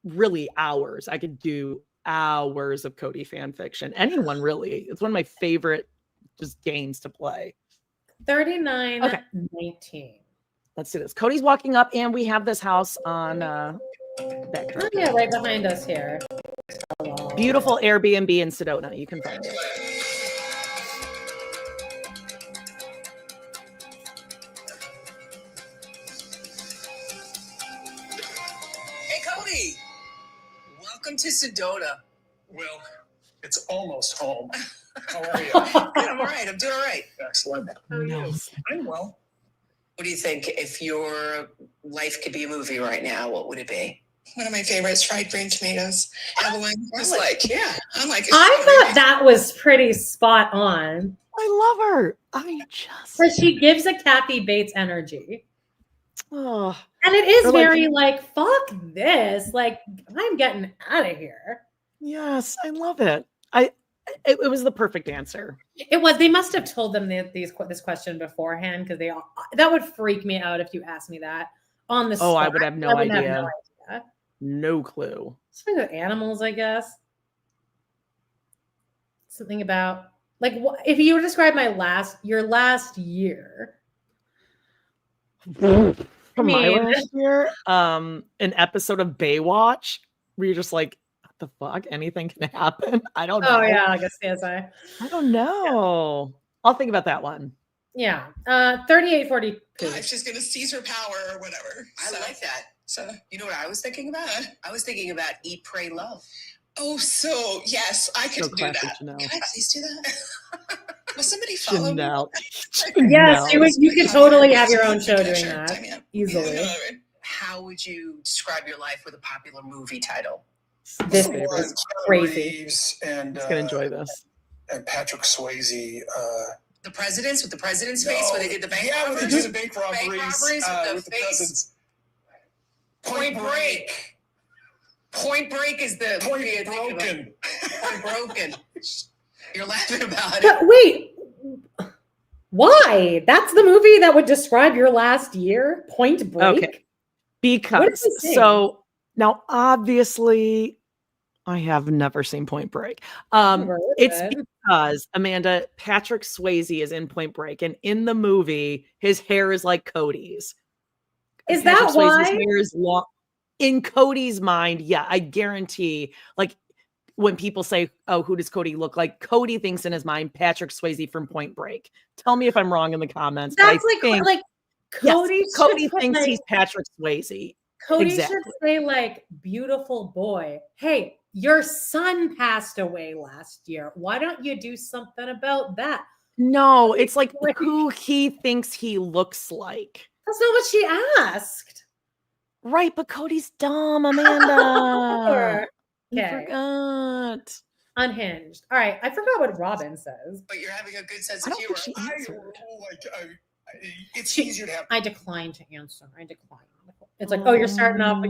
really hours. I could do hours of Cody fan fiction. Anyone really. It's one of my favorite just games to play. 39.19. Let's do this. Cody's walking up, and we have this house on backdrop. Oh, yeah, right behind us here. Beautiful Airbnb in Sedona. You can find it. Hey, Cody. Welcome to Sedona. Well, it's almost home. How are you? Good, I'm all right. I'm doing all right. Excellent. How are you? I'm well. What do you think if your life could be a movie right now? What would it be? One of my favorites, fried green tomatoes. Evelyn was like, yeah, I'm like, I thought that was pretty spot on. I love her. Because she gives a Kathy Bates energy. Oh, And it is Or like- very like, fuck this. Like, I'm getting out of here. yes, I love it. It was the perfect answer. It was. They must have told them this question beforehand because that would freak me out if you asked me that on the spot. Oh, I would have no I would have idea. no idea. No clue. Something about animals, I guess. Something about like if you were to describe your last year. From my mean- last year, an episode of Baywatch where you're just like, what the fuck? Anything can happen. I don't know. Oh yeah, I guess CSI. I don't know. I'll think about that one. Yeah. 3842. if she's gonna seize her power or whatever. I like that. So you know what I was thinking about? I was thinking about Eat, Pray, Love. Oh, so yes, I could So do classic that. Janelle. Can I please do that? Will somebody follow me? Janelle. Yes, Janelle. you could totally have your own show doing Sure, that time, yeah. easily. How would you describe your life with a popular movie title? This Favorite. is Keanu crazy. Reeves and He's gonna enjoy this. and Patrick Swayze. The Presidents with the President's face when they did the bank Yeah, when they robberies? did the bank robberies. With the face. Presidents. Point Break. Point Break is the movie I think about. Broken. Point Broken. You're laughing about it. But wait, why? That's the movie that would describe your last year? Point Break? Okay. Because he saying? so now obviously I have never seen Point Break. Never heard of It's it. because Amanda, Patrick Swayze is in Point Break, and in the movie, his hair is like Cody's. Is Patrick that Swayze's why? hair is long. In Cody's mind, yeah, I guarantee. Like when people say, "Oh, who does Cody look like?" Cody thinks in his mind Patrick Swayze from Point Break. Tell me if I'm wrong in the comments. but I That's think, like yes, Cody. should Cody put, thinks like, he's Patrick Swayze. Cody exactly. should say like beautiful boy. Hey, your son passed away last year. Why don't you do something about that? No, it's like Like- who he thinks he looks like. That's not what she asked. Right, but Cody's dumb, Amanda. You Okay. forgot. Unhinged. All right. I forgot what Robin says. But you're having a good sense I of don't humor. think she answered. It's easier to have. I decline to answer. I decline. It's like, oh, you're starting off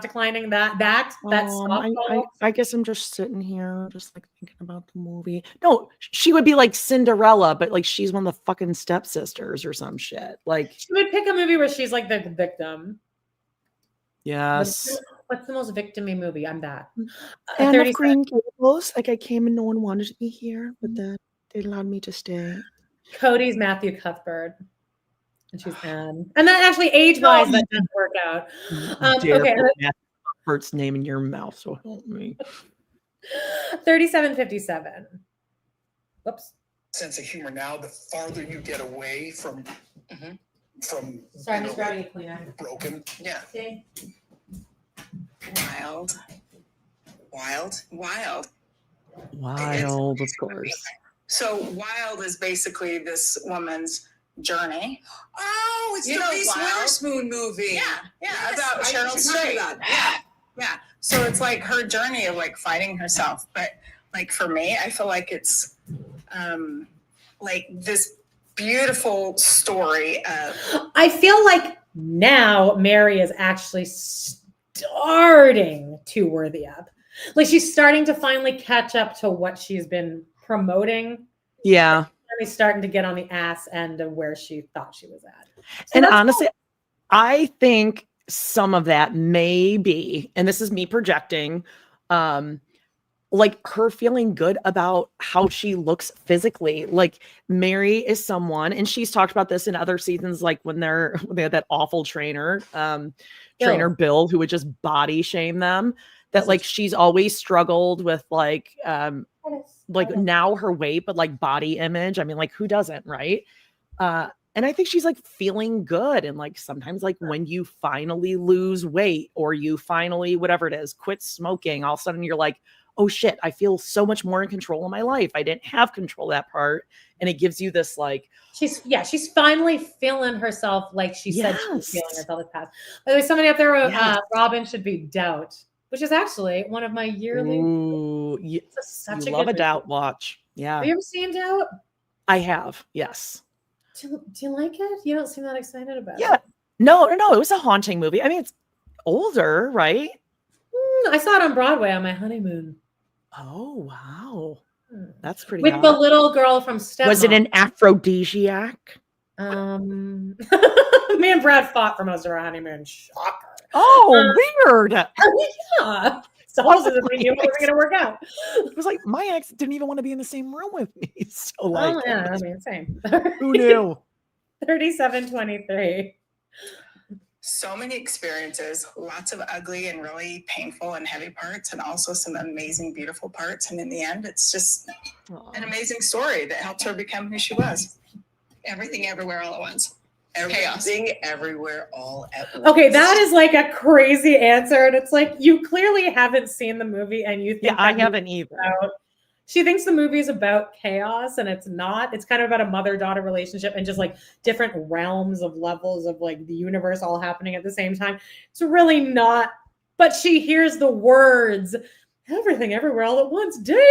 declining that softball. I guess I'm just sitting here, just like thinking about the movie. No, she would be like Cinderella, but like she's one of the fucking stepsisters or some shit. Like, She would pick a movie where she's like the victim. yes. What's the most victim-y movie? I'm that. And 37. of Green Gables, like I came and no one wanted me here, but then they allowed me to stay. Cody's Matthew Cuthbert. And she's Anne. And then actually age-wise, that didn't work out. Dare Okay. put Matthew Cuthbert's name in your mouth, so help me. 3757. Whoops. Sense of humor now. The farther you get away from Sorry, you I'm know, just grabbing a cleaner. broken. Yeah. See? Wild. Wild. Wild. Wild, of course. So Wild is basically this woman's journey. Oh, it's the Reese Witherspoon movie. Yeah, about Cheryl Streep. Yeah. So it's like her journey of like fighting herself. But like for me, I feel like it's like this beautiful story of I feel like now Mary is actually starting to worthy up. Like she's starting to finally catch up to what she's been promoting. Yeah. She's starting to get on the ass end of where she thought she was at. So And that's honestly, I think some of that may be, and this is me projecting, like her feeling good about how she looks physically. Like Mary is someone, and she's talked about this in other seasons, like when they had that awful trainer Bill, who would just body shame them, that like she's always struggled with like now her weight, but like body image. I mean, like who doesn't, right? And I think she's like feeling good. And like sometimes like when you finally lose weight or you finally, whatever it is, quit smoking, all of a sudden you're like, oh shit, I feel so much more in control of my life. I didn't have control of that part. And it gives you this like, she's finally feeling herself like she said she was feeling herself this past. By the way, somebody up there wrote Robin should be Doubt, which is actually one of my yearly. Ooh, you love a Doubt watch. Yeah. Have you ever seen Doubt? I have, yes. Do you like it? You don't seem that excited about it. No, it was a haunting movie. I mean, it's older, right? I saw it on Broadway on my honeymoon. Oh, wow. That's pretty with hot. the little girl from Step Was it an aphrodisiac? Me and Brad fought for most of our honeymoon. Shocker. Oh, weird. Yeah. So also we knew it wasn't going to work out. It was like my ex didn't even want to be in the same room with me. So like, oh yeah, I mean, same. Who knew? 37-23. So many experiences, lots of ugly and really painful and heavy parts, and also some amazing, beautiful parts. And in the end, it's just an amazing story that helped her become who she was. Everything, everywhere, all at once. Everything, everywhere, all at once. Okay, that is like a crazy answer. And it's like, you clearly haven't seen the movie and you think yeah, I haven't either. She thinks the movie is about chaos, and it's not. It's kind of about a mother-daughter relationship and just like different realms of levels of like the universe all happening at the same time. It's really not. But she hears the words, everything, everywhere, all at once, David.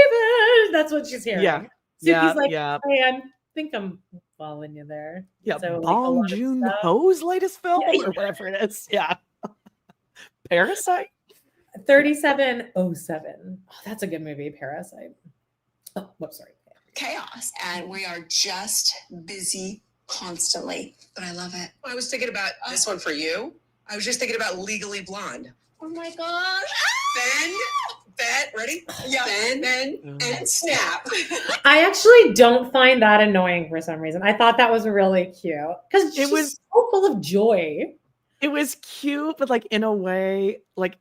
That's what she's hearing. Yeah. So he's like, hey, I think I'm following you there. Yeah. So, Bong Joon-ho's latest film or whatever it is. Yeah. Parasite. 3707. Oh, that's a good movie, Parasite. Oh, whoops, sorry. Chaos. And we are just busy constantly. But I love it. I was thinking about this one for you. I was just thinking about Legally Blonde. Oh my gosh. Ben, ready? Yeah. Ben, and Snap. I actually don't find that annoying for some reason. I thought that was really cute because it was so full of joy. It was cute, but like in a way, like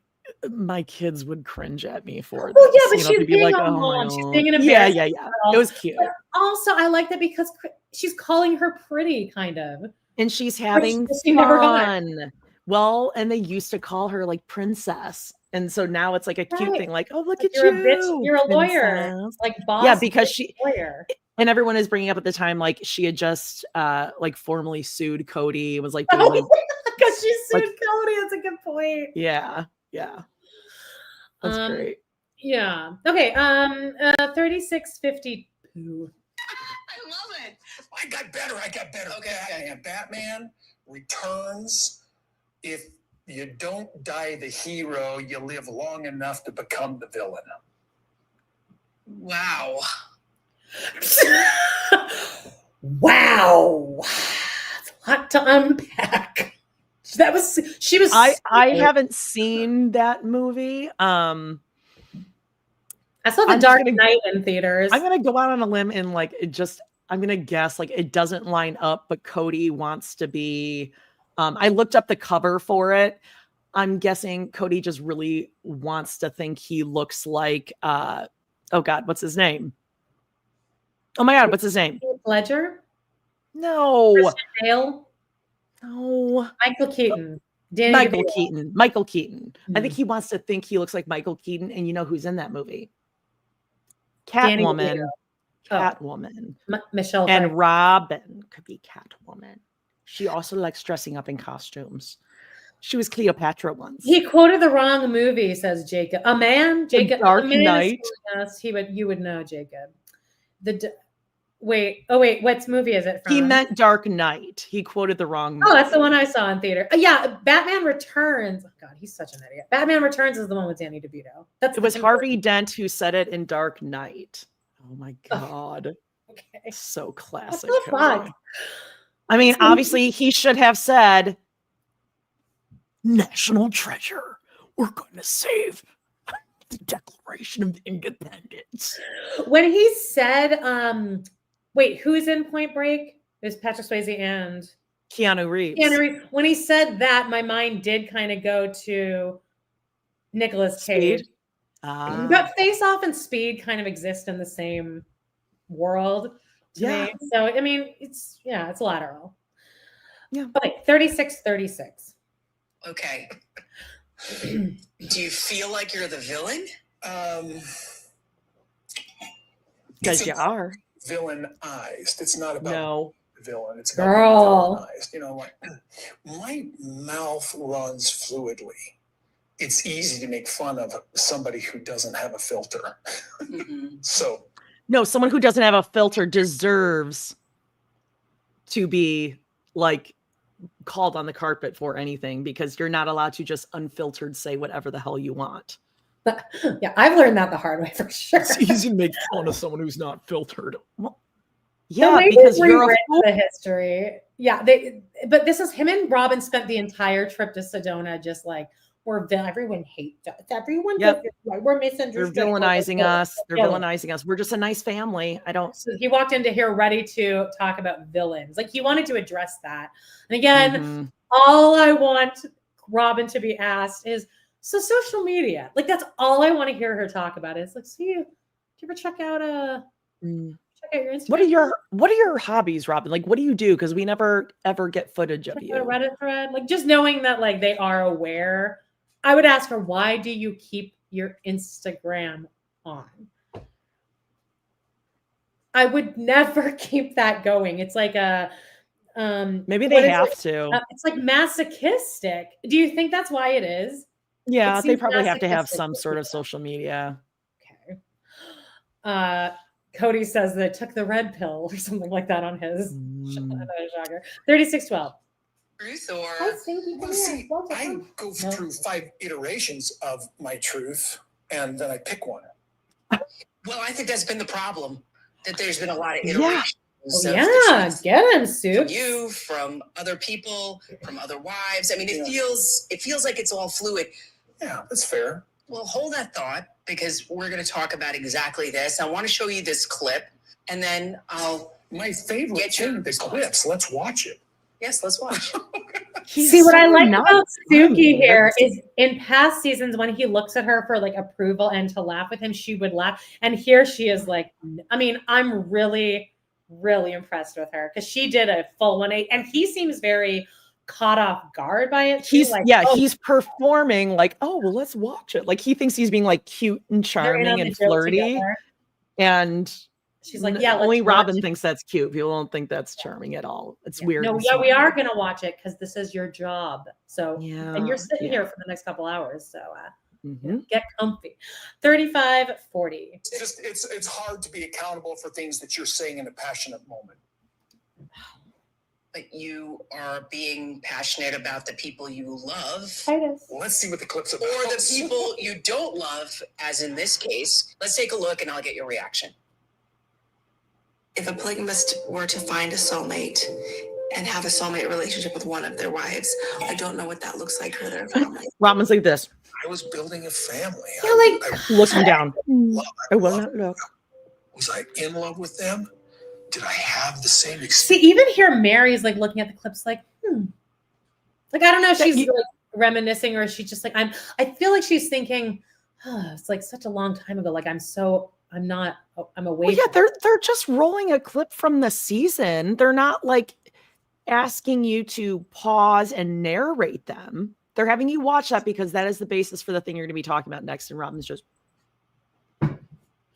my kids would cringe at me for this. Well, yeah, but she's being like, a mom. She's being an embarrassment. Yeah. It was cute. But also, I like that because she's calling her pretty, kind of. And she's having fun. Well, and they used to call her like princess. And so now it's like a cute thing. Like, oh, look at you're you. A bitch, you're a lawyer. Like, boss. Yeah, because she, lawyer. And everyone is bringing up at the time, like she had just like formally sued Cody. It was like, because she sued Cody. That's a good point. Yeah. That's great. Yeah. Okay. 3652. I love it. I got better. Okay. Batman Returns. If you don't die the hero, you live long enough to become the villain. Wow. Wow. That's a lot to unpack. I haven't seen that movie. I saw The Dark Knight in theaters. I'm gonna go out on a limb and like I'm gonna guess like it doesn't line up, but Cody wants to be. I looked up the cover for it. I'm guessing Cody just really wants to think he looks like oh God, what's his name? Oh my God, what's his name? Ledger? No. Christian Bale? No. Michael Keaton. Michael Keaton. Mm-hmm. I think he wants to think he looks like Michael Keaton, and you know who's in that movie? Catwoman. Michelle and Robin could be Catwoman. She also likes dressing up in costumes. She was Cleopatra once. He quoted the wrong movie, says Jacob. A man, Jacob. Dark Knight. Yes, you would know, Jacob. Wait, what movie is it from? He meant Dark Knight. He quoted the wrong movie. Oh, that's the one I saw in theater. Yeah, Batman Returns. Oh God, he's such an idiot. Batman Returns is the one with Danny DeVito. It was Harvey Dent who said it in Dark Knight. Oh my God. Okay. So classic. What the fuck? I mean, obviously he should have said, National Treasure. We're going to save the Declaration of Independence. When he said, wait, who's in Point Break? There's Patrick Swayze and Keanu Reeves. When he said that, my mind did kind of go to Nicolas Cage. But Face Off and Speed kind of exist in the same world to me. So, I mean, it's lateral. Yeah. Okay, 36-36. Okay. Do you feel like you're the villain? Because you are. Villainized. It's not about the villain. It's about villainized. You know, like my mouth runs fluidly. It's easy to make fun of somebody who doesn't have a filter. So no, someone who doesn't have a filter deserves to be like called on the carpet for anything, because you're not allowed to just unfiltered say whatever the hell you want. Yeah, I've learned that the hard way for sure. It's easy to make fun of someone who's not filtered. Well, yeah, because you're the history. Yeah, but this is him and Robin spent the entire trip to Sedona just like, everyone hates us. Everyone we're misunderstood. They're villainizing us. They're villainizing us. We're just a nice family. So he walked into here ready to talk about villains. Like he wanted to address that. And again, all I want Robin to be asked is, so social media. Like that's all I want to hear her talk about. Is like, do you ever check out your Instagram? What are your hobbies, Robin? Like, what do you do? Because we never ever get footage of you. A Reddit thread. Like just knowing that like they are aware. I would ask her, why do you keep your Instagram on? I would never keep that going. It's like a maybe they have to. It's like masochistic. Do you think that's why it is? Yeah, they probably have to have some sort of social media. Okay. Cody says that took the red pill or something like that on his shocker. 36-12. Truth or I go through 5 iterations of my truth and then I pick one. Well, I think that's been the problem, that there's been a lot of iterations. Get him, Sue. From you, from other people, from other wives. I mean, it feels like it's all fluid. Yeah, that's fair. Well, hold that thought, because we're going to talk about exactly this. I want to show you this clip, and then my favorite thing, the clips. Let's watch it. Yes, let's watch. See, what I like about Suki here is in past seasons when he looks at her for like approval and to laugh with him, she would laugh. And here she is like, I mean, I'm really, really impressed with her because she did a full 180 and he seems very caught off guard by it. He's he's performing like, oh, well, let's watch it. Like he thinks he's being like cute and charming and flirty. And she's like, yeah, only Robin thinks that's cute. People don't think that's charming at all. It's weird. No, we are going to watch it because this is your job. So, and you're sitting here for the next couple hours. So get comfy. 35-40. It's hard to be accountable for things that you're saying in a passionate moment. But you are being passionate about the people you love. Well, let's see what the clip's about. Or the people you don't love, as in this case. Let's take a look and I'll get your reaction. If a polygamist were to find a soulmate and have a soulmate relationship with one of their wives, I don't know what that looks like for their family. Robin's like this. I was building a family. Yeah, like looking down. I will not look. Was I in love with them? Did I have the same experience? See, even here, Mary's like looking at the clips like, Like, I don't know if she's like reminiscing or she's just like, I feel like she's thinking, it's like such a long time ago. Like, I'm away. Well, yeah, they're just rolling a clip from the season. They're not like asking you to pause and narrate them. They're having you watch that because that is the basis for the thing you're going to be talking about next. And Robin's just,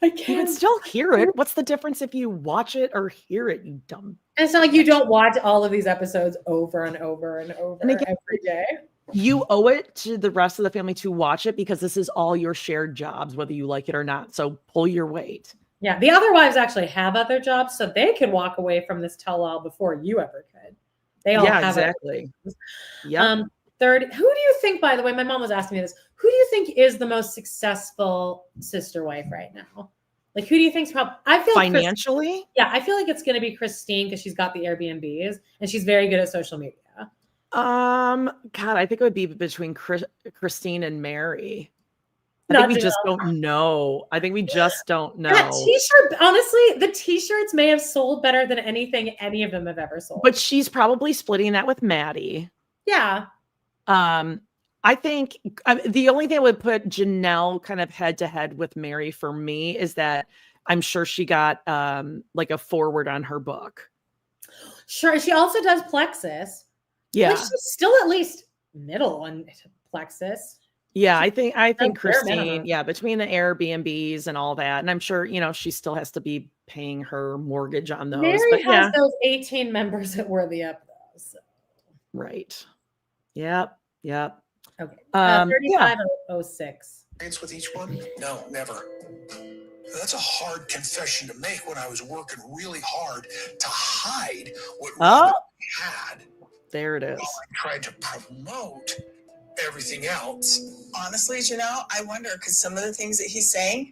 I can't. You can still hear it. What's the difference if you watch it or hear it, you dumb? And it's not like you don't watch all of these episodes over and over and over and again, every day. You owe it to the rest of the family to watch it because this is all your shared jobs, whether you like it or not. So pull your weight. Yeah. The other wives actually have other jobs, so they could walk away from this tell-all before you ever could. They all have exactly. Yeah. Third, who do you think, by the way, my mom was asking me this, who do you think is the most successful sister wife right now? Like, who do you think's probably, I feel financially? I feel like it's going to be Christine because she's got the Airbnbs and she's very good at social media. God, I think it would be between Christine and Mary. I think we just don't know. I think we just don't know. That t-shirt, honestly, the t-shirts may have sold better than anything any of them have ever sold. But she's probably splitting that with Maddie. Yeah. I think the only thing that would put Janelle kind of head to head with Mary for me is that I'm sure she got like a forward on her book. Sure. She also does Plexus. Yeah. Like she's still at least middle on Plexus. Yeah, I think Christine, between the Airbnbs and all that, and I'm sure, she still has to be paying her mortgage on those. Mary has those 18 members that were the up though. So. Right. Yep. Okay. 3506. With each one? No, never. That's a hard confession to make when I was working really hard to hide what Robin had. There it is. While I tried to promote everything else. Honestly, Janelle, I wonder, because some of the things that he's saying.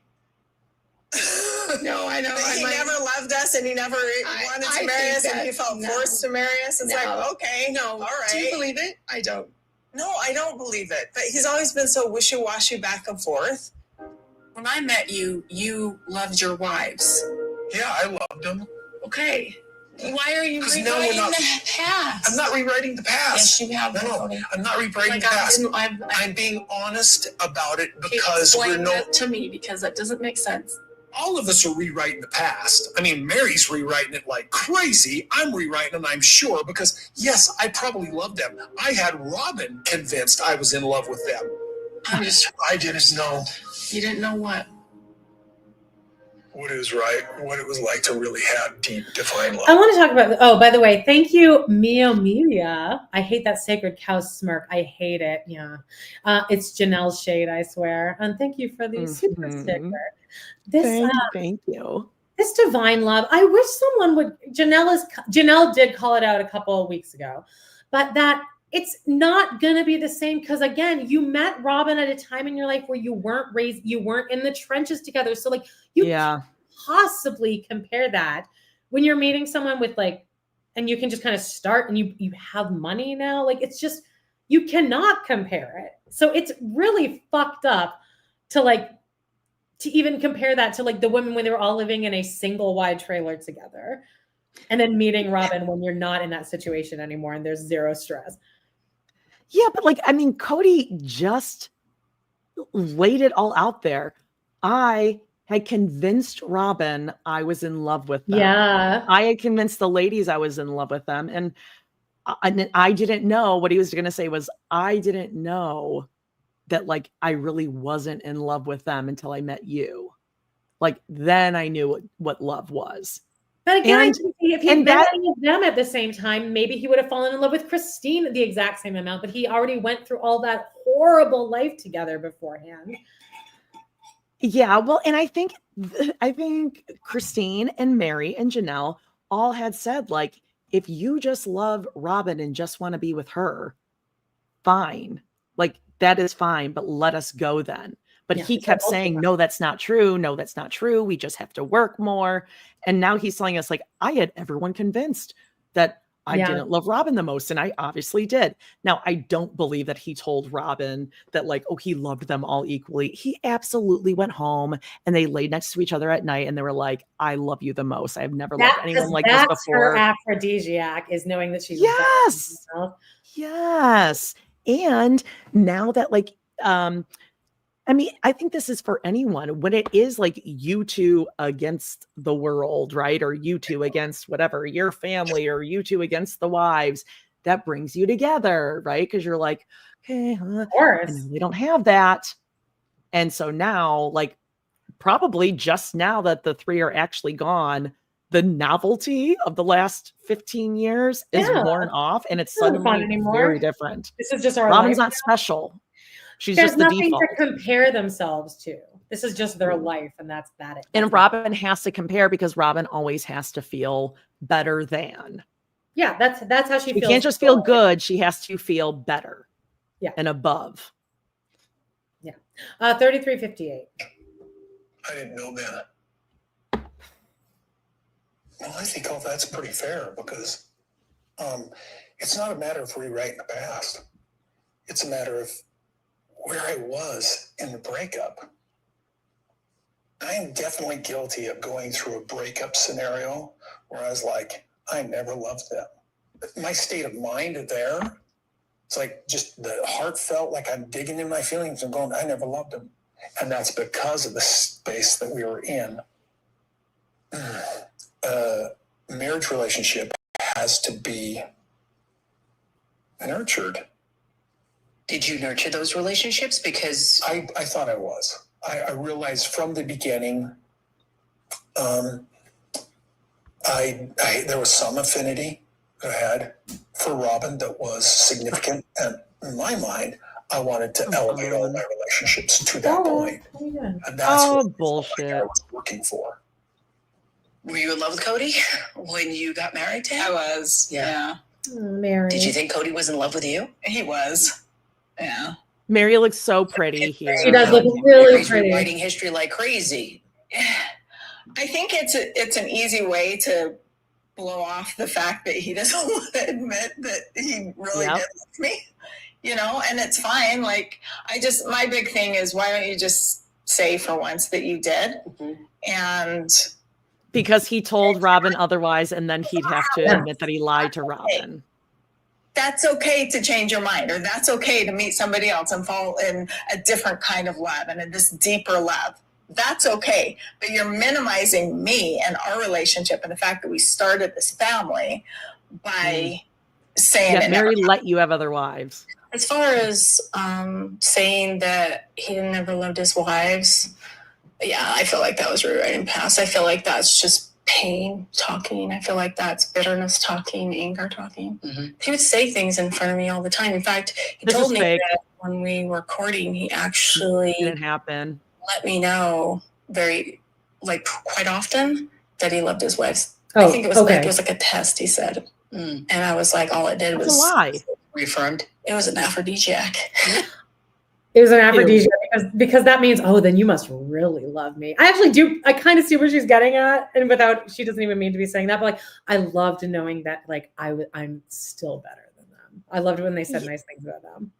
No, I know. He never loved us and he never wanted to marry us and he felt forced to marry us. It's like, okay. No. All right. Do you believe it? I don't. No, I don't believe it. But he's always been so wishy-washy back and forth. When I met you, you loved your wives. Yeah, I loved them. Okay. Why are you 'Cause rewriting now we're not- the past? I'm not rewriting the past. Yes, you have. No, I'm not rewriting the past. I'm being honest about it because explain that to me because that doesn't make sense. all of us are rewriting the past. I mean, Mary's rewriting it like crazy. I'm rewriting it, I'm sure, because yes, I probably loved them. I had Robin convinced I was in love with them. I didn't know. You didn't know what? What it was like to really have deep, divine love. I want to talk about, by the way, thank you, Mia. I hate that sacred cow smirk. I hate it. Yeah. It's Janelle's shade, I swear. And thank you for the super sticker. Thank you. This divine love. I wish someone would, Janelle did call it out a couple of weeks ago, but that it's not going to be the same. Cause again, you met Robin at a time in your life where you weren't in the trenches together. So like you can't possibly compare that when you're meeting someone with like, and you can just kind of start and you have money now. Like it's just, you cannot compare it. So it's really fucked up to even compare that to like the women when they were all living in a single wide trailer together and then meeting Robin when you're not in that situation anymore and there's zero stress. Yeah, but like, I mean, Cody just laid it all out there. I had convinced Robin I was in love with them. Yeah. I had convinced the ladies I was in love with them. And I didn't know what he was going to say was, I didn't know that like, I really wasn't in love with them until I met you. Like, then I knew what love was. But again, if he met any of them at the same time, maybe he would have fallen in love with Christine the exact same amount, but he already went through all that horrible life together beforehand. Yeah, well, and I think Christine and Mary and Janelle all had said, like, if you just love Robin and just want to be with her, fine. Like, that is fine, but let us go then. But he kept saying, no, that's not true. No, that's not true. We just have to work more. And now he's telling us like, I had everyone convinced that I didn't love Robin the most. And I obviously did. Now, I don't believe that he told Robin that like, oh, he loved them all equally. He absolutely went home and they laid next to each other at night. And they were like, I love you the most. I've never loved anyone like this before. Her aphrodisiac is knowing that she's Yes. And now that like, I mean, I think this is for anyone when it is like you two against the world, right? Or you two against whatever, your family, or you two against the wives, that brings you together, right? Because you're like, okay, of course. We don't have that. And so now, like, probably just now that the three are actually gone, the novelty of the last 15 years is worn off and it's suddenly very different. This is just our Robin's life not special. She's There's just the nothing default. to compare themselves to. This is just their life, and that's it. And Robin has to compare because Robin always has to feel better than. Yeah, that's how she feels. She can't just feel good. She has to feel better. Yeah. And above. Yeah. 3358. I didn't know that. Well, I think all that's pretty fair because it's not a matter of rewriting the past. It's a matter of where I was in the breakup. I am definitely guilty of going through a breakup scenario where I was like, I never loved them. My state of mind there, it's like just the heart felt like I'm digging in my feelings and going, I never loved them. And that's because of the space that we were in. A marriage relationship has to be nurtured. Did you nurture those relationships? Because I thought I was. I realized from the beginning, there was some affinity that I had for Robin that was significant. And in my mind, I wanted to elevate all my relationships to that point. And that's what bullshit. I was looking for. were you in love with Cody when you got married to him? I was, yeah. Mary. Did you think Cody was in love with you? He was, yeah. Mary looks so pretty here. She does look really Mary's pretty. writing history like crazy. I think it's an easy way to blow off the fact that he doesn't want to admit that he really did love me, and it's fine. Like, my big thing is, why don't you just say for once that you did? Mm-hmm. And because he told Robin otherwise, and then he'd have to admit that he lied to Robin. that's okay to change your mind, or that's okay to meet somebody else and fall in a different kind of love and in this deeper love. That's okay. But you're minimizing me and our relationship and the fact that we started this family by saying that Mary let you have other wives. As far as saying that he never loved his wives, yeah, I feel like that was rewriting past. I feel like that's just pain talking. I feel like that's bitterness talking, anger talking. Mm-hmm. He would say things in front of me all the time. In fact, he told me that when we were courting, he actually didn't happen. Let me know quite often that he loved his wives. I think it was like a test, he said. And I was like, all it did was a lie. Reaffirmed. It was an aphrodisiac. It was an aphrodisiac because that means, then you must really love me. I actually do. I kind of see where she's getting at, and she doesn't even mean to be saying that, but I loved knowing that I'm still better than them. I loved when they said nice things about them.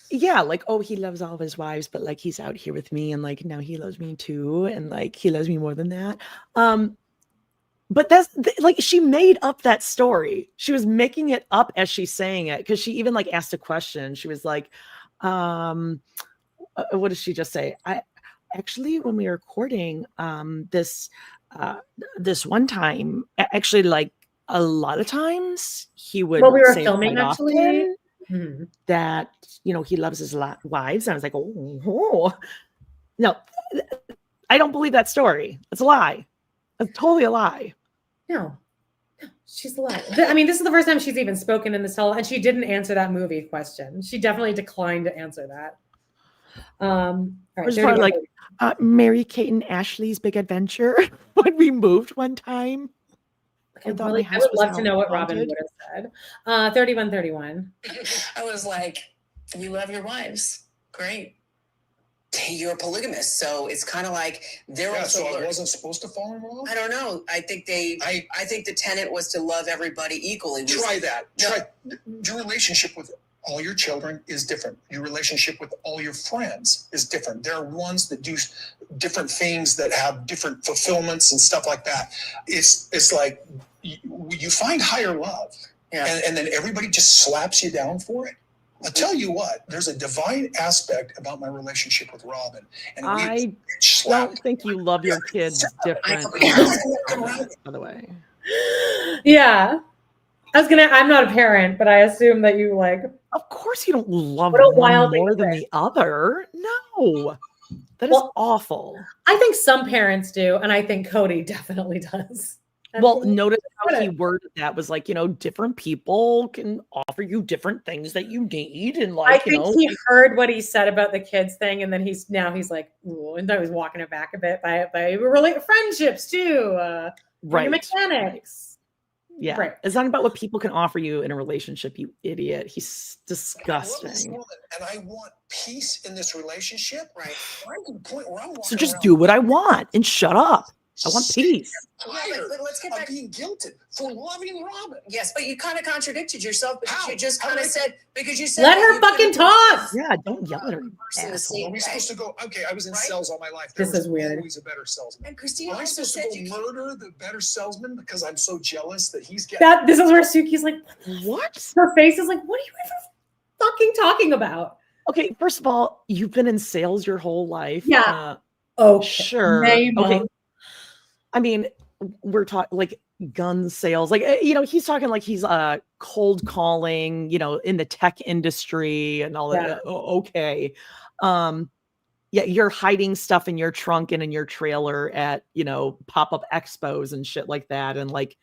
Yeah, he loves all of his wives, but he's out here with me, and now he loves me too, and he loves me more than that. But that's she made up that story. She was making it up as she's saying it, because she even asked a question. She was like, what did she just say? I actually, when we were courting, this one time, actually, a lot of times he would. Well, we were say filming actually. Often, that he loves his wives. And I was like, oh, no, I don't believe that story. It's a lie. It's totally a lie. No, she's a lie. I mean, this is the first time she's even spoken in this and she didn't answer that movie question. She definitely declined to answer that. All right, Mary Kate and Ashley's big adventure when we moved one time. I would love to know what Robin would have said. 3131. I was like, you love your wives. Great. You're a polygamist, so it's kind of like they're also. So I wasn't supposed to fall in love. I don't know. I think I think the tenet was to love everybody equally. Try that. Your relationship with all your children is different. Your relationship with all your friends is different. There are ones that do different things that have different fulfillments and stuff like that. It's like you find higher love, and then everybody just slaps you down for it. I'll tell you what, there's a divine aspect about my relationship with Robin. And I don't think you love your kids different, by the way. Yeah. I'm not a parent, but I assume that you Of course you don't love one more than the other. No. That is awful. I think some parents do, and I think Cody definitely does. Notice how he worded that was different people can offer you different things that you need. And I think he heard what he said about the kids thing. And then he's like, ooh, and then he's walking it back a bit by really friendships too. Right. Mechanics. Yeah. Right. It's not about what people can offer you in a relationship, you idiot. He's disgusting. I love this woman, and I want peace in this relationship. Right. I'm to the point where I'm walking so just around. do what I want and shut up. I want peace. Tired but let's get of back. being guilted for loving Robin. Yes, but you kind of contradicted yourself because How? you just How kind of did I- said because you said Let that her you fucking couldn't talk. Yeah, don't yell at her, you person the asshole. same Are we way. supposed to go? Okay, I was in Right? sales all my life. This There is was weird. always a better salesman. And Christina Am I also supposed said to you go can't. murder the better salesman because I'm so jealous that he's getting? That this is where Suki's like, What? her face is like, what are you ever fucking talking about? Okay, first of all, you've been in sales your whole life. Yeah. Oh, Sure. Okay. I mean, we're talking like gun sales. Like, he's talking like he's cold calling, in the tech industry and all that. Yeah. Okay. Yeah, you're hiding stuff in your trunk and in your trailer at, pop-up expos and shit like that. And like,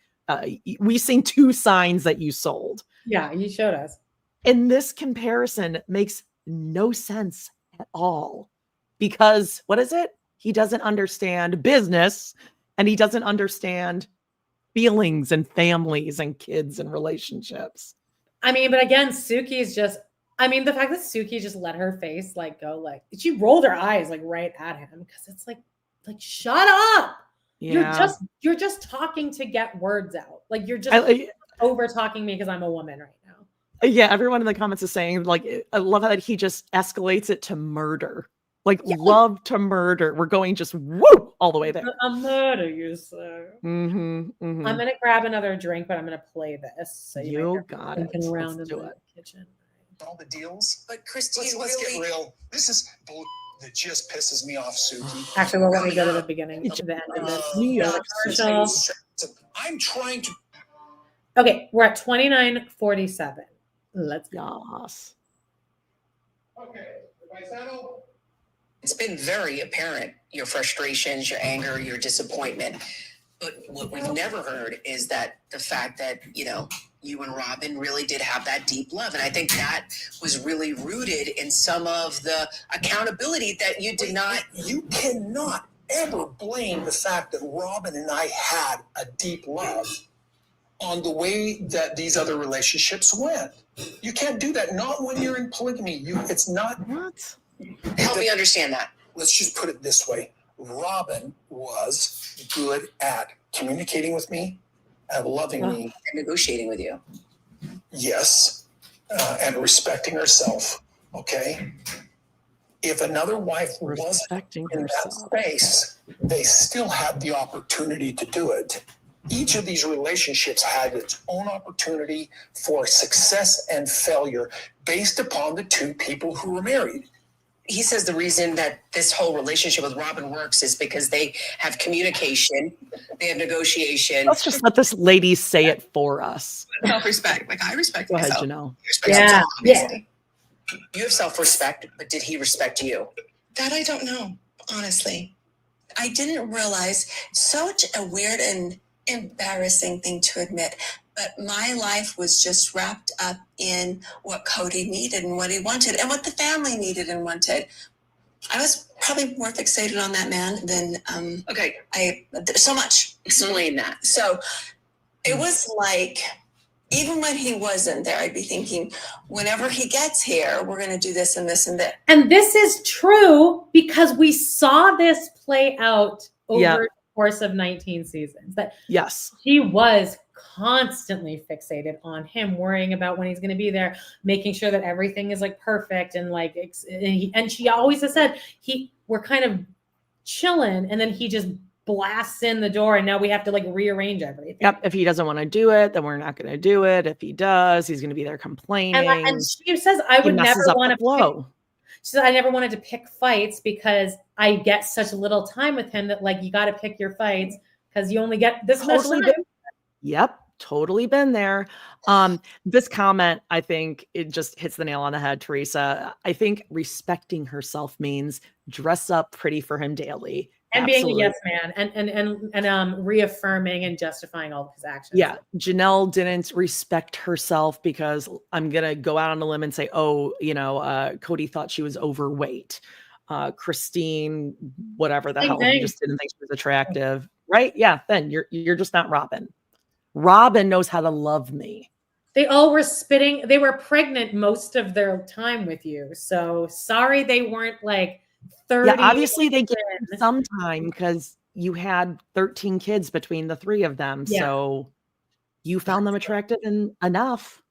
we seen 2 signs that you sold. Yeah, you showed us. And this comparison makes no sense at all because what is it? He doesn't understand business and he doesn't understand feelings and families and kids and relationships. I mean, but again, Suki's just, I mean, the fact that Suki just let her face like go, like she rolled her eyes like right at him because it's like shut up. Yeah. You're just talking to get words out. Like you're just over talking me because I'm a woman right now. Yeah, everyone in the comments is saying like I love how that he just escalates it to murder. Like love to murder. We're going just woo all the way there. I'll murder you, sir. I'm gonna grab another drink, but I'm gonna play this. So you got it. Around Let's in do the it. kitchen. All the deals. But Christine, Let's really, get real. This is bull that just pisses me off, Suki. Actually, well, let me go to the beginning, to the end of this. Commercial. I'm trying to. Okay, we're at 29:47. Let's go. Yes. Okay, if I settle. it's been very apparent your frustrations, your anger, your disappointment. But what we've never heard is that the fact that, you and Robin really did have that deep love. And I think that was really rooted in some of the accountability that you did not. You cannot ever blame the fact that Robin and I had a deep love on the way that these other relationships went. You can't do that. Not when you're in polygamy. It's not. What? Help me understand that. Let's just put it this way. Robin was good at communicating with me and loving me. And negotiating with you. Yes. And respecting herself. Okay. If another wife wasn't Respecting in that herself. space, they still had the opportunity to do it. Each of these relationships had its own opportunity for success and failure based upon the 2 people who were married. He says the reason that this whole relationship with Robin works is because they have communication, they have negotiation. Let's just let this lady say it for us. Self-respect. Like I respect Go ahead, myself. Janelle. You respect yourself, obviously. You have self-respect, but did he respect you? That I don't know, honestly. I didn't realize, such a weird and embarrassing thing to admit, but my life was just wrapped up in what Cody needed and what he wanted and what the family needed and wanted. I was probably more fixated on that man than so much. Explain that. So it was like, even when he wasn't there, I'd be thinking, whenever he gets here, we're going to do this and this and that. And this is true because we saw this play out over the course of 19 seasons. That he was constantly fixated on him, worrying about when he's going to be there, making sure that everything is like perfect and like. And she always has said we're kind of chilling, and then he just blasts in the door, and now we have to like rearrange everything. Yep. If he doesn't want to do it, then we're not going to do it. If he does, he's going to be there complaining. And she says, I would never want to blow. She said, I never wanted to pick fights because I get such little time with him that like you got to pick your fights because you only get this much time. Yep. Totally been there. This comment, I think it just hits the nail on the head, Teresa. I think respecting herself means dress up pretty for him daily. And being a yes man and reaffirming and justifying all of his actions. Yeah. Janelle didn't respect herself because I'm going to go out on a limb and say, Cody thought she was overweight. Christine, whatever the hell, he just didn't think she was attractive. Right? Yeah. Then you're just not Robin. Robin knows how to love me. They all were spitting. They were pregnant most of their time with you. So sorry they weren't like 30. Yeah, obviously they gave him some time because, you had 13 kids between the three of them. Yeah. So you found them attractive enough.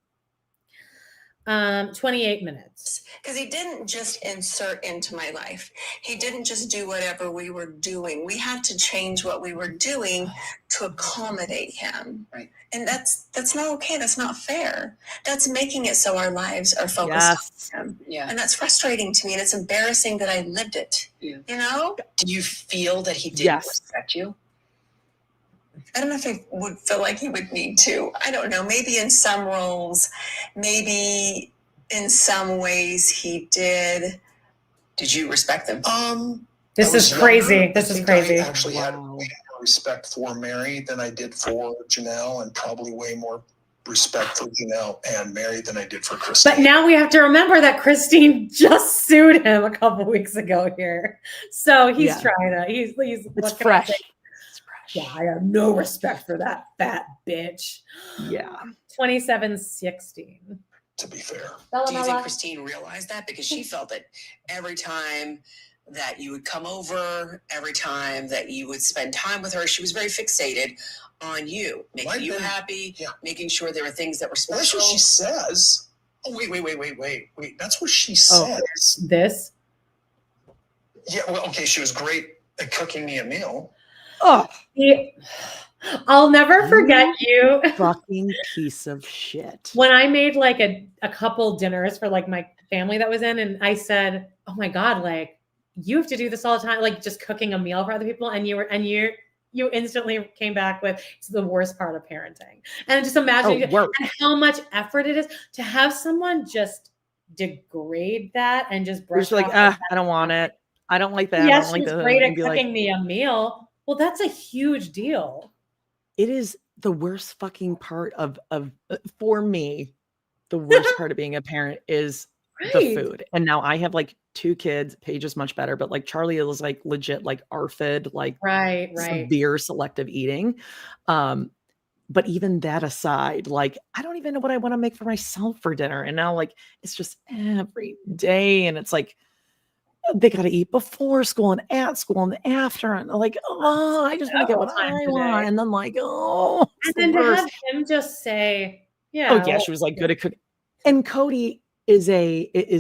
28 minutes. Because he didn't just insert into my life. He didn't just do whatever we were doing. We had to change what we were doing to accommodate him. Right. And that's not okay. That's not fair. That's making it so our lives are focused on him. Yeah. And that's frustrating to me. And it's embarrassing that I lived it. Yeah. You know? Do you feel that he didn't Yes. respect you? I don't know if I would feel like he would need to. I don't know. Maybe in some roles, maybe in some ways he did. Did you respect them? This is crazy. This is crazy. I actually had way more respect for Mary than I did for Janelle, and probably way more respect for Janelle and Mary than I did for Christine. But now we have to remember that Christine just sued him a couple weeks ago here. So he's trying to, he's It's fresh. Yeah, I have no respect for that fat bitch. Yeah. 27-16. To be fair. Do you think Christine realized that? Because she felt that every time that you would come over, every time that you would spend time with her, she was very fixated on you, making you happy, making sure there were things that were special. That's what she says. Oh, wait. That's what she says. This? Yeah, well, okay, she was great at cooking me a meal. Oh, I'll never forget you. Fucking piece of shit. When I made like a couple dinners for like my family that was in, and I said, "Oh my God, like you have to do this all the time, like just cooking a meal for other people," and you instantly came back with, "It's the worst part of parenting," and just imagine and how much effort it is to have someone just degrade that and just brush like, I don't want it. I don't like that. Yes, I don't like she's that. great at cooking me a meal. Well, that's a huge deal. It is the worst fucking part of for me. The worst part of being a parent is the food. And now I have like 2 kids. Paige is much better, but like Charlie is like legit like ARFID, like severe selective eating. But even that aside, like I don't even know what I want to make for myself for dinner. And now like it's just every day, and it's like they got to eat before school and at school and after, and like, oh, I just want to get what I want. And then like, oh, and then to have him just say, yeah, oh yeah, she was like good at cooking. And Cody is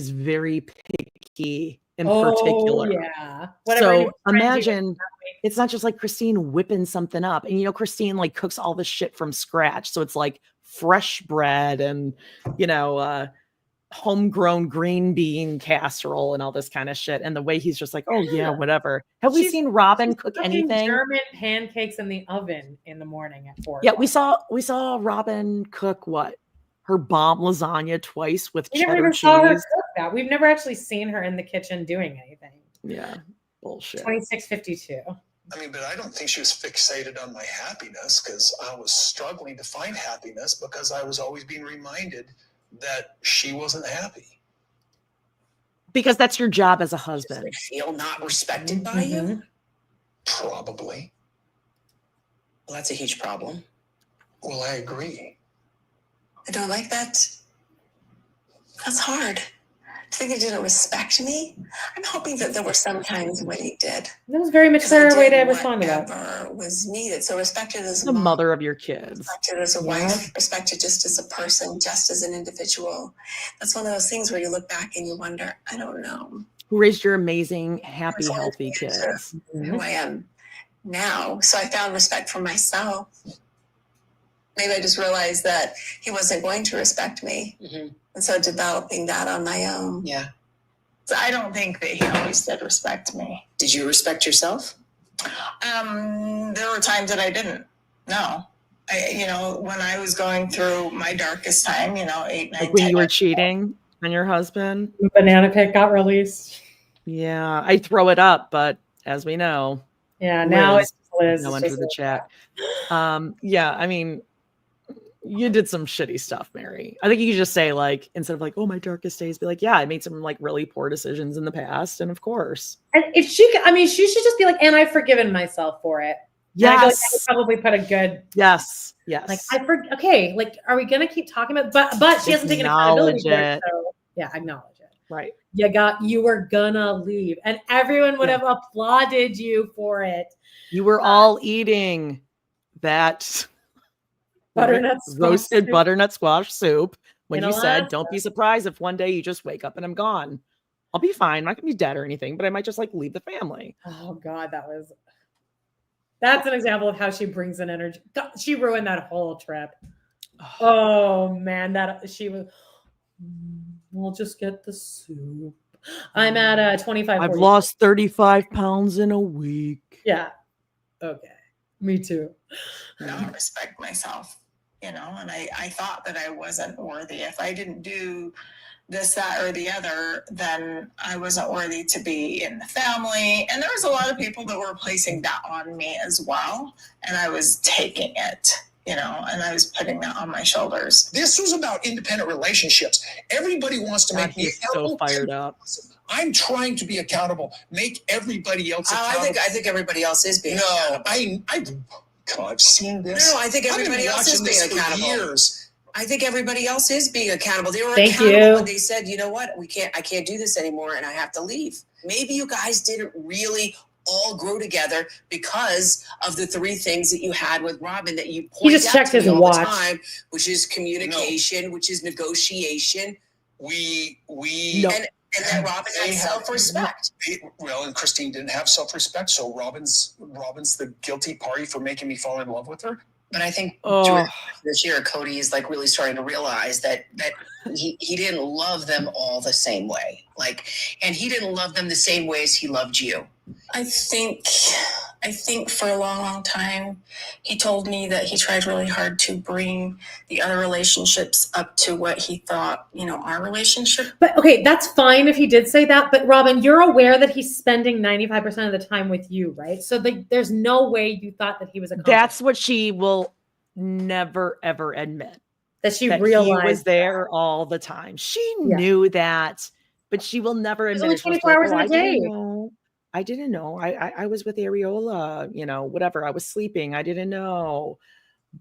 very picky in particular. Yeah. So imagine it's not just like Christine whipping something up, and you know, Christine like cooks all this shit from scratch. So it's like fresh bread and homegrown green bean casserole and all this kind of shit. And the way he's just like, oh yeah, whatever. Have we seen Robin cook anything? German pancakes in the oven in the morning at 4. Yeah, we saw Robin cook her bomb lasagna twice with cheddar never even cheese. saw her cook that. We've never actually seen her in the kitchen doing anything. Yeah, bullshit. 26:52. I mean, but I don't think she was fixated on my happiness, because I was struggling to find happiness because I was always being reminded that she wasn't happy. Because that's your job as a husband. Does it feel not respected by you? Probably. Well, that's a huge problem. Well, I agree. I don't like that. That's hard. To think he didn't respect me. I'm hoping that there were some times when he did. That was very mature way to respond to that. Whatever was needed. So respected as the mother of your kids. Respected as a wife, respected just as a person, just as an individual. That's one of those things where you look back and you wonder, I don't know. Who raised your amazing, happy, healthy kids? Who I am now. So I found respect for myself. Maybe I just realized that he wasn't going to respect me. And so developing that on my own. Yeah. So I don't think that he always did respect me. Did you respect yourself? There were times that I didn't. No. When I was going through my darkest time, 8, 9, like when 10 you were cheating on your husband. Banana Pit got released. Yeah, I throw it up, but as we know. Yeah, now it's Liz. No one through the chat. Yeah, I mean, you did some shitty stuff, Mary. I think you could just say, like, instead of like, oh, my darkest days, be like, yeah, I made some like really poor decisions in the past. And of course. And if she should just be like, and I've forgiven myself for it. Yes. I would probably put a good. Yes. Like, okay, like, are we going to keep talking about, but she hasn't taken accountability for it. So yeah, acknowledge it. Right. You were gonna leave, and everyone would have applauded you for it. You were all eating that roasted butternut squash soup when you said, don't be surprised if one day you just wake up and I'm gone. I'll be fine. I'm not gonna be dead or anything, but I might just like leave the family. Oh God, that's an example of how she brings in energy. God, she ruined that whole trip. Oh man, we'll just get the soup. I'm at 25. I've lost 35 pounds in a week. Yeah. Okay. Me too. I don't respect myself, and I thought that I wasn't worthy. If I didn't do this, that, or the other, then I wasn't worthy to be in the family. And there was a lot of people that were placing that on me as well. And I was taking it, and I was putting that on my shoulders. This was about independent relationships. Everybody wants to make me accountable. So fired up. I'm trying to be accountable. Make everybody else accountable. I think everybody else is being accountable. I've seen this. No, I think everybody else is being accountable. Years. I think everybody else is being accountable. They were Thank accountable you. when they said, you know what, I can't do this anymore and I have to leave. Maybe you guys didn't really all grow together because of the 3 things that you had with Robin that you point just out checked to his me all watch. the time, which is communication, which is negotiation. And then Robin had self-respect. Well, and Christine didn't have self-respect, so Robin's the guilty party for making me fall in love with her. But I think this year, Cody is like really starting to realize that he didn't love them all the same way. And he didn't love them the same way as he loved you. I think for a long, long time, he told me that he tried really hard to bring the other relationships up to what he thought, our relationship. But okay, that's fine if he did say that. But Robin, you're aware that he's spending 95% of the time with you, right? So there's no way you thought that he was a conflict. That's what she will never, ever admit. That realized he was there all the time. She knew that, but she will never admit it. 24 hours in a day. I didn't know. I was with Areola, whatever. I was sleeping. I didn't know.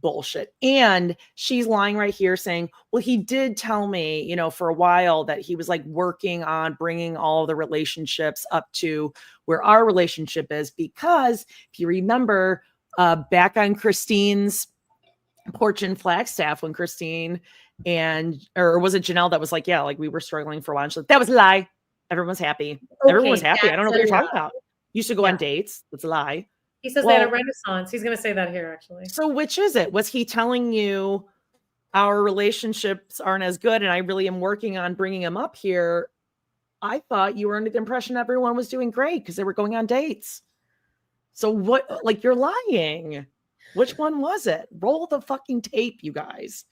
Bullshit. And she's lying right here saying, well, he did tell me, for a while that he was like working on bringing all the relationships up to where our relationship is. Because if you remember back on Christine's porch in Flagstaff when Christine or was it Janelle that was like, yeah, like we were struggling for a while. And she's like, that was a lie. Everyone was happy. Okay, everyone was happy. I don't know what you're talking about. You should go on dates. That's a lie. He says they had a renaissance. He's going to say that here, actually. So which is it? Was he telling you our relationships aren't as good and I really am working on bringing him up here? I thought you were under the impression everyone was doing great because they were going on dates. So what, like you're lying. Which one was it? Roll the fucking tape, you guys.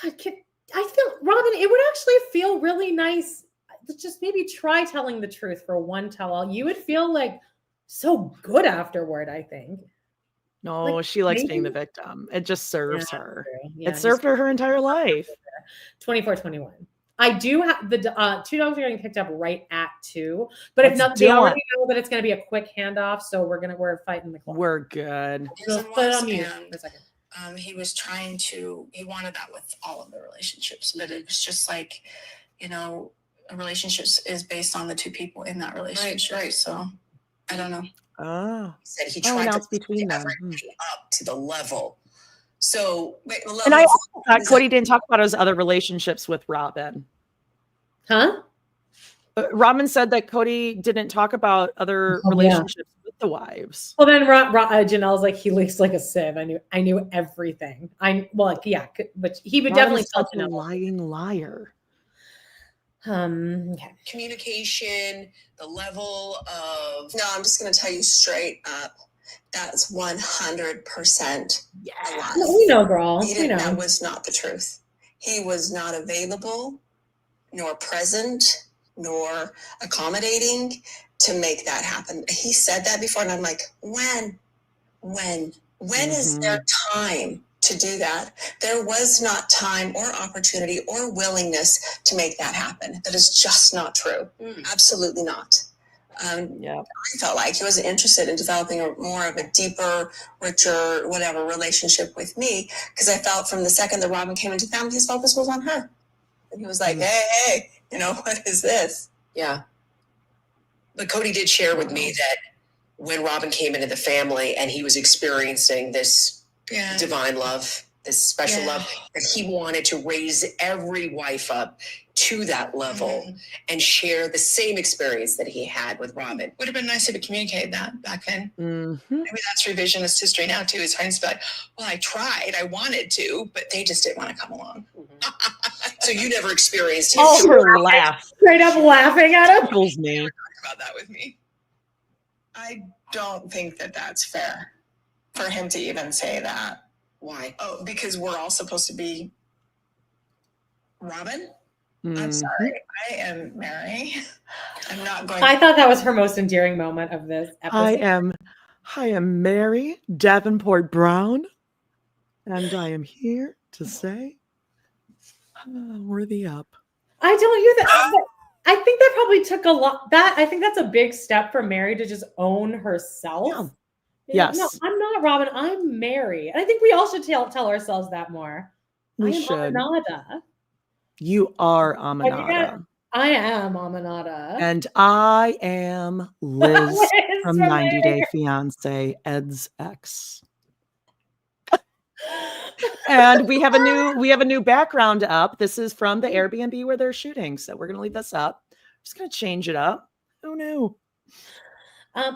God, I feel, Robin, it would actually feel really nice. Just maybe try telling the truth for one tell-all. You would feel like so good afterward, I think. No, she likes being the victim. It just serves her. Yeah, it served her entire life. 24-21. I do have the 2 dogs are getting picked up right at 2. But if not, they already know that it's going to be a quick handoff. So we're fighting the clock. We're good. Put it on mute for a second. He was he wanted that with all of the relationships, but it was just like, a relationship is based on the 2 people in that relationship. Right. So I don't know. Oh, He said he tried to between them up to the level. So, and I also thought Cody didn't talk about his other relationships with Robin. Huh? Robin said that Cody didn't talk about other relationships with the wives. Well, then Janelle's like, he leaks like a sieve. I knew everything. But he would definitely tell a lying liar. Okay. Communication, the level of. No, I'm just going to tell you straight up. That's 100% a lie. No, we know, girl. We know. That was not the truth. He was not available, nor present, nor accommodating to make that happen. He said that before, and I'm like, when is there time to do that? There was not time or opportunity or willingness to make that happen. That is just not true. Absolutely not. I felt like he wasn't interested in developing more of a deeper, richer, whatever relationship with me, because I felt from the second that Robin came into the family, his focus was on her. And he was like, hey, what is this? Yeah. But Cody did share with me that when Robin came into the family and he was experiencing this divine love, this special love, that he wanted to raise every wife up to that level and share the same experience that he had with Robin. Would have been nice if he communicated that back then. Mm-hmm. Maybe that's revisionist history now too. Is Heinz like, well, I tried, I wanted to, but they just didn't want to come along. So you never experienced him. Oh, her laugh. Straight up laughing at him. Tickles me. Talk about that with me. I don't think that that's fair for him to even say that. Why? Oh, because we're all supposed to be Robin? Mm-hmm. I'm sorry. I am Mary. I'm not going I thought that was her most endearing moment of this episode. I am Mary Davenport Brown, and I am here to say, worthy up. I don't use that. I think that probably took a lot. I think that's a big step for Mary to just own herself. Yeah. Yes. Yes. No, I'm not Robin. I'm Mary. And I think we all should tell ourselves that more. We I am should. Aminata. You are Aminata. I am Aminata. And I am Liz Liz from 90 Day Fiancé, Ed's ex. And we have a new background up. This is from the Airbnb where they're shooting. So we're gonna leave this up. Just gonna change it up. Oh no.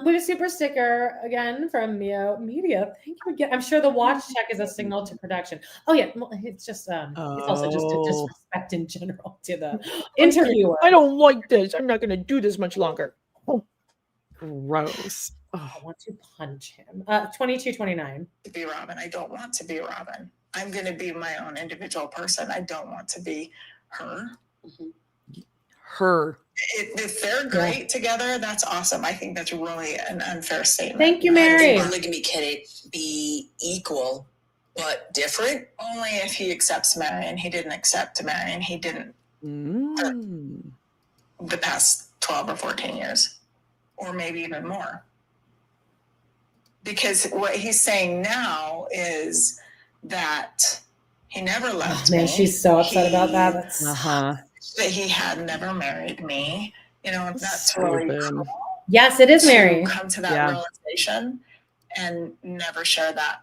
We have a super sticker again from Mio Media. Thank you again. I'm sure the watch check is a signal to production. Oh yeah, well, it's just it's also just a disrespect in general to the interviewer. I don't like this. I'm not gonna do this much longer. Oh, gross. I want to punch him. 2229. to be Robin. I don't want to be Robin. I'm going to be my own individual person. I don't want to be her. Her. If they're great together, that's awesome. I think that's really an unfair statement. Thank you, Mary. Polygamy can be equal but different? Only if he accepts Marion. He didn't accept Marion. He didn't the past 12 or 14 years, or maybe even more. Because what he's saying now is that he never left me. She's so upset about that. That's that he had never married me. That's really cool. Yes, it is, Mary. To come to that realization and never share that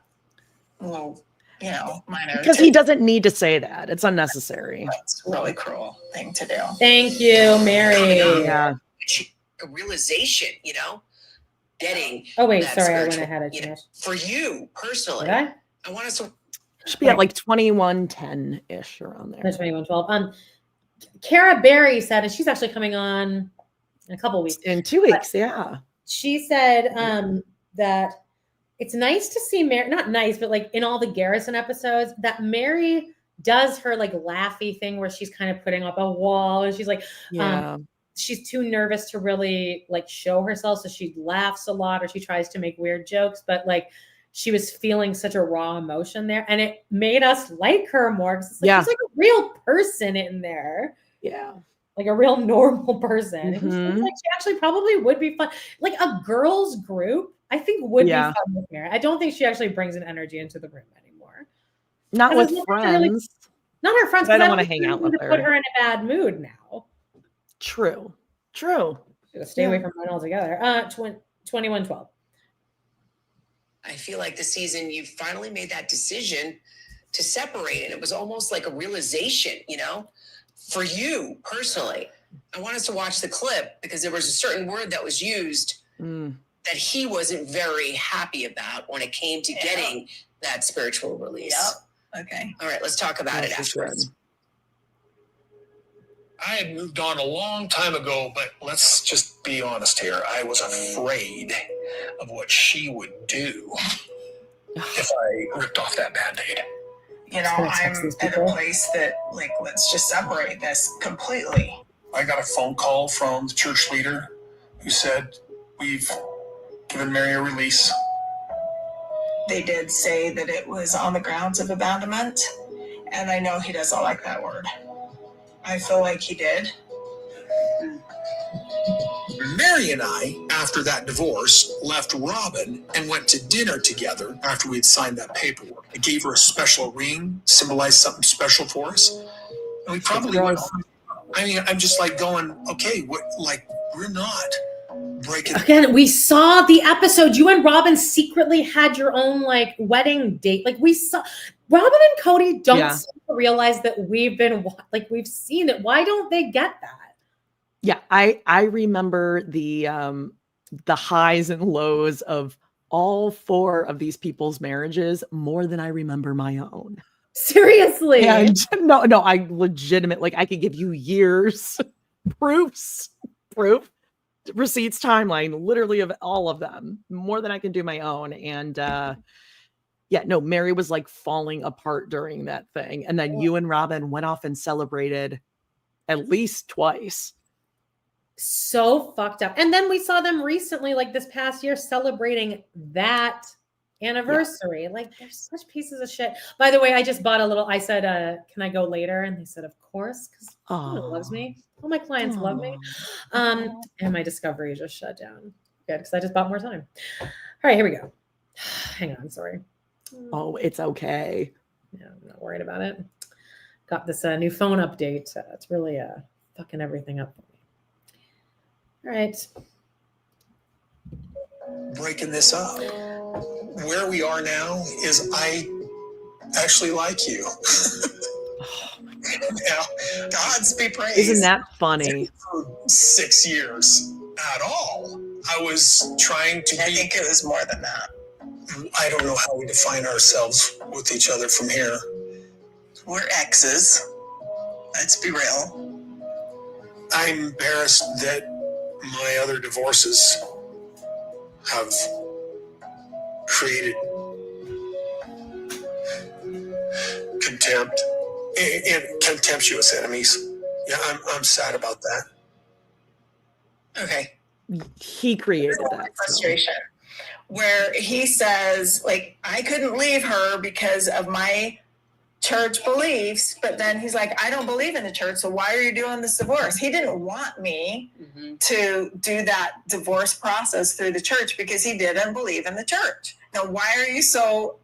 little, minor. Because he doesn't need to say that. It's unnecessary. That's a really cruel thing to do. Thank you, Mary. Yeah. A realization, getting. Oh wait, sorry, I went ahead of you. For you personally, Did I want us to. Should be at like 2110-ish around there. 2112. Kara Berry said, and she's actually coming on in a couple weeks. In 2 weeks, yeah. She said that it's nice to see Mary, not nice, but like in all the Garrison episodes, that Mary does her like laughy thing where she's kind of putting up a wall and she's like, she's too nervous to really like show herself. So she laughs a lot or she tries to make weird jokes, but like she was feeling such a raw emotion there. And it made us like her more. Cause it's like, she's like a real person in there. Yeah. Like a real normal person. Mm-hmm. It seems like she actually probably would be fun. Like a girls group, I think would be fun with Mary. I don't think she actually brings an energy into the room anymore. Not with friends. Not her friends. I don't want to hang out with her. Put her in a bad mood now. True. Stay away from mine altogether. 2112. I feel like this season you finally made that decision to separate, and it was almost like a realization, for you personally. I want us to watch the clip because there was a certain word that was used that he wasn't very happy about when it came to getting that spiritual release. Yep. Okay. All right, let's talk about it afterwards. I had moved on a long time ago, but let's just be honest here. I was afraid of what she would do if I ripped off that Band-Aid. I'm at a place that, like, let's just separate this completely. I got a phone call from the church leader who said, we've given Mary a release. They did say that it was on the grounds of abandonment, and I know he doesn't like that word. I feel like he did. Mary and I, after that divorce, left Robin and went to dinner together after we'd signed that paperwork. I gave her a special ring, symbolized something special for us. And we probably went home I mean, I'm just like going, okay, what? Like, we're not breaking. Again, we saw the episode. You and Robin secretly had your own like wedding date. Like we saw Robin and Cody don't seem to realize that we've seen it. Why don't they get that? Yeah, I remember the highs and lows of all 4 of these people's marriages more than I remember my own. Seriously. And no, I legitimate, like I could give you years, proof, receipts, timeline, literally of all of them, more than I can do my own. And Mary was like falling apart during that thing. And then you and Robin went off and celebrated at least twice. So fucked up. And then we saw them recently, like this past year, celebrating that anniversary. Yeah. Like they're such pieces of shit. By the way, I just bought I said, can I go later? And they said, of course, because everyone loves me. All my clients love me. And my Discovery just shut down. Good, because I just bought more time. All right, here we go. Hang on, sorry. Oh, it's okay. Yeah, I'm not worried about it. Got this new phone update. It's really fucking everything up for me. All right. Breaking this up. Where we are now is I actually like you. Now, God's be praised. Isn't that funny? For 6 years at all. I was trying to I think it was more than that. I don't know how we define ourselves with each other from here. We're exes. Let's be real. I'm embarrassed that my other divorces have created contempt and contemptuous enemies. Yeah, I'm sad about that. Okay. He created that frustration where he says, like, I couldn't leave her because of my church beliefs, but then he's like, I don't believe in the church, so why are you doing this divorce? He didn't want me to do that divorce process through the church because he didn't believe in the church. Now, why are you so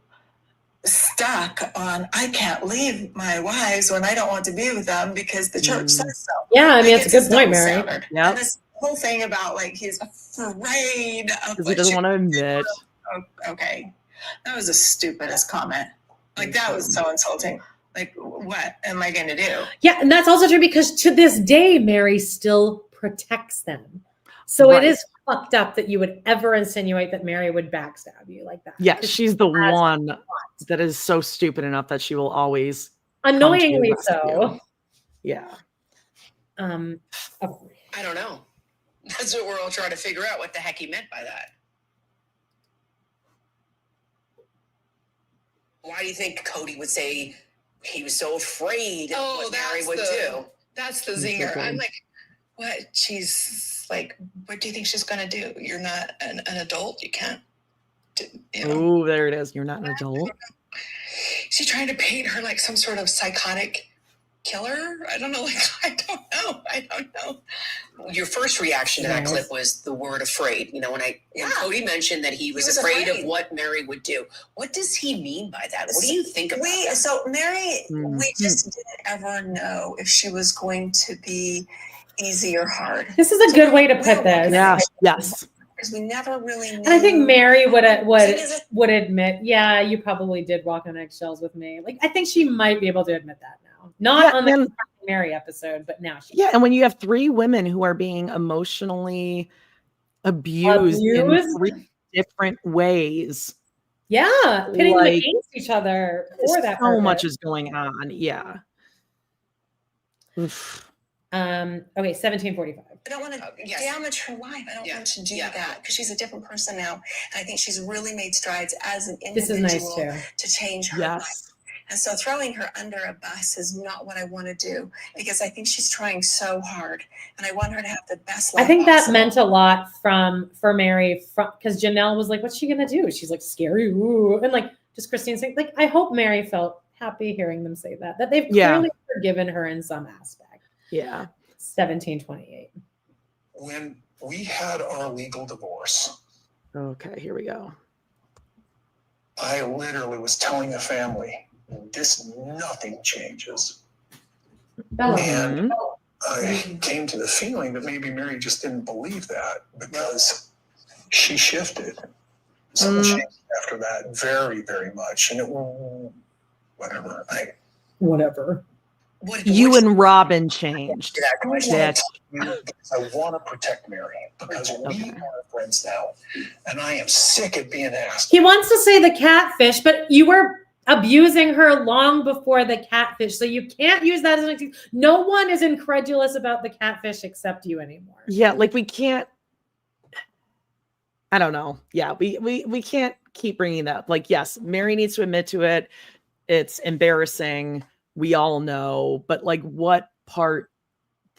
stuck on, I can't leave my wives when I don't want to be with them because the church says so? Yeah, I mean, it's a good point, Mary. Yeah. And this whole thing about like he's afraid of because he doesn't want to admit. Okay, that was the stupidest comment. Like that was so insulting. Like, what am I going to do? Yeah, and that's also true because to this day, Mary still protects them. So it is fucked up that you would ever insinuate that Mary would backstab you like that. Yeah, she's the one that is so stupid enough that she will always annoyingly so. Yeah. I don't know. That's what we're all trying to figure out, what the heck he meant by that. Why do you think Cody would say he was so afraid of what Mary would do? That's the zinger. I'm like, what? She's like, what do you think she's going to do? You're not an adult. You can't. Oh, there it is. You're not an adult. Is he trying to paint her like some sort of psychotic killer? I don't know. Like, I don't know. Your first reaction to that clip was the word afraid. You know, when Cody mentioned that he was afraid of what Mary would do. What does he mean by that? What do you think about that? So Mary, we just didn't ever know if she was going to be easy or hard. This is a good way to put this. Yeah. Yes. Because we never really knew. And I think Mary would admit, yeah, you probably did walk on eggshells with me. Like, I think she might be able to admit that now. Not on the Mary episode, but now she. Yeah, and when you have 3 women who are being emotionally abused in 3 different ways. Yeah, pitting them against each other for that. So much is going on. Yeah. Oof. Okay, 1745. I don't want to damage her life. I don't want to do that because she's a different person now. And I think she's really made strides as an individual this is nice too. To change her life. And so throwing her under a bus is not what I want to do because I think she's trying so hard and I want her to have the best life. I think that meant a lot for Mary because Janelle was like, what's she going to do? She's like, scary. Ooh. And like, just Christine saying, like, I hope Mary felt happy hearing them say that they've clearly forgiven her in some aspect. Yeah. 1728. When we had our legal divorce. Okay, here we go. I literally was telling the family, nothing changes. Bella. And I came to the feeling that maybe Mary just didn't believe that because she shifted. Something changed after that very, very much. And it whatever. Whatever. You and Robin changed. I want to protect Mary because we are friends now, and I am sick of being asked. He wants to say the catfish, but you were abusing her long before the catfish, so you can't use that as an excuse. No one is incredulous about the catfish except you anymore. Yeah, like we can't. I don't know. Yeah, we can't keep bringing that up. Like, yes, Mary needs to admit to it. It's embarrassing. We all know, but like, what part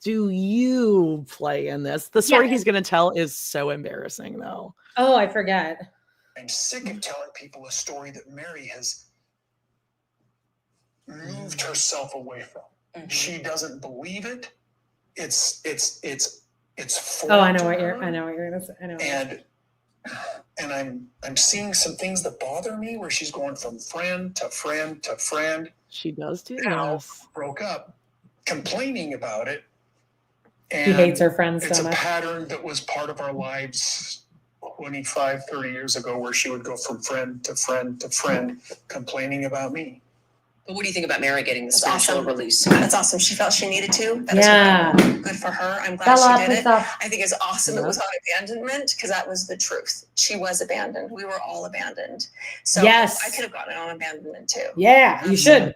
do you play in this? The story he's going to tell is so embarrassing, though. Oh, I forget. I'm sick of telling people a story that Mary has moved herself away from. She doesn't believe it. It's Oh, I know what you're gonna say. I know. And I'm seeing some things that bother me where she's going from friend to friend to friend. She does too. Now Yes. broke up, complaining about it. And He hates her friends it's so a much. pattern that was part of our lives 25, 30 years ago, where she would go from friend to friend to friend, complaining about me. But what do you think about Mary getting the That's spiritual awesome. release? That's awesome. She felt she needed to. That is good for her. I'm glad she did it. I think it's awesome it was on abandonment because that was the truth. She was abandoned. We were all abandoned. So Yes. I could have gotten on abandonment too. Yeah, you should.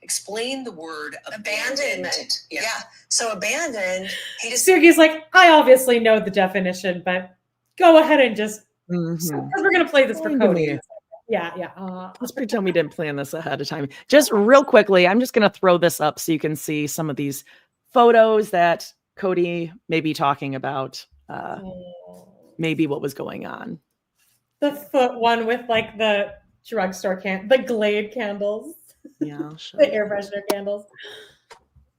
Explain the word Abandonment. Yeah. So abandoned, he just Sergey's like, I obviously know the definition, but go ahead and just because we're gonna play this for Cody. Yeah. Let's pretend we didn't plan this ahead of time. Just real quickly, I'm just going to throw this up so you can see some of these photos that Cody may be talking about. Maybe what was going on. The foot one with like the drugstore the Glade candles. Yeah, I'll show the you. air freshener candles.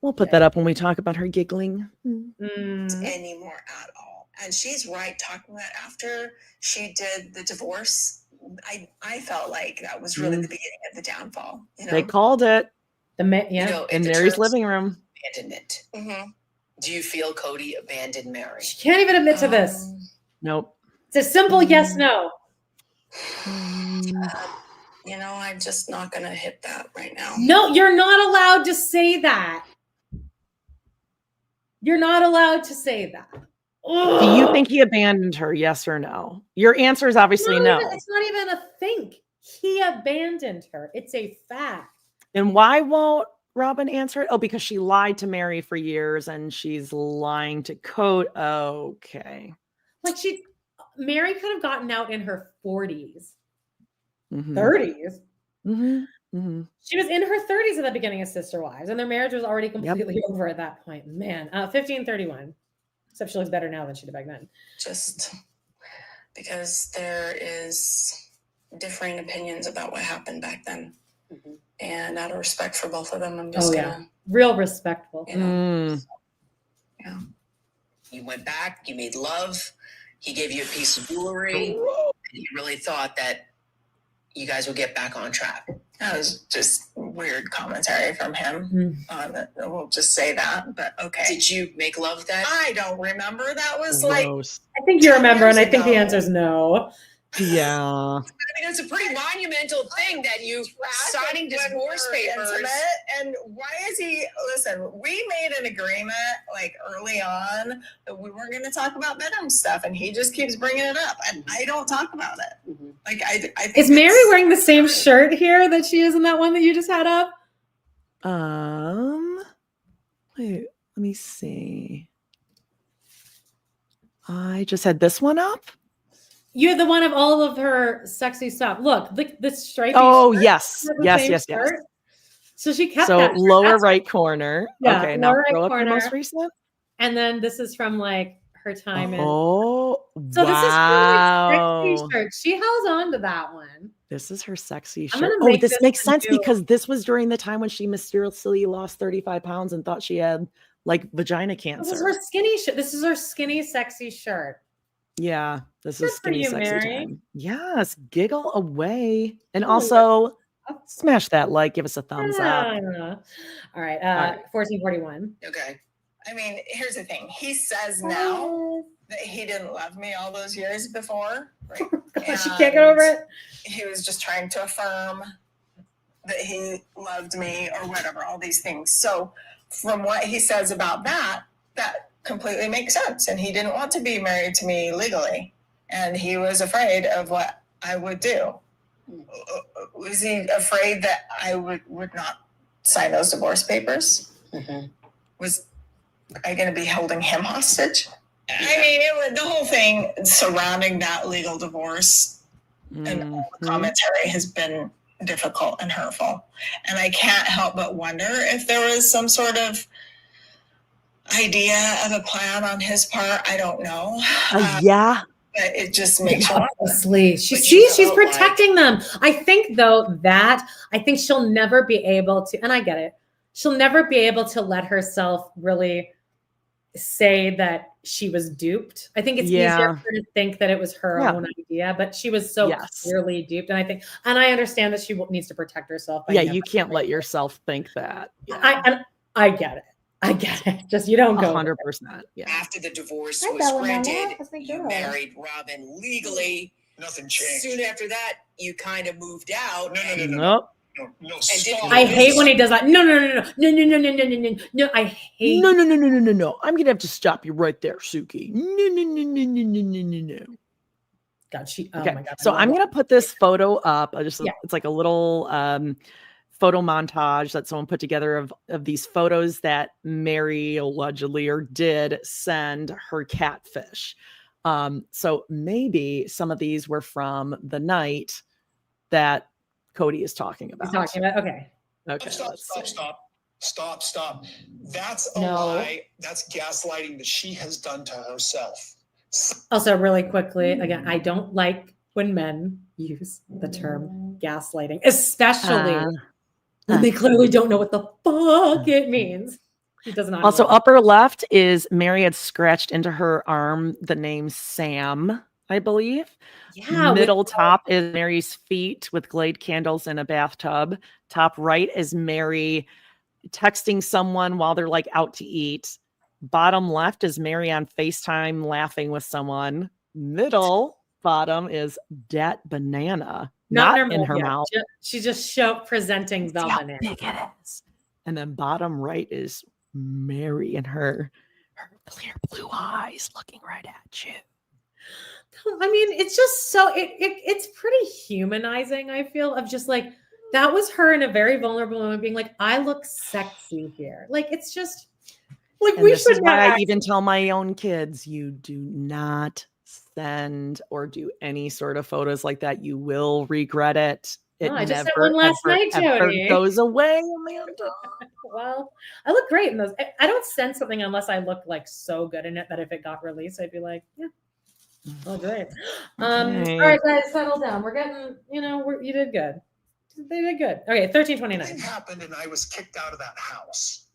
We'll put that up when we talk about her giggling. anymore at all. And she's right talking about after she did the divorce. I felt like that was really the beginning of the downfall. You know? They called it. You know, In the Mary's terms living room. abandonment. Do you feel Cody abandoned Mary? She can't even admit to this. Nope. It's a simple yes, no. You know, I'm just not going to hit that right now. No, you're not allowed to say that. You're not allowed to say that. Ugh. Do you think he abandoned her? Yes or no? Your answer is obviously no. It's not even a think. He abandoned her. It's a fact. And why won't Robin answer it? Oh, because she lied to Mary for years and she's lying to Cody. Okay. Like Mary could have gotten out in her 40s. 30s. She was in her 30s at the beginning of Sister Wives, and their marriage was already completely over at that point. Man, 1531. Except she looks better now than she did back then. Just because there is differing opinions about what happened back then. And out of respect for both of them, I'm just gonna real respectful. You know, You went back, you made love, he gave you a piece of jewelry, and you really thought that you guys would get back on track. That was just weird commentary from him. We'll just say that, but okay. Did you make love that? I don't remember. That was Gross. I think you remember, and I think the answer is no. Yeah. I mean, it's a pretty monumental thing that you signing divorce papers. And why is he? Listen, we made an agreement like early on that we weren't going to talk about bedroom stuff, and he just keeps bringing it up, and I don't talk about it. Like I think Is Mary wearing the same shirt here that she is in that one that you just had up? Wait, let me see. I just had this one up. You had the one of all of her sexy stuff. Look, the stripy. Oh, shirt, yes. the Yes, same yes, yes. shirt. So she kept So that. shirt. lower That's- right corner. Yeah, Okay, now lower right throw up your corner. most recent. And then this is from like her time in. Oh, So this is her like, wow. sexy shirt. She held on to that one. This is her sexy I'm shirt. gonna Oh, make this this makes for sense you. because this was during the time when she mysteriously lost 35 pounds and thought she had like vagina This is cancer. her skinny shirt. This is her skinny, sexy shirt. Yeah, this Good is for skinny you, sexy Mary. time. Yes, giggle away. And Ooh. also smash that like, give us a thumbs up. All right. 1441. Okay. I mean, here's the thing. He says now that he didn't love me all those years before. Right? Gosh, she can't get over it. He was just trying to affirm that he loved me or whatever, all these things. So from what he says about that, that completely makes sense. And he didn't want to be married to me legally. And he was afraid of what I would do. Was he afraid that I would not sign those divorce papers? Mm-hmm. Was I going to be holding him hostage? I mean, the whole thing surrounding that legal divorce and all the commentary has been difficult and hurtful. And I can't help but wonder if there was some sort of idea of a plan on his part. I don't know. Yeah. But it just makes you Obviously, she's protecting them. I think though that I think she'll never be able to, and I get it, she'll never be able to let herself really say that she was duped. I think it's easier for her to think that it was her own idea, but she was so clearly duped. And I think, and I understand that she needs to protect herself. You can't let yourself think that. I get it. I get it. Just you don't go 100%. Yeah. After the divorce was granted, you married Robin legally. Nothing changed. Soon after that, you kind of moved out. Nope. No, I hate when he does that. No. I hate. No. I'm gonna have to stop you right there, Suki. No. God, okay. My God. So I'm gonna put this photo up. It's like a little photo montage that someone put together of these photos that Mary allegedly or did send her catfish. So maybe some of these were from the night that Cody is talking about. He's talking about, okay. Stop. That's a lie. That's gaslighting that she has done to herself. Also, really quickly, again, I don't like when men use the term gaslighting, especially when they clearly don't know what the fuck it means. He does not. Also, upper left is Mary had scratched into her arm the name Sam, I believe. Yeah. Middle top is Mary's feet with Glade candles in a bathtub. Top right is Mary texting someone while they're like out to eat. Bottom left is Mary on FaceTime laughing with someone. Middle bottom is that banana. Not in her mouth. She's just presenting the banana. Big it is. And then bottom right is Mary and her clear blue eyes looking right at you. I mean, it's just so it's pretty humanizing, I feel, of just like that was her in a very vulnerable moment being like, I look sexy here. Like it's just like we should why I even tell my own kids, you do not send or do any sort of photos like that. You will regret it. It I just had one last night, Jody. Goes away, Amanda. Well, I look great in those. I don't send something unless I look like so good in it that if it got released, I'd be like, yeah. Oh, great. All right, guys, settle down. We're getting, you did good. They did good. Okay, 1329. Something happened and I was kicked out of that house.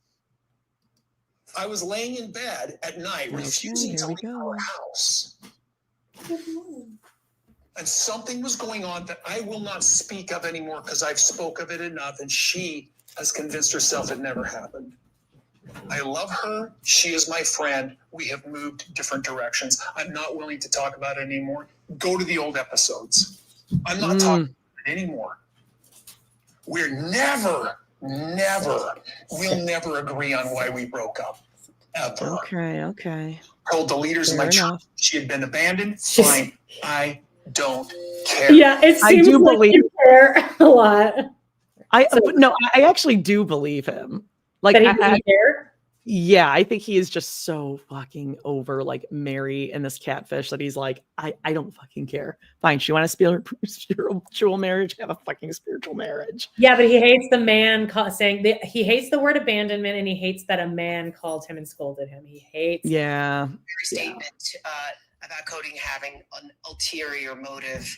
I was laying in bed at night refusing to leave our house. And something was going on that I will not speak of anymore because I've spoke of it enough and she has convinced herself it never happened. I love her. She is my friend. We have moved different directions. I'm not willing to talk about it anymore. Go to the old episodes. I'm not talking about it anymore. We'll never agree on why we broke up. Ever. Okay. Told the leaders of my church she had been abandoned. Fine. I don't care. Yeah, it seems like you care a lot. I actually do believe him. Like that he doesn't care? Yeah, I think he is just so fucking over like Mary and this catfish that he's like, I don't fucking care. Fine, she want a spiritual marriage, have a fucking spiritual marriage. Yeah, but he hates the man saying that he hates the word abandonment and he hates that a man called him and scolded him. He hates Mary's statement about Cody having an ulterior motive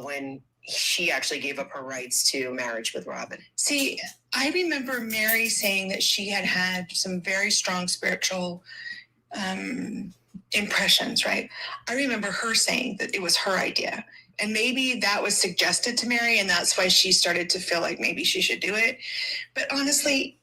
when she actually gave up her rights to marriage with Robin. See, I remember Mary saying that she had some very strong spiritual impressions, right? I remember her saying that it was her idea. And maybe that was suggested to Mary, and that's why she started to feel like maybe she should do it. But honestly,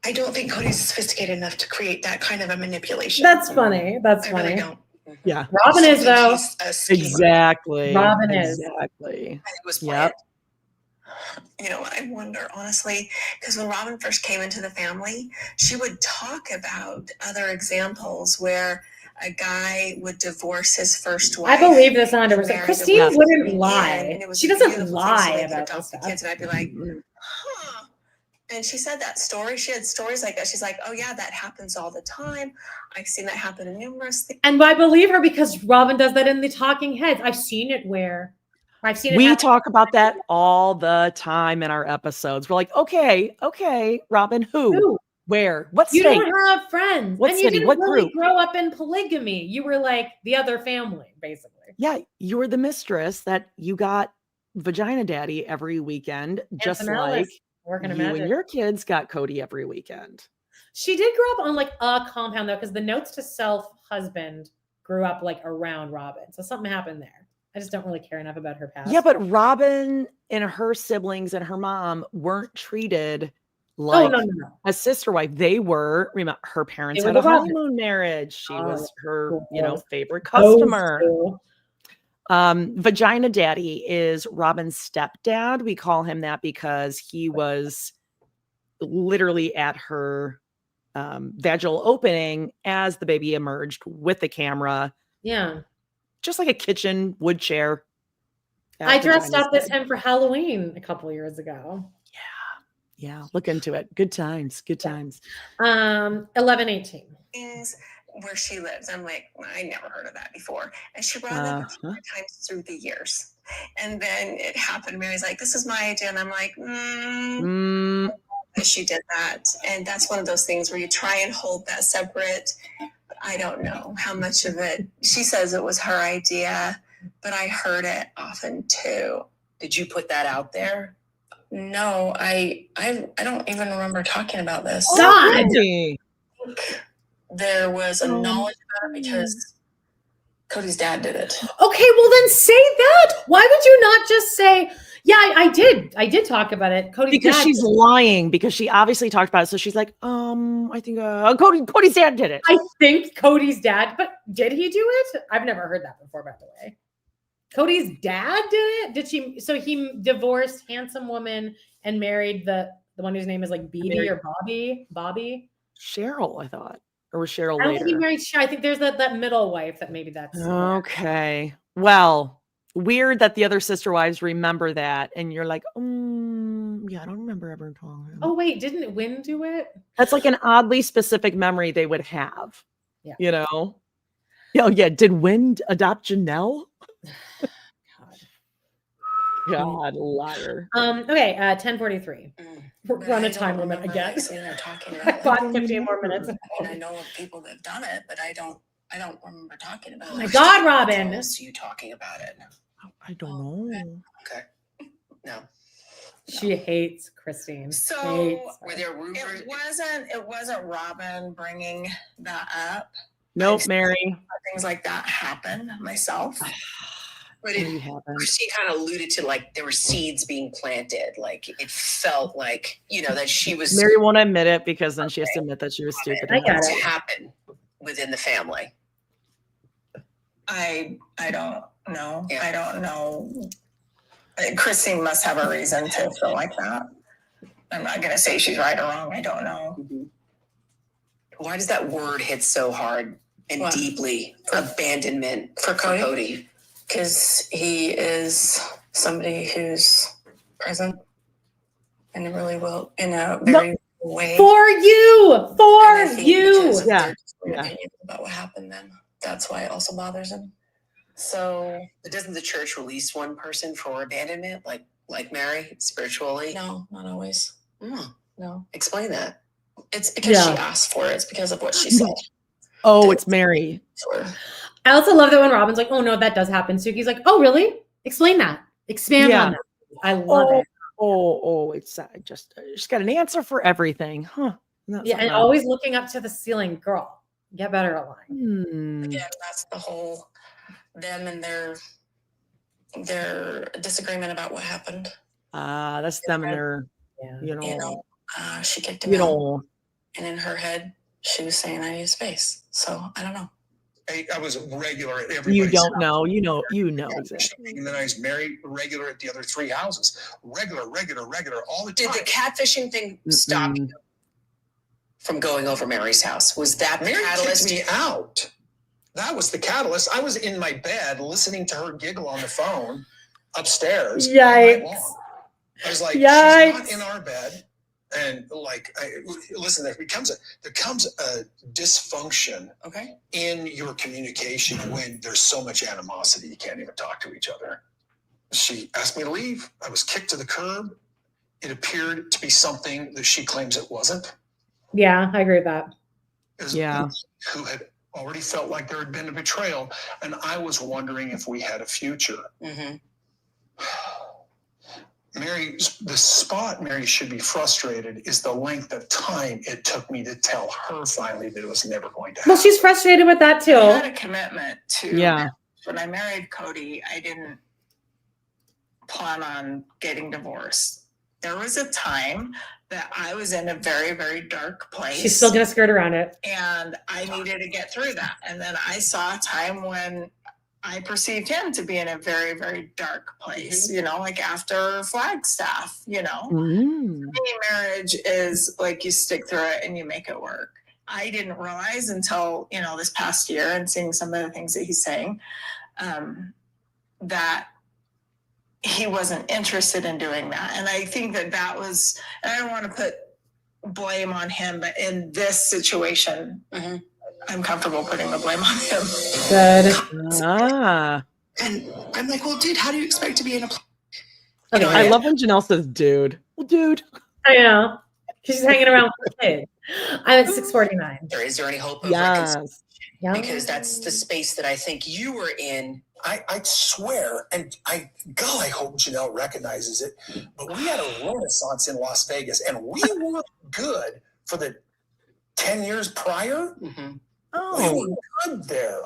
I don't think Cody's sophisticated enough to create that kind of a manipulation. That's funny. That's I funny. really don't. Yeah. Robin is though. He's a schemer. Exactly. Robin is. Exactly. And it was Yep. You know, I wonder, honestly, because when Robin first came into the family, she would talk about other examples where a guy would divorce his first wife. I believe this 100%. marry the Christine woman wouldn't again, lie. and it was She a doesn't beautiful thing. lie So they could about adopt this the stuff. kids, and I'd be like, huh. And she said that story. She had stories like that. She's like, oh yeah, that happens all the time. I've seen that happen in numerous things. And I believe her because Robin does that in the Talking Heads. I've seen it We happen. talk about that all the time in our episodes. We're like, okay, Robin, who? Where? What You state? don't have friends. What and city? you didn't What really group? grow up in polygamy. You were like the other family, basically. Yeah, you were the mistress that you got vagina daddy every weekend, just Anson like Ellis, working a you magic. and your kids got Cody every weekend. She did grow up on like a compound though, because the notes to self husband grew up like around Robin. So something happened there. I just don't really care enough about her past. Yeah, but Robin and her siblings and her mom weren't treated like no. a sister wife. They were, remember, her parents They were had a the Robin. honeymoon marriage. She was her, cool. favorite Those customer. two. Vagina daddy is Robin's stepdad. We call him that because he was literally at her vaginal opening as the baby emerged with the camera, Yeah. just like a kitchen wood chair. I dressed Vagina's up as Daddy. him for Halloween a couple of years ago. Yeah, look into it. Good times. Good times. 11:18. Things where she lives. I'm like, I never heard of that before. And she brought it up a few times through the years. And then it happened. Mary's like, this is my idea. And I'm like, she did that. And that's one of those things where you try and hold that separate. But I don't know how much of it. She says it was her idea, but I heard it often too. Did you put that out there? No, I don't even remember talking about this. God! There was a knowledge about it because Cody's dad did it. Okay, well then say that. Why would you not just say, yeah, I did talk about it. Cody's Because dad she's lying, because she obviously talked about it. So she's like, I think Cody's dad did it. I think Cody's dad, but did he do it? I've never heard that before, by the way. Cody's dad did it? Did she? So he divorced handsome woman and married the one whose name is like Bebe or Bobby? Cheryl, I thought. Or was Cheryl I don't later? think he married Cheryl. I think there's that middle wife that maybe that's. Okay. Well, weird that the other sister wives remember that. And you're like, yeah, I don't remember ever talking. Oh, wait, didn't Wynn do it? That's like an oddly specific memory they would have. Yeah. You know? Oh, yeah. Did Wynn adopt Janelle? God, liar. Okay, 10:43. We're on a time limit again. I bought 15 more minutes. I know of people that have done it, but I don't remember talking about it. Oh my God, Robin! You talking about it? I don't know. Okay. No. She hates Christine. So were there rumors? It wasn't Robin bringing that up. Nope, Mary. Things like that happen myself. But Christine kind of alluded to like there were seeds being planted. Like it felt like, that she was. Mary won't admit it because then she has to admit that she was stupid. I got it. Happen within the family. I don't know. Yeah. I don't know. Christine must have a reason to feel like that. I'm not going to say she's right or wrong. I don't know. Mm-hmm. Why does that word hit so hard and deeply? Abandonment for Cody? Because he is somebody who's present and really will in a very way. For you. Yeah. About what happened then. That's why it also bothers him. So, but doesn't the church release one person for abandonment, like Mary, spiritually? No, not always. No. Explain that. It's because she asked for it. It's because of what she said. Oh, it's Mary. I also love that when Robin's like, oh no, that does happen. Suki's like, oh really? Explain that. Expand on that. I love it. It's she's got an answer for everything, huh? Yeah, and always looking up to the ceiling. Girl, get better at lying. Again, that's the whole them and their disagreement about what happened. That's them and their, she kicked him out. And in her head, she was saying I need space. So I don't know. I was a regular at everybody's You don't house. know. You know exactly. And then I was married, regular at the other 3 houses. Regular, all the time. Did the catfishing thing stop you from going over Mary's house? Was that the Mary catalyst? kicked me out. That was the catalyst. I was in my bed listening to her giggle on the phone upstairs. All night long. I was like, she's not in our bed. And like, listen, there comes a dysfunction in your communication when there's so much animosity you can't even talk to each other. She asked me to leave. I was kicked to the curb. It appeared to be something that she claims it wasn't. Yeah, I agree with that. Who had already felt like there had been a betrayal, and I was wondering if we had a future. Mary, the spot Mary should be frustrated is the length of time it took me to tell her finally that it was never going to happen. Well, she's frustrated with that too. I had a commitment to when I married Cody, I didn't plan on getting divorced. There was a time that I was in a very, very dark place. She's still gonna skirt around it. And I needed to get through that. And then I saw a time when I perceived him to be in a very, very dark place, you know, like after Flagstaff, you know. Any marriage is like you stick through it and you make it work. I didn't realize until, you know, this past year and seeing some of the things that he's saying, that he wasn't interested in doing that. And I think that was, and I don't want to put blame on him, but in this situation, I'm comfortable putting the blame on him. Good. And I'm like, well, dude, how do you expect to be in a... Okay, I love when Janelle says, dude. Well, dude. I know. She's hanging around with the kid. I'm at 6:49. Is there any hope of reconciliation? Because that's the space that I think you were in. I swear, and I hope Janelle recognizes it, but we had a renaissance in Las Vegas, and we were good for the 10 years prior. We were good there.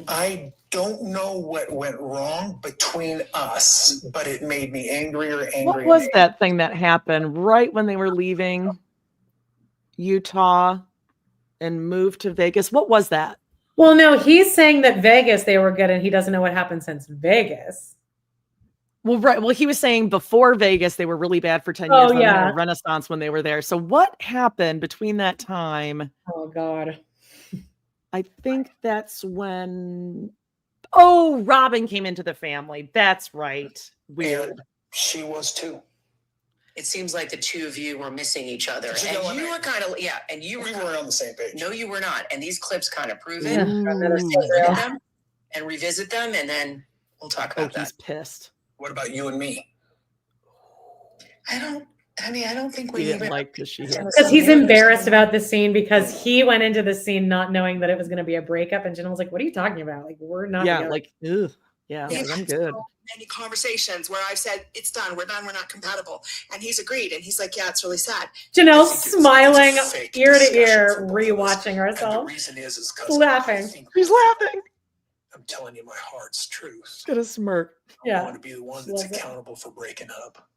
I don't know what went wrong between us, but it made me angrier. What was that thing that happened right when they were leaving Utah and moved to Vegas? What was that? Well, no, he's saying that Vegas, they were good, and he doesn't know what happened since Vegas. Well, right. Well, he was saying before Vegas, they were really bad for 10 years. And they had a renaissance when they were there. So what happened between that time? Oh, God. I think that's when... Oh, Robin came into the family. That's right. Weird. And she was too. It seems like the two of you were missing each other. And you were kind of, and you were... We were on the same page. No, you were not. And these clips kind of prove it. Look at them and revisit them, and then we'll talk about that. He's pissed. What about you and me? I don't think we didn't like because he's embarrassed about the scene because he went into the scene not knowing that it was going to be a breakup, and Jenna was like, "What are you talking about? Like, we're not." Yeah, like, ugh. Yeah, I'm good. Many conversations where I've said, "It's done. We're done. We're not compatible," and he's agreed, and he's like, "Yeah, it's really sad." Janelle's smiling ear to ear, rewatching herself. The reason is because laughing. She's laughing. I'm telling you my heart's truth. Got a smirk. I want to be the one that's accountable for breaking up.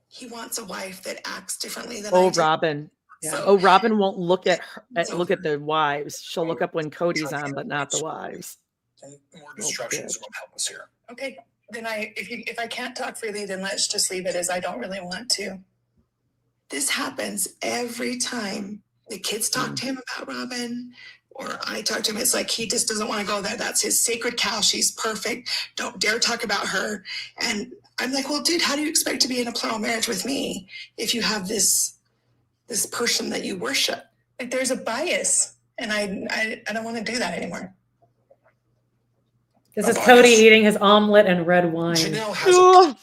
He wants a wife that acts differently than I do. Robin. Yeah. So, Robin won't look at the wives. She'll look up when Cody's on, but not the wives. More distractions won't help us here. Okay, then if I can't talk freely, then let's just leave it as I don't really want to. This happens every time the kids talk to him about Robin, or I talk to him. It's like he just doesn't want to go there. That's his sacred cow. She's perfect. Don't dare talk about her. And I'm like, well, dude, how do you expect to be in a plural marriage with me if you have this person that you worship? Like, there's a bias, and I don't want to do that anymore. This is Cody eating his omelet and red wine. Janelle has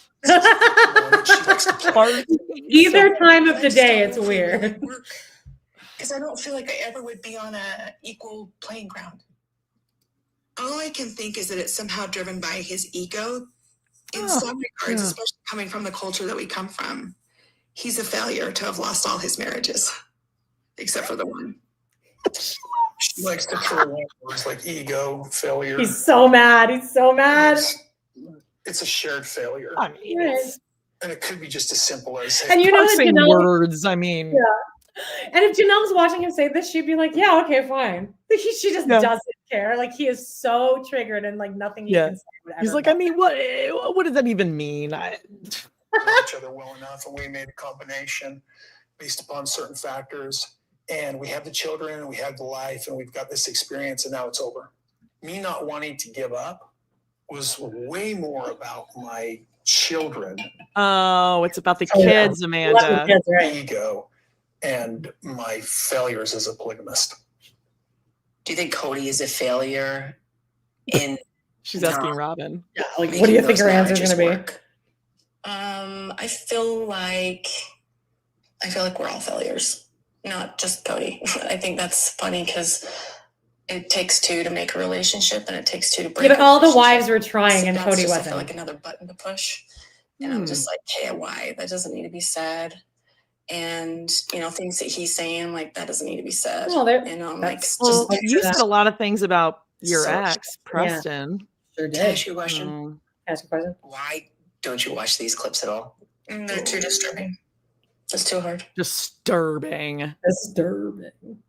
Either time of the day, it's weird. Because I don't feel like I ever would be on a equal playing ground. All I can think is that it's somehow driven by his ego. In some regards, especially coming from the culture that we come from, he's a failure to have lost all his marriages, except for the one. She likes to throw words like ego, failure. He's so mad. It's a shared failure. I mean, and it could be just as simple as and you know parsing words. I mean, And if Janelle's watching him say this, she'd be like, yeah, okay, fine. She just doesn't care. Like, he is so triggered and like nothing he can say. He's like, I mean, what does that even mean? Know each other well enough, and we made a combination based upon certain factors. And we have the children, and we have the life, and we've got this experience, and now it's over. Me not wanting to give up was way more about my children. Oh, it's about the kids, Amanda. Kids, right? Ego and my failures as a polygamist. Do you think Cody is a failure in? She's asking Robin. Yeah, like, what do you think her answer is going to be? I feel like we're all failures, not just Cody. I think that's funny because it takes two to make a relationship, and it takes two to break. Yeah, but all the relationship. wives were trying, and Cody wasn't. I feel like another button to push, and I'm just like, hey, why? That doesn't need to be said. And things that he's saying, like, that doesn't need to be said. Well, you said a lot of things about your ex, Preston. Yeah. Sure did. Can I ask you a question? Ask a question. Why don't you watch these clips at all? They're too disturbing. It's too hard. Disturbing.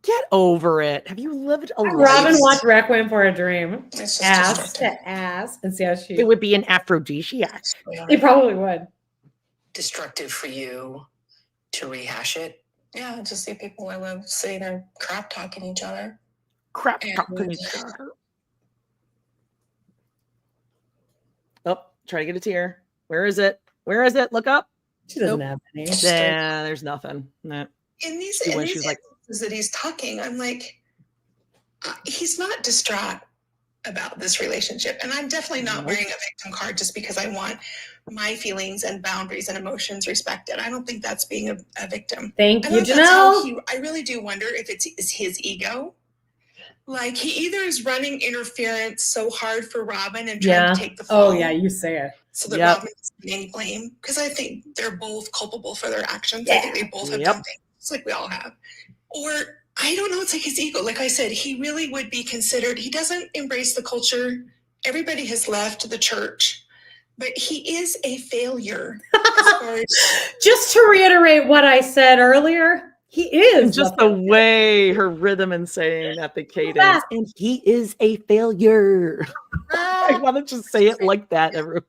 Get over it. Have you lived a life? Robin watched Requiem for a Dream. Ass to ass, and see how she. It would be an aphrodisiac. It probably would. Destructive for you to rehash it? Yeah, just see people I love sitting there crap talking each other. Crap talking each other. Oh, try to get a tear. Where is it? Look up. She doesn't have any. Yeah, there's nothing. No. In these instances that he's talking, I'm like, he's not distraught about this relationship. And I'm definitely not wearing a victim card just because I want my feelings and boundaries and emotions respected. I don't think that's being a victim. Thank you, Janelle. I really do wonder if it's his ego. Like, he either is running interference so hard for Robin and trying to take the fall. Oh, yeah, you say it. So that Robin doesn't get any blame. Because I think they're both culpable for their actions. I think they both have done things, like we all have. Or, I don't know, it's like his ego. Like I said, he really would be considered, he doesn't embrace the culture. Everybody has left the church. But he is a failure. As far as just to reiterate what I said earlier, he is. Just the way her rhythm and saying that, the cadence. And he is a failure. I want to just say it like that everywhere.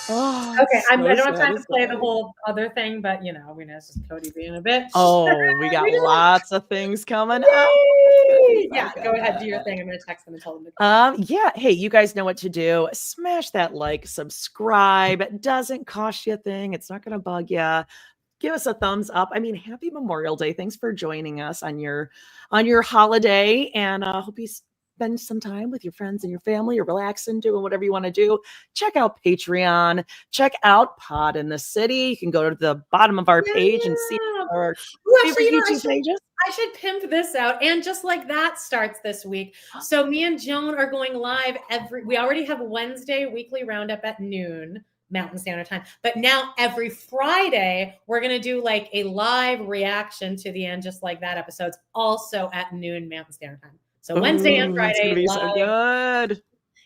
Oh, okay, I don't have time to play the whole other thing, but we know it's just Cody being a bitch. Oh, we got lots of things coming up. Yeah, go ahead, do your thing. I'm gonna text them and tell them to yeah. Hey, you guys know what to do. Smash that like, subscribe. It doesn't cost you a thing. It's not gonna bug you. Give us a thumbs up. I mean, happy Memorial Day. Thanks for joining us on your holiday, and hope you spend some time with your friends and your family, or relaxing, doing whatever you want to do. Check out Patreon. Check out Pod in the City. You can go to the bottom of our page and see our favorite YouTube pages. I should pimp this out. And just like that starts this week. So me and Joan are going live we already have Wednesday weekly roundup at noon Mountain Standard Time. But now every Friday, we're going to do like a live reaction to the And Just Like That episodes, also at noon Mountain Standard Time. So Wednesday and Friday. It's gonna be so good.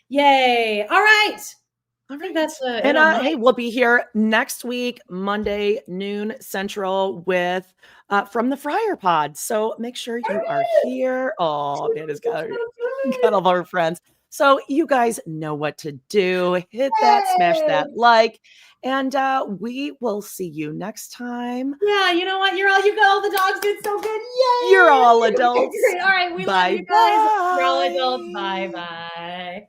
Yay. All right. I think that's and hey, we'll be here next week, Monday, noon Central, with From the Fryer Pod. So make sure you are here. Oh, Amanda's got all of our friends. So you guys know what to do. Hit that, smash that like, and we will see you next time. Yeah, you know what? All the dogs did so good. Yay! You're all adults. All right, we love you guys. You're all adults. Bye-bye.